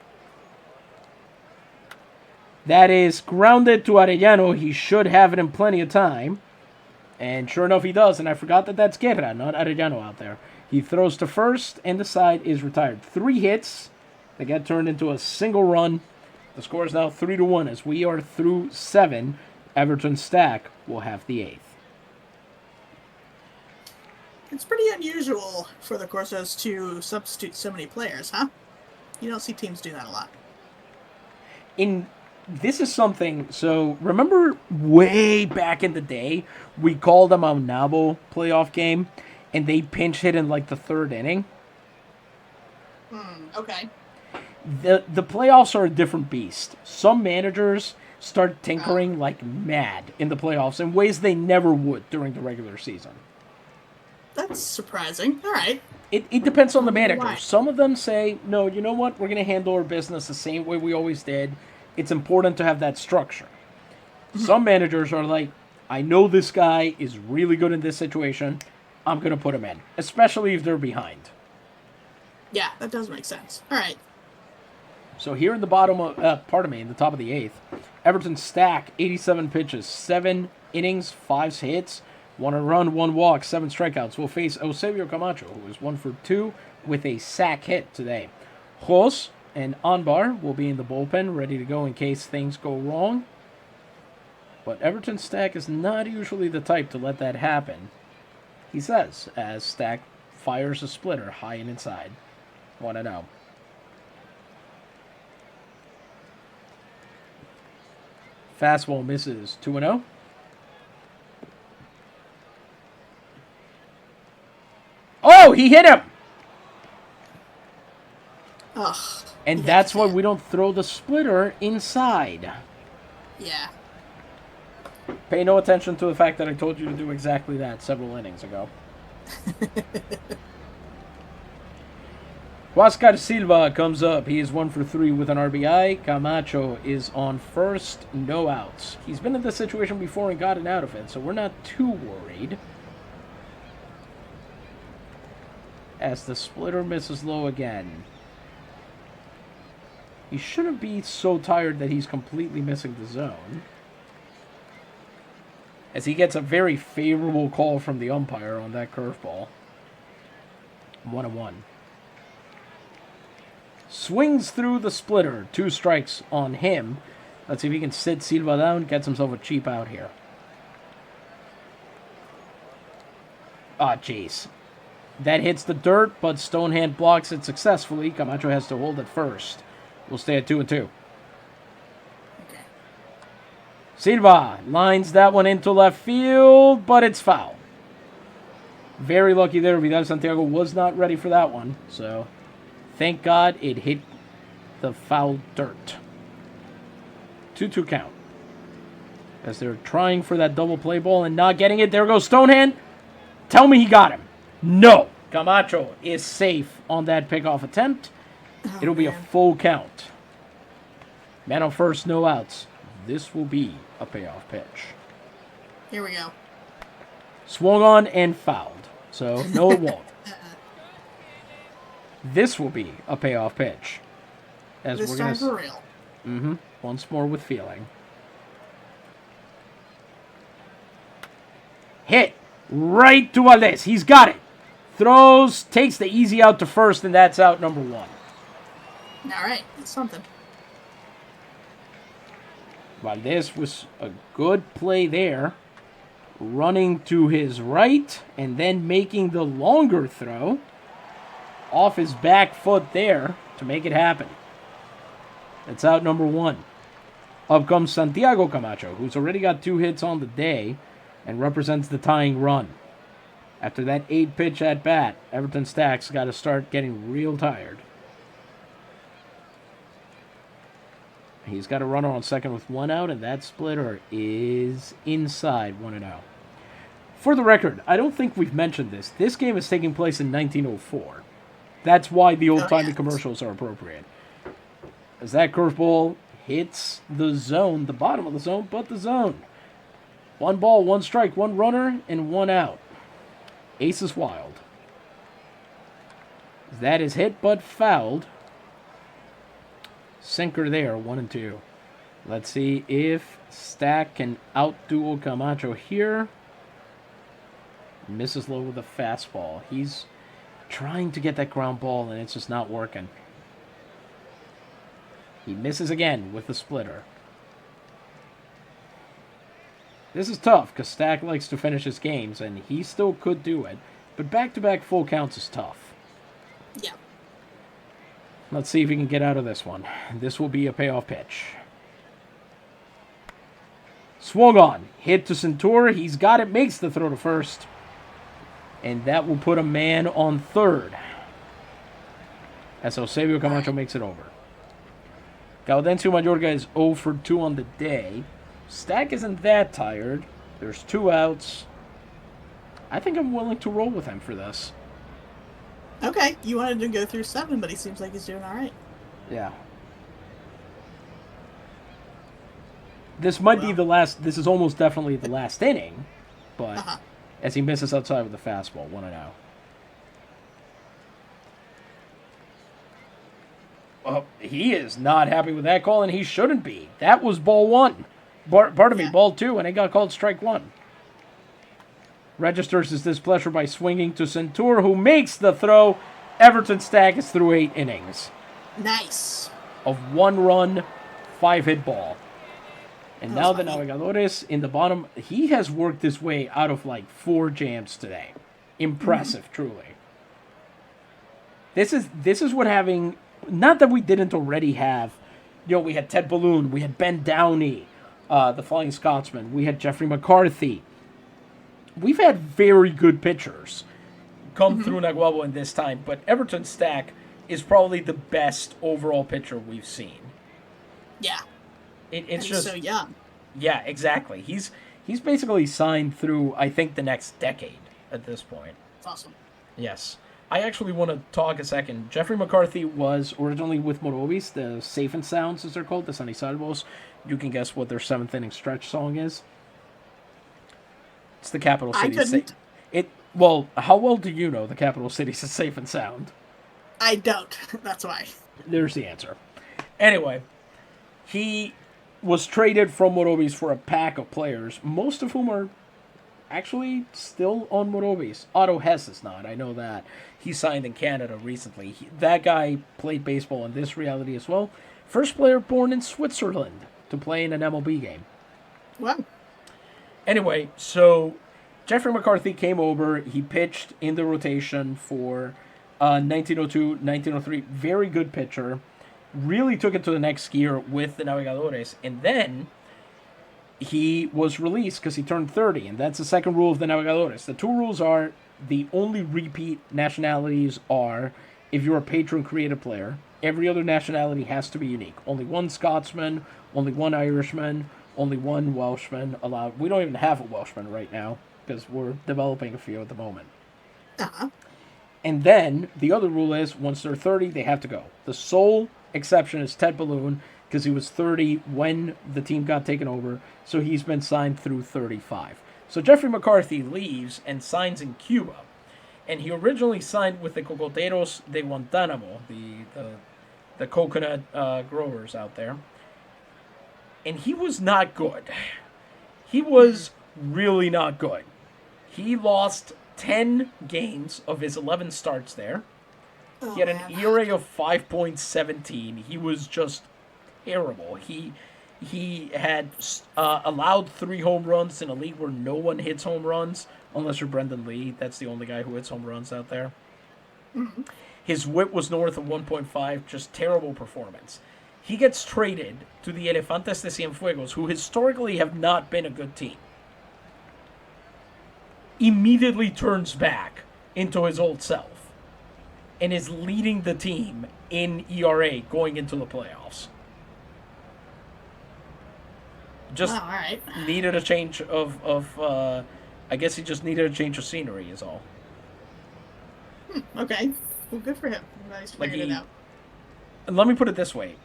That is grounded to Arellano. He should have it in plenty of time. And sure enough, he does. And I forgot that that's Guerra, not Arellano out there. He throws to first, and the side is retired. 3 hits that get turned into a single run. The score is now 3-1 as we are through 7. Everton Stack will have the 8th. It's pretty unusual for the Corsos to substitute so many players, huh? You don't see teams do that a lot. This is something, so remember way back in the day, we called a Maunabo playoff game, and they pinch hit in like the 3rd inning? Okay. The playoffs are a different beast. Some managers start tinkering like mad in the playoffs in ways they never would during the regular season. That's surprising. All right. It depends on the manager. Why? Some of them say, no, you know what? We're going to handle our business the same way we always did. It's important to have that structure. Some managers are like, I know this guy is really good in this situation. I'm going to put him in, especially if they're behind. Yeah, that does make sense. All right. So here in the in the top of the 8th, Everton Stack, 87 pitches, 7 innings, 5 hits, 1 run, 1 walk, 7 strikeouts. Will face Eusebio Camacho, who is 1 for 2 with a sack hit today. Jos and Anbar will be in the bullpen, ready to go in case things go wrong. But Everton Stack is not usually the type to let that happen, he says, as Stack fires a splitter high and inside. 1-0. Fastball misses. 2-0. Oh, he hit him! Ugh. And that's why we don't throw the splitter inside. Yeah. Pay no attention to the fact that I told you to do exactly that several innings ago. Huáscar Silva comes up. He is 1 for 3 with an RBI. Camacho is on first, no outs. He's been in this situation before and gotten out of it, so we're not too worried. As the splitter misses low again. He shouldn't be so tired that he's completely missing the zone. As he gets a very favorable call from the umpire on that curveball. 1-1. Swings through the splitter. 2 strikes on him. Let's see if he can sit Silva down. Gets himself a cheap out here. Ah, jeez. That hits the dirt, but Stonehand blocks it successfully. Camacho has to hold it first. We'll stay at 2-2. Okay. Silva lines that one into left field, but it's foul. Very lucky there. Vidal Santiago was not ready for that one. So, thank God it hit the foul dirt. 2-2 count. As they're trying for that double play ball and not getting it. There goes Stonehand. Tell me he got him. No. Camacho is safe on that pickoff attempt. It'll be a full count. Man on first, no outs. This will be a payoff pitch. Here we go. Swung on and fouled. So, no, it won't. This will be a payoff pitch. As this we're time gonna, for real. Mm-hmm. Once more with feeling. Hit. Right to Valdez. He's got it. Throws, takes the easy out to first, and that's out number 1. All right. That's something. Valdez was a good play there. Running to his right, and then making the longer throw. Off his back foot there to make it happen. That's out number 1. Up comes Santiago Camacho, who's already got 2 hits on the day and represents the tying run. After that 8-pitch at bat, Everton Stack's got to start getting real tired. He's got a runner on second with 1 out, and that splitter is inside 1-0. For the record, I don't think we've mentioned this. This game is taking place in 1904. That's why the old-timey commercials are appropriate. As that curveball hits the zone, the bottom of the zone, but the zone. 1 ball, 1 strike, 1 runner, and 1 out. Ace is wild. That is hit but fouled. Sinker there, 1-2. Let's see if Stack can outduel Camacho here. Misses low with a fastball. He's trying to get that ground ball, and it's just not working. He misses again with the splitter. This is tough, because Stack likes to finish his games, and he still could do it. But back-to-back full counts is tough. Yeah. Let's see if he can get out of this one. This will be a payoff pitch. Swung on. Hit to Centura. He's got it. Makes the throw to first. And that will put a man on third. As Eusebio Camacho makes it over. Gaudencio Mayorga is 0 for 2 on the day. Stack isn't that tired. There's 2 outs. I think I'm willing to roll with him for this. Okay. You wanted to go through 7, but he seems like he's doing all right. Yeah. This might be the last. This is almost definitely the last inning. But as he misses outside with the fastball, 1-0. Well, he is not happy with that call, and he shouldn't be. That was ball 1. Pardon me, ball 2, and it got called strike 1. Registers his displeasure by swinging to Centura, who makes the throw. Everton Stack is through 8 innings. Nice. Of 1 run, 5-hit ball. And now the Navegadores in the bottom. He has worked his way out of like 4 jams today. Impressive, truly. This is what having. Not that we didn't already have. We had Ted Balloon. We had Ben Downey, the Flying Scotsman. We had Jeffrey McCarthy. We've had very good pitchers come through Naguabo in this time, but Everton Stack is probably the best overall pitcher we've seen. Yeah. It's he's just so young. Yeah, exactly. He's basically signed through, I think, the next decade at this point. That's awesome. Yes. I actually want to talk a second. Jeffrey McCarthy was originally with Morobis, the Safe and Sounds, as they're called, the Sunny Salvos. You can guess what their 7th inning stretch song is. It's the Capital City. I couldn't. Well, how well do you know the Capital City's Safe and Sound? I don't. That's why. There's the answer. Anyway, he was traded from Morobis for a pack of players, most of whom are actually still on Morobis. Otto Hess is not, I know that. He signed in Canada recently. That guy played baseball in this reality as well. First player born in Switzerland to play in an MLB game. Wow. Anyway, so Jeffrey McCarthy came over. He pitched in the rotation for 1902, 1903. Very good pitcher. Really took it to the next gear with the Navegadores. And then he was released because he turned 30. And that's the second rule of the Navegadores. The two rules are the only repeat nationalities are if you're a patron creative player. Every other nationality has to be unique. Only one Scotsman, only one Irishman, only one Welshman allowed. We don't even have a Welshman right now because we're developing a few at the moment. Uh-huh. And then the other rule is once they're 30, they have to go. The sole exception is Ted Balloon because he was 30 when the team got taken over, so he's been signed through 35. So Jeffrey McCarthy leaves and signs in Cuba. And he originally signed with the Cocoteros de Guantánamo, the coconut growers out there. And he was not good. He was really not good. He lost 10 games of his 11 starts there. He had an ERA of 5.17. He was just terrible. He had allowed 3 home runs in a league where no one hits home runs, unless you're Brendan Lee. That's the only guy who hits home runs out there. Mm-hmm. His whip was north of 1.5, just terrible performance. He gets traded to the Elefantes de Cienfuegos, who historically have not been a good team. Immediately turns back into his old self and is leading the team in ERA going into the playoffs. Just all right. needed a change of I guess he just needed a change of scenery is all. Okay. Well, good for him. Nice figured it out. Let me put it this way.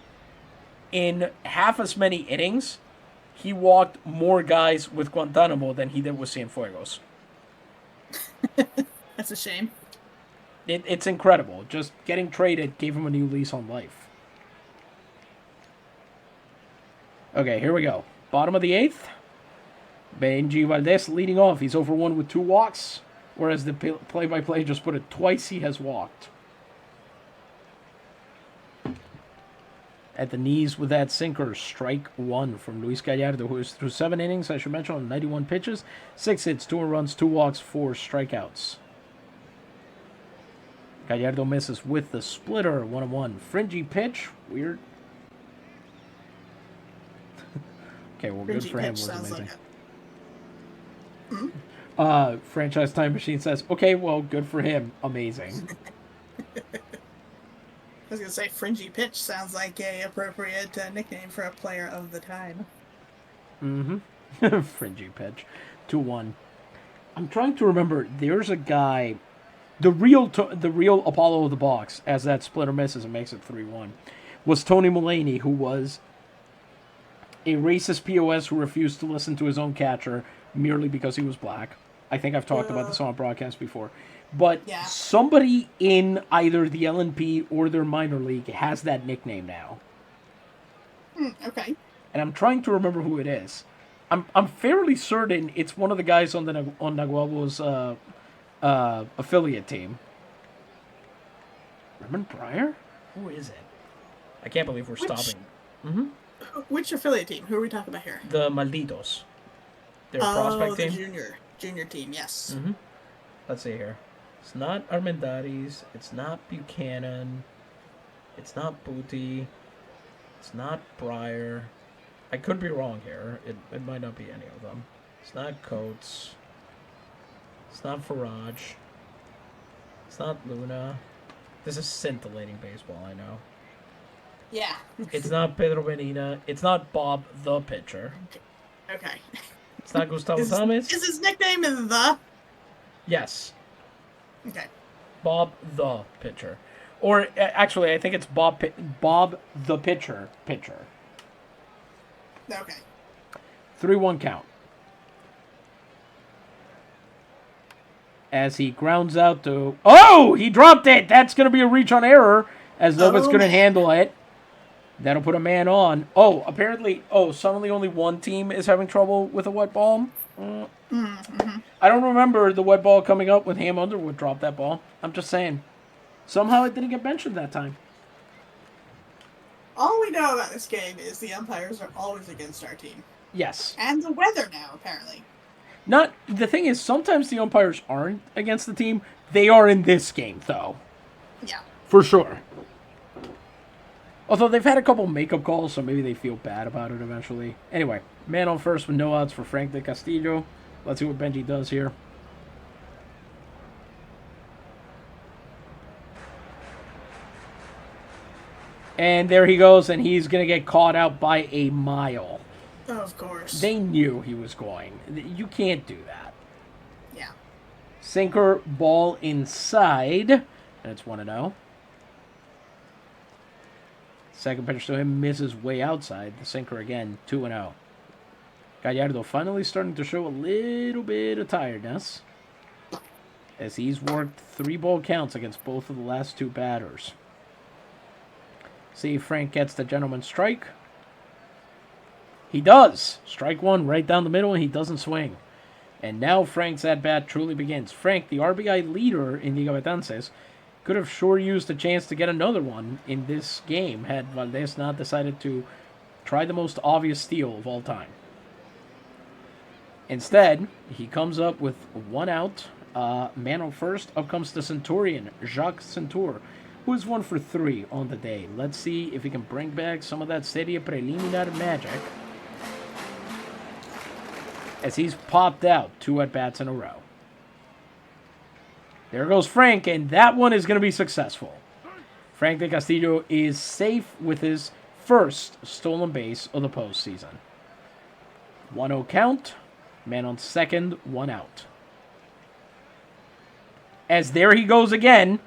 In half as many innings, he walked more guys with Guantanamo than he did with Cienfuegos. That's a shame. It's incredible. Just getting traded gave him a new lease on life. Okay, here we go. Bottom of the 8th. Benji Valdez leading off. He's over 1 with 2 walks, whereas the play-by-play just put it twice he has walked. At the knees with that sinker, strike 1 from Luis Gallardo, who is through 7 innings, I should mention, on 91 pitches, 6 hits, 2 runs, 2 walks, 4 strikeouts. Gallardo misses with the splitter, 1-1. Fringy pitch, weird. Okay, well, Fringy good for him. pitch Was amazing. Like Franchise Time Machine says, okay, well, good for him. Amazing. I was going to say, fringy pitch sounds like a appropriate nickname for a player of the time. Mm-hmm. Fringy pitch. 2-1. I'm trying to remember. There's a guy, the real Apollo of the box, as that splitter misses and makes it 3-1, was Tony Mulaney, who was a racist POS who refused to listen to his own catcher merely because he was black. I think I've talked about this on a broadcast before. But somebody in either the LNP or their minor league has that nickname now. Okay. And I'm trying to remember who it is. I'm fairly certain it's one of the guys on Naguabo's affiliate team. Raymond Breyer? Who is it? I can't believe we're stopping. Mm-hmm. Which affiliate team? Who are we talking about here? The Malditos. Their prospect team. The junior team, yes. Mm-hmm. Let's see here. It's not Armendariz. It's not Buchanan. It's not Booty. It's not Breyer. I could be wrong here. It might not be any of them. It's not Coates. It's not Faraj. It's not Luna. This is scintillating baseball, I know. Yeah. It's not Pedro Benina. It's not Bob the pitcher. Okay. It's not Gustavo Thomas. Is his nickname the? Yes. Okay. Bob the pitcher. Or actually, I think it's Bob the pitcher. Okay. 3-1 count. As he grounds out to... Oh! He dropped it! That's going to be a reach on error, as Lopez couldn't handle it. That'll put a man on. Oh, apparently... Oh, suddenly only one team is having trouble with a wet ball? Mm-hmm. I don't remember the wet ball coming up when Ham Underwood dropped that ball. I'm just saying. Somehow it didn't get mentioned that time. All we know about this game is the umpires are always against our team. Yes. And the weather now, apparently. Not the thing is, sometimes the umpires aren't against the team. They are in this game, though, Yeah. for sure. Although they've had a couple makeup calls, so maybe they feel bad about it eventually. Anyway, man on first with no outs for Frank de Castillo. Let's see what Benji does here. And there he goes, and he's going to get caught out by a mile. Of course. They knew he was going. You can't do that. Yeah. Sinker, ball inside. And it's 1-0. Second pitch to him misses way outside. The sinker again, 2-0. Gallardo finally starting to show a little bit of tiredness, as he's worked 3-ball counts against both of the last two batters. See if Frank gets the gentleman's strike. He does. Strike one right down the middle, and he doesn't swing. And now Frank's at-bat truly begins. Frank, the RBI leader in Liga Betances, could have sure used a chance to get another one in this game had Valdez not decided to try the most obvious steal of all time. Instead, he comes up with 1 out. Man on first. Up comes the Centurion, Jacques Centur, who is 1 for 3 on the day. Let's see if he can bring back some of that Serie preliminar magic, as he's popped out 2 at-bats in a row. There goes Frank, and that one is going to be successful. Frank de Castillo is safe with his first stolen base of the postseason. 1-0 count. Man on second, 1 out. As there he goes again.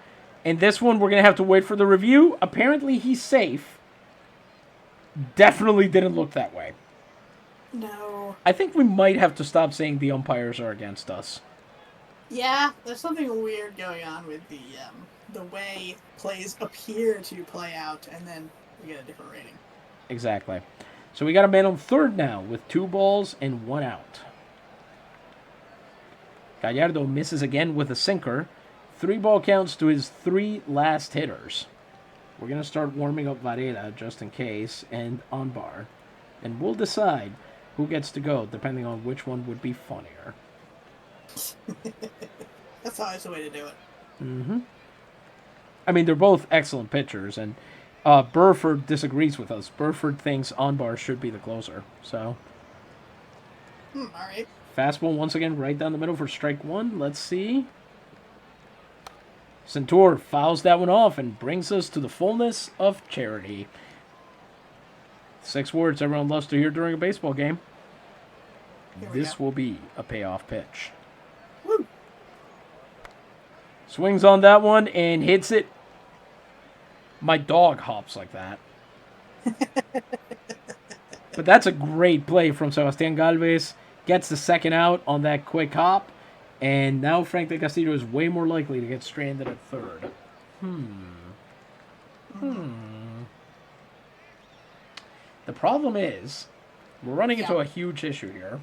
And this one, we're going to have to wait for the review. Apparently, he's safe. Definitely didn't look that way. No. I think we might have to stop saying the umpires are against us. Yeah, there's something weird going on with the way plays appear to play out, and then we get a different rating. Exactly. So we got a man on third now with 2 balls and 1 out. Gallardo misses again with a sinker. 3-ball counts to his 3 last hitters. We're going to start warming up Varela just in case, and Anbar. And we'll decide who gets to go, depending on which one would be funnier. That's always the way to do it. Mm-hmm. I mean, they're both excellent pitchers, and Burford disagrees with us. Burford thinks Anbar should be the closer. So, all right. Fastball once again right down the middle for strike 1. Let's see. Centur fouls that one off and brings us to the fullness of charity. 6 words everyone loves to hear during a baseball game. This will be a payoff pitch. Woo. Swings on that one and hits it. My dog hops like that. But that's a great play from Sebastián Galvez. Gets the second out on that quick hop. And now Frank de Castillo is way more likely to get stranded at third. The problem is, we're running into a huge issue here.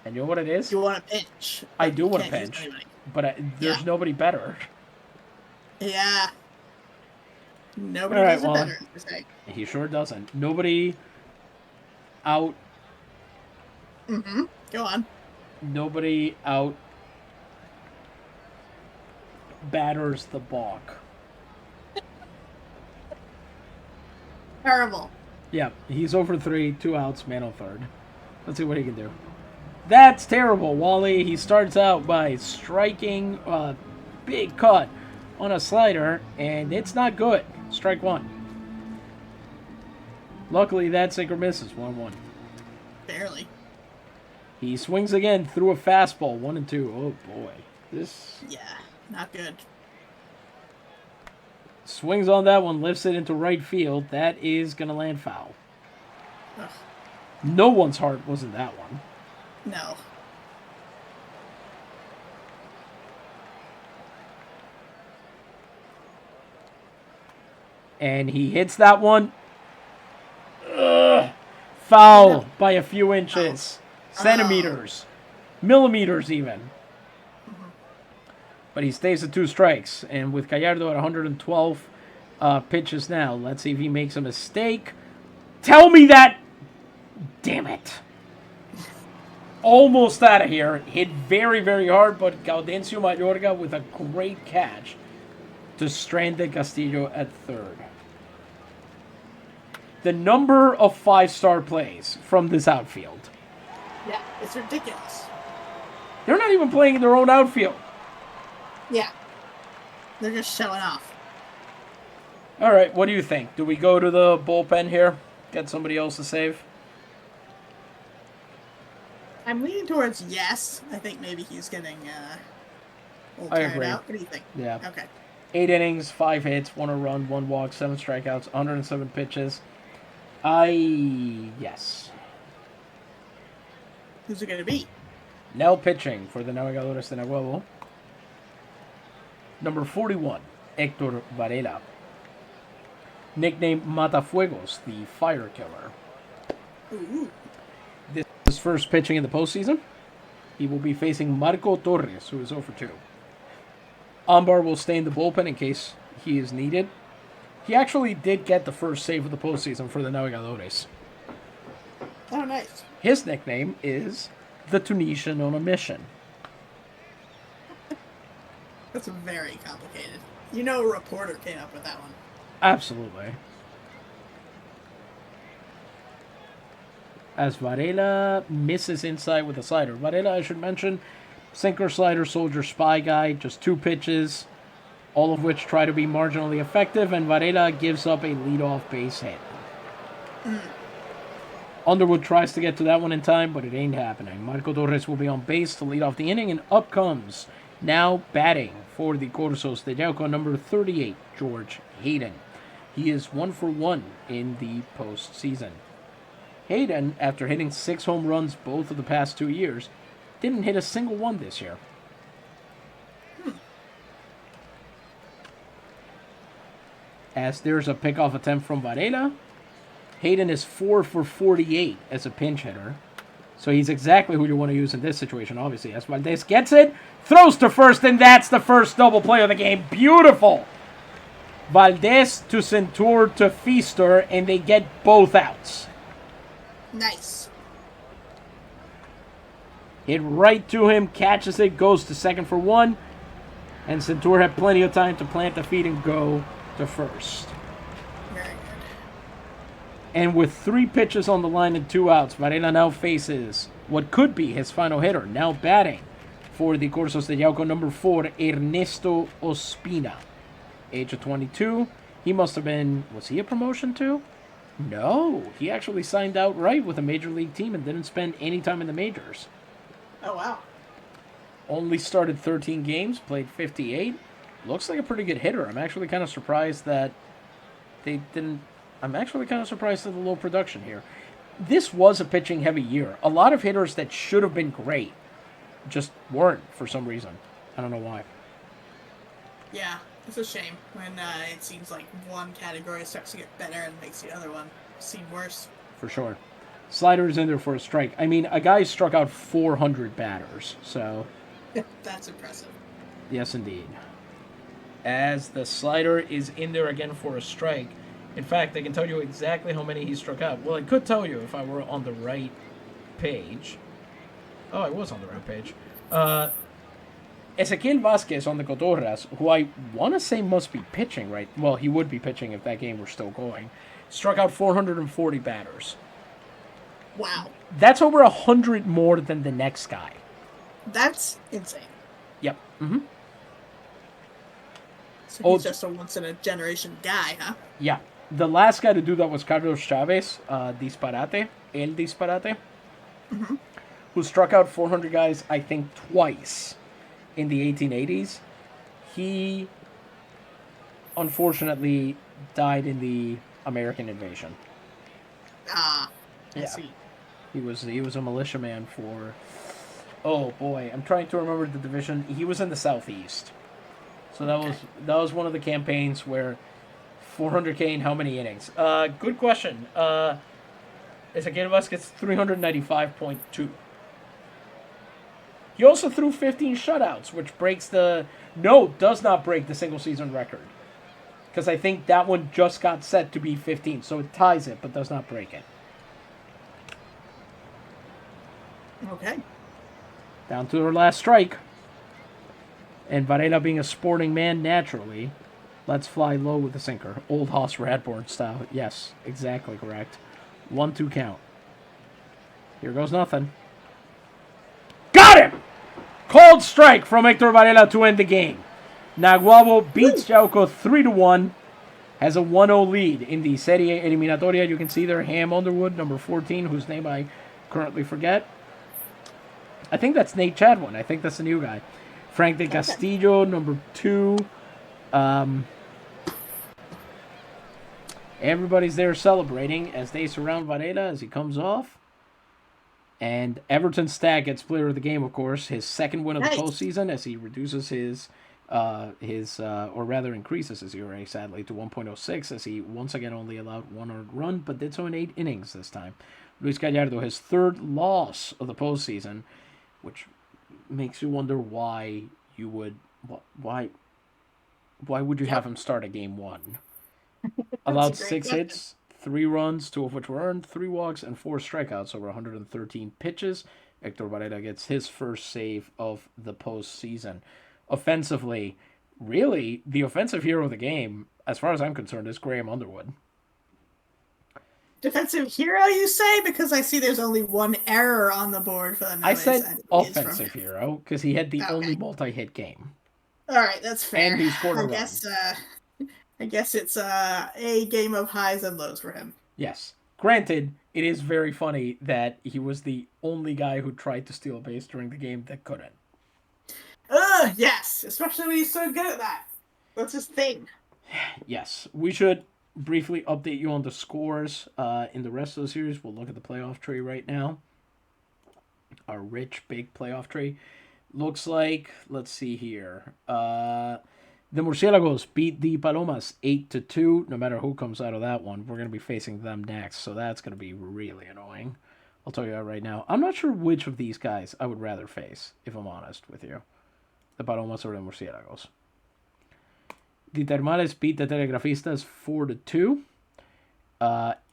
And you know what it is? You want to pinch. I do want to pinch. But there's nobody better. Yeah. Nobody does it better. He sure doesn't. Nobody out. Mm-hmm. Go on. Nobody out batters the balk. Terrible. Yeah, he's over 3, 2 outs, man on third. Let's see what he can do. That's terrible, Wally. He starts out by striking a big cut on a slider, and it's not good. Strike 1. Luckily, that sinker misses. 1-1. Barely. He swings again through a fastball. 1-2. Oh, boy. This... Yeah, not good. Swings on that one, lifts it into right field. That is going to land foul. Ugh. No one's heart was in that one. No. And he hits that one. Ugh. Foul by a few inches. Centimeters. Millimeters even. But he stays at 2 strikes. And with Gallardo at 112 pitches now, let's see if he makes a mistake. Tell me that! Damn it. almost out of here. Hit very, very hard, but Gaudencio Mayorga with a great catch to strand the Castillo at third. The number of five-star plays from this outfield. Yeah, it's ridiculous. They're not even playing in their own outfield. Yeah. They're just showing off. All right, what do you think? Do we go to the bullpen here? Get somebody else to save? I'm leaning towards yes. I think maybe he's getting a little I tired agree. out. What do you think? Yeah. Okay. 8 innings, 5 hits, 1 run, 1 walk, 7 strikeouts, 107 pitches. Yes. Who's it going to be? Now pitching for the Navegadores de Nahuelvo. Number 41, Hector Varela. Nicknamed Matafuegos, the Fire Killer. Ooh. This is his first pitching in the postseason. He will be facing Marco Torres, who is 0 for 2. Ambar will stay in the bullpen in case he is needed. He actually did get the first save of the postseason for the Navegadores. Oh, nice. His nickname is the Tunisian on a mission. That's very complicated. You know, a reporter came up with that one. Absolutely. As Varela misses inside with a slider. Varela, I should mention, sinker, slider, soldier, spy guy, just 2 pitches, all of which try to be marginally effective, and Varela gives up a leadoff base hit. Underwood tries to get to that one in time, but it ain't happening. Marco Torres will be on base to lead off the inning, and up comes, now batting for the Corsos de Yauco, number 38, George Hayden. He is 1 for 1 in the postseason. Hayden, after hitting 6 home runs both of the past 2 years, didn't hit a single one this year. As there's a pickoff attempt from Varela, Hayden is 4 for 48 as a pinch hitter. So he's exactly who you want to use in this situation, obviously. As Valdez gets it, throws to first, and that's the first double play of the game. Beautiful! Valdez to Centur to Feaster, and they get both outs. Nice. Hit right to him, catches it, goes to second for 1, and Centur had plenty of time to plant the feet and go to first. Very good. And with 3 pitches on the line and 2 outs, Varela now faces what could be his final hitter, now batting for the Corsos de Yauco, number 4, Ernesto Ospina. Age of 22. He must have been, was he a promotion too? No, he actually signed outright with a major league team and didn't spend any time in the majors. Oh, wow. Only started 13 games, played 58. Looks like a pretty good hitter. I'm actually kind of surprised that they didn't. I'm actually kind of surprised at the low production here. This was a pitching heavy year. A lot of hitters that should have been great just weren't for some reason. I don't know why. Yeah, it's a shame when it seems like one category starts to get better and makes the other one seem worse. For sure. Slider's in there for a strike. I mean, a guy struck out 400 batters, so... That's impressive. Yes, indeed. As the slider is in there again for a strike. In fact, I can tell you exactly how many he struck out. Well, I could tell you if I were on the right page. Oh, I was on the right page. Ezequiel Vasquez on the Cotorras, who I want to say must be pitching, right? Well, he would be pitching if that game were still going. Struck out 440 batters. Wow. That's over 100 more than the next guy. That's insane. Yep. Mm-hmm. So he's just a once-in-a-generation guy, huh? Yeah. The last guy to do that was Carlos Chavez, Disparate, El Disparate, who struck out 400 guys, I think, twice in the 1880s. He, unfortunately, died in the American invasion. I Yeah. see. He was a militiaman for... Oh, boy. I'm trying to remember the division. He was in the Southeast. So that was one of the campaigns where 400K in how many innings? Good question. Ezequiel Vasquez 395.2. He also threw 15 shutouts, which does not break the single season record. Because I think that one just got set to be 15, so it ties it, but does not break it. Okay. Down to her last strike. And Varela, being a sporting man naturally, let's fly low with the sinker. Old Hoss Radborn style. Yes, exactly correct. 1-2 count. Here goes nothing. Got him! Cold strike from Hector Varela to end the game. Naguabo beats Yauco 3-1. Has a 1-0 lead in the Serie Eliminatoria. You can see there Ham Underwood, number 14, whose name I currently forget. I think that's Nate Chadwin. I think that's the new guy. Frank de Castillo, number 2. Everybody's there celebrating as they surround Varela as he comes off. And Everton Stack gets player of the game, of course. His second win of the postseason as he reduces or rather increases his ERA, sadly, to 1.06 as he once again only allowed one earned run, but did so in 8 innings this time. Luis Gallardo, his third loss of the postseason, which makes you wonder why would you have him start a game 1? Allowed 6 hits, 3 runs, 2 of which were earned, 3 walks, and 4 strikeouts over 113 pitches. Hector Varela gets his first save of the postseason. Offensively, really, the offensive hero of the game, as far as I'm concerned, is Graham Underwood. Defensive hero, you say? Because I see there's only one error on the board for the Naves. I said offensive hero because he had the only multi-hit game. All right, that's fair. And he scored a run. I guess it's a game of highs and lows for him. Yes. Granted, it is very funny that he was the only guy who tried to steal a base during the game that couldn't. Yes. Especially when he's so good at that. That's his thing. Yes. We should briefly update you on the scores in the rest of the series. We'll look at the playoff tree right now. Our rich, big playoff tree. Looks like, let's see here. The Murciélagos beat the Palomas 8-2. No matter who comes out of that one, we're going to be facing them next. So that's going to be really annoying. I'll tell you that right now. I'm not sure which of these guys I would rather face, if I'm honest with you. The Palomas or the Murciélagos. The Termales beat the Telegrafistas 4-2.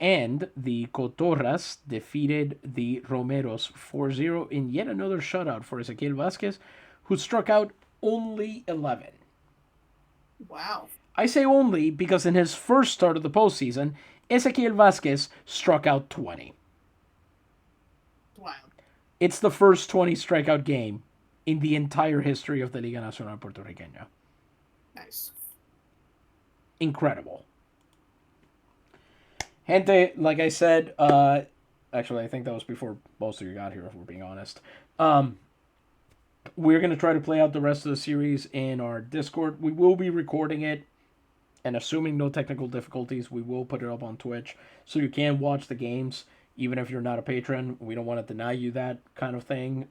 And the Cotorras defeated the Romeros 4-0 in yet another shutout for Ezequiel Vasquez, who struck out only 11. Wow. I say only because in his first start of the postseason, Ezequiel Vasquez struck out 20. Wow. It's the first 20 strikeout game in the entire history of the Liga Nacional Puertorriqueña. Nice. Incredible. Gente, like I said, actually, I think that was before most of you got here, if we're being honest. We're going to try to play out the rest of the series in our Discord. We will be recording it, and assuming no technical difficulties, we will put it up on Twitch, so you can watch the games, even if you're not a patron. We don't want to deny you that kind of thing.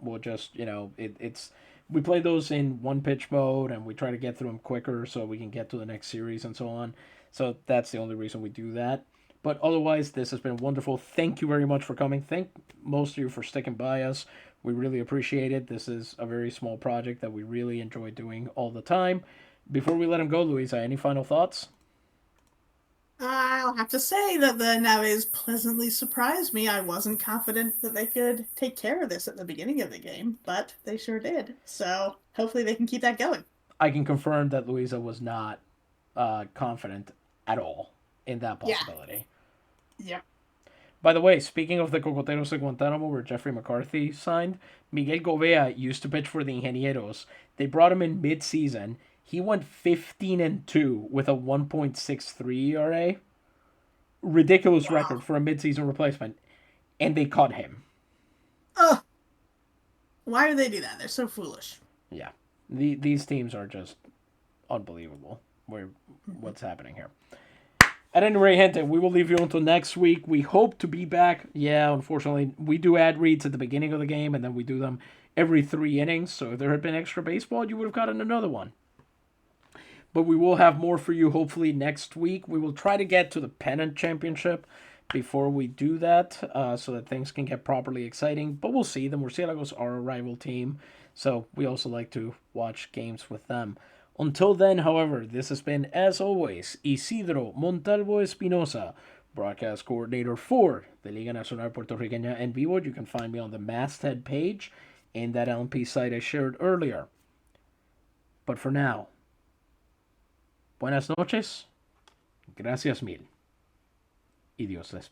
We'll just, it's... We play those in one-pitch mode, and we try to get through them quicker so we can get to the next series and so on. So that's the only reason we do that. But otherwise, this has been wonderful. Thank you very much for coming. Thank most of you for sticking by us. We really appreciate it. This is a very small project that we really enjoy doing all the time. Before we let him go, Luisa, any final thoughts? I'll have to say that the Naves pleasantly surprised me. I wasn't confident that they could take care of this at the beginning of the game, but they sure did. So hopefully they can keep that going. I can confirm that Luisa was not confident at all in that possibility. Yeah. By the way, speaking of the Cocoteros de Guantanamo, where Jeffrey McCarthy signed, Miguel Govea used to pitch for the Ingenieros. They brought him in mid-season. He went 15-2 with a 1.63 ERA. Ridiculous record for a mid-season replacement. And they cut him. Why do they do that? They're so foolish. Yeah. These teams are just unbelievable. What's happening here. At any rate, gente, we will leave you until next week. We hope to be back. Yeah, unfortunately, we do ad reads at the beginning of the game, and then we do them every 3 innings. So if there had been extra baseball, you would have gotten another one. But we will have more for you hopefully next week. We will try to get to the pennant championship before we do that so that things can get properly exciting. But we'll see. The Murciélagos are a rival team, so we also like to watch games with them. Until then, however, this has been, as always, Isidro Montalvo Espinosa, broadcast coordinator for the Liga Nacional Puertorriqueña en Vivo. You can find me on the masthead page in that LMP site I shared earlier. But for now, buenas noches, gracias mil, y Dios les bendiga.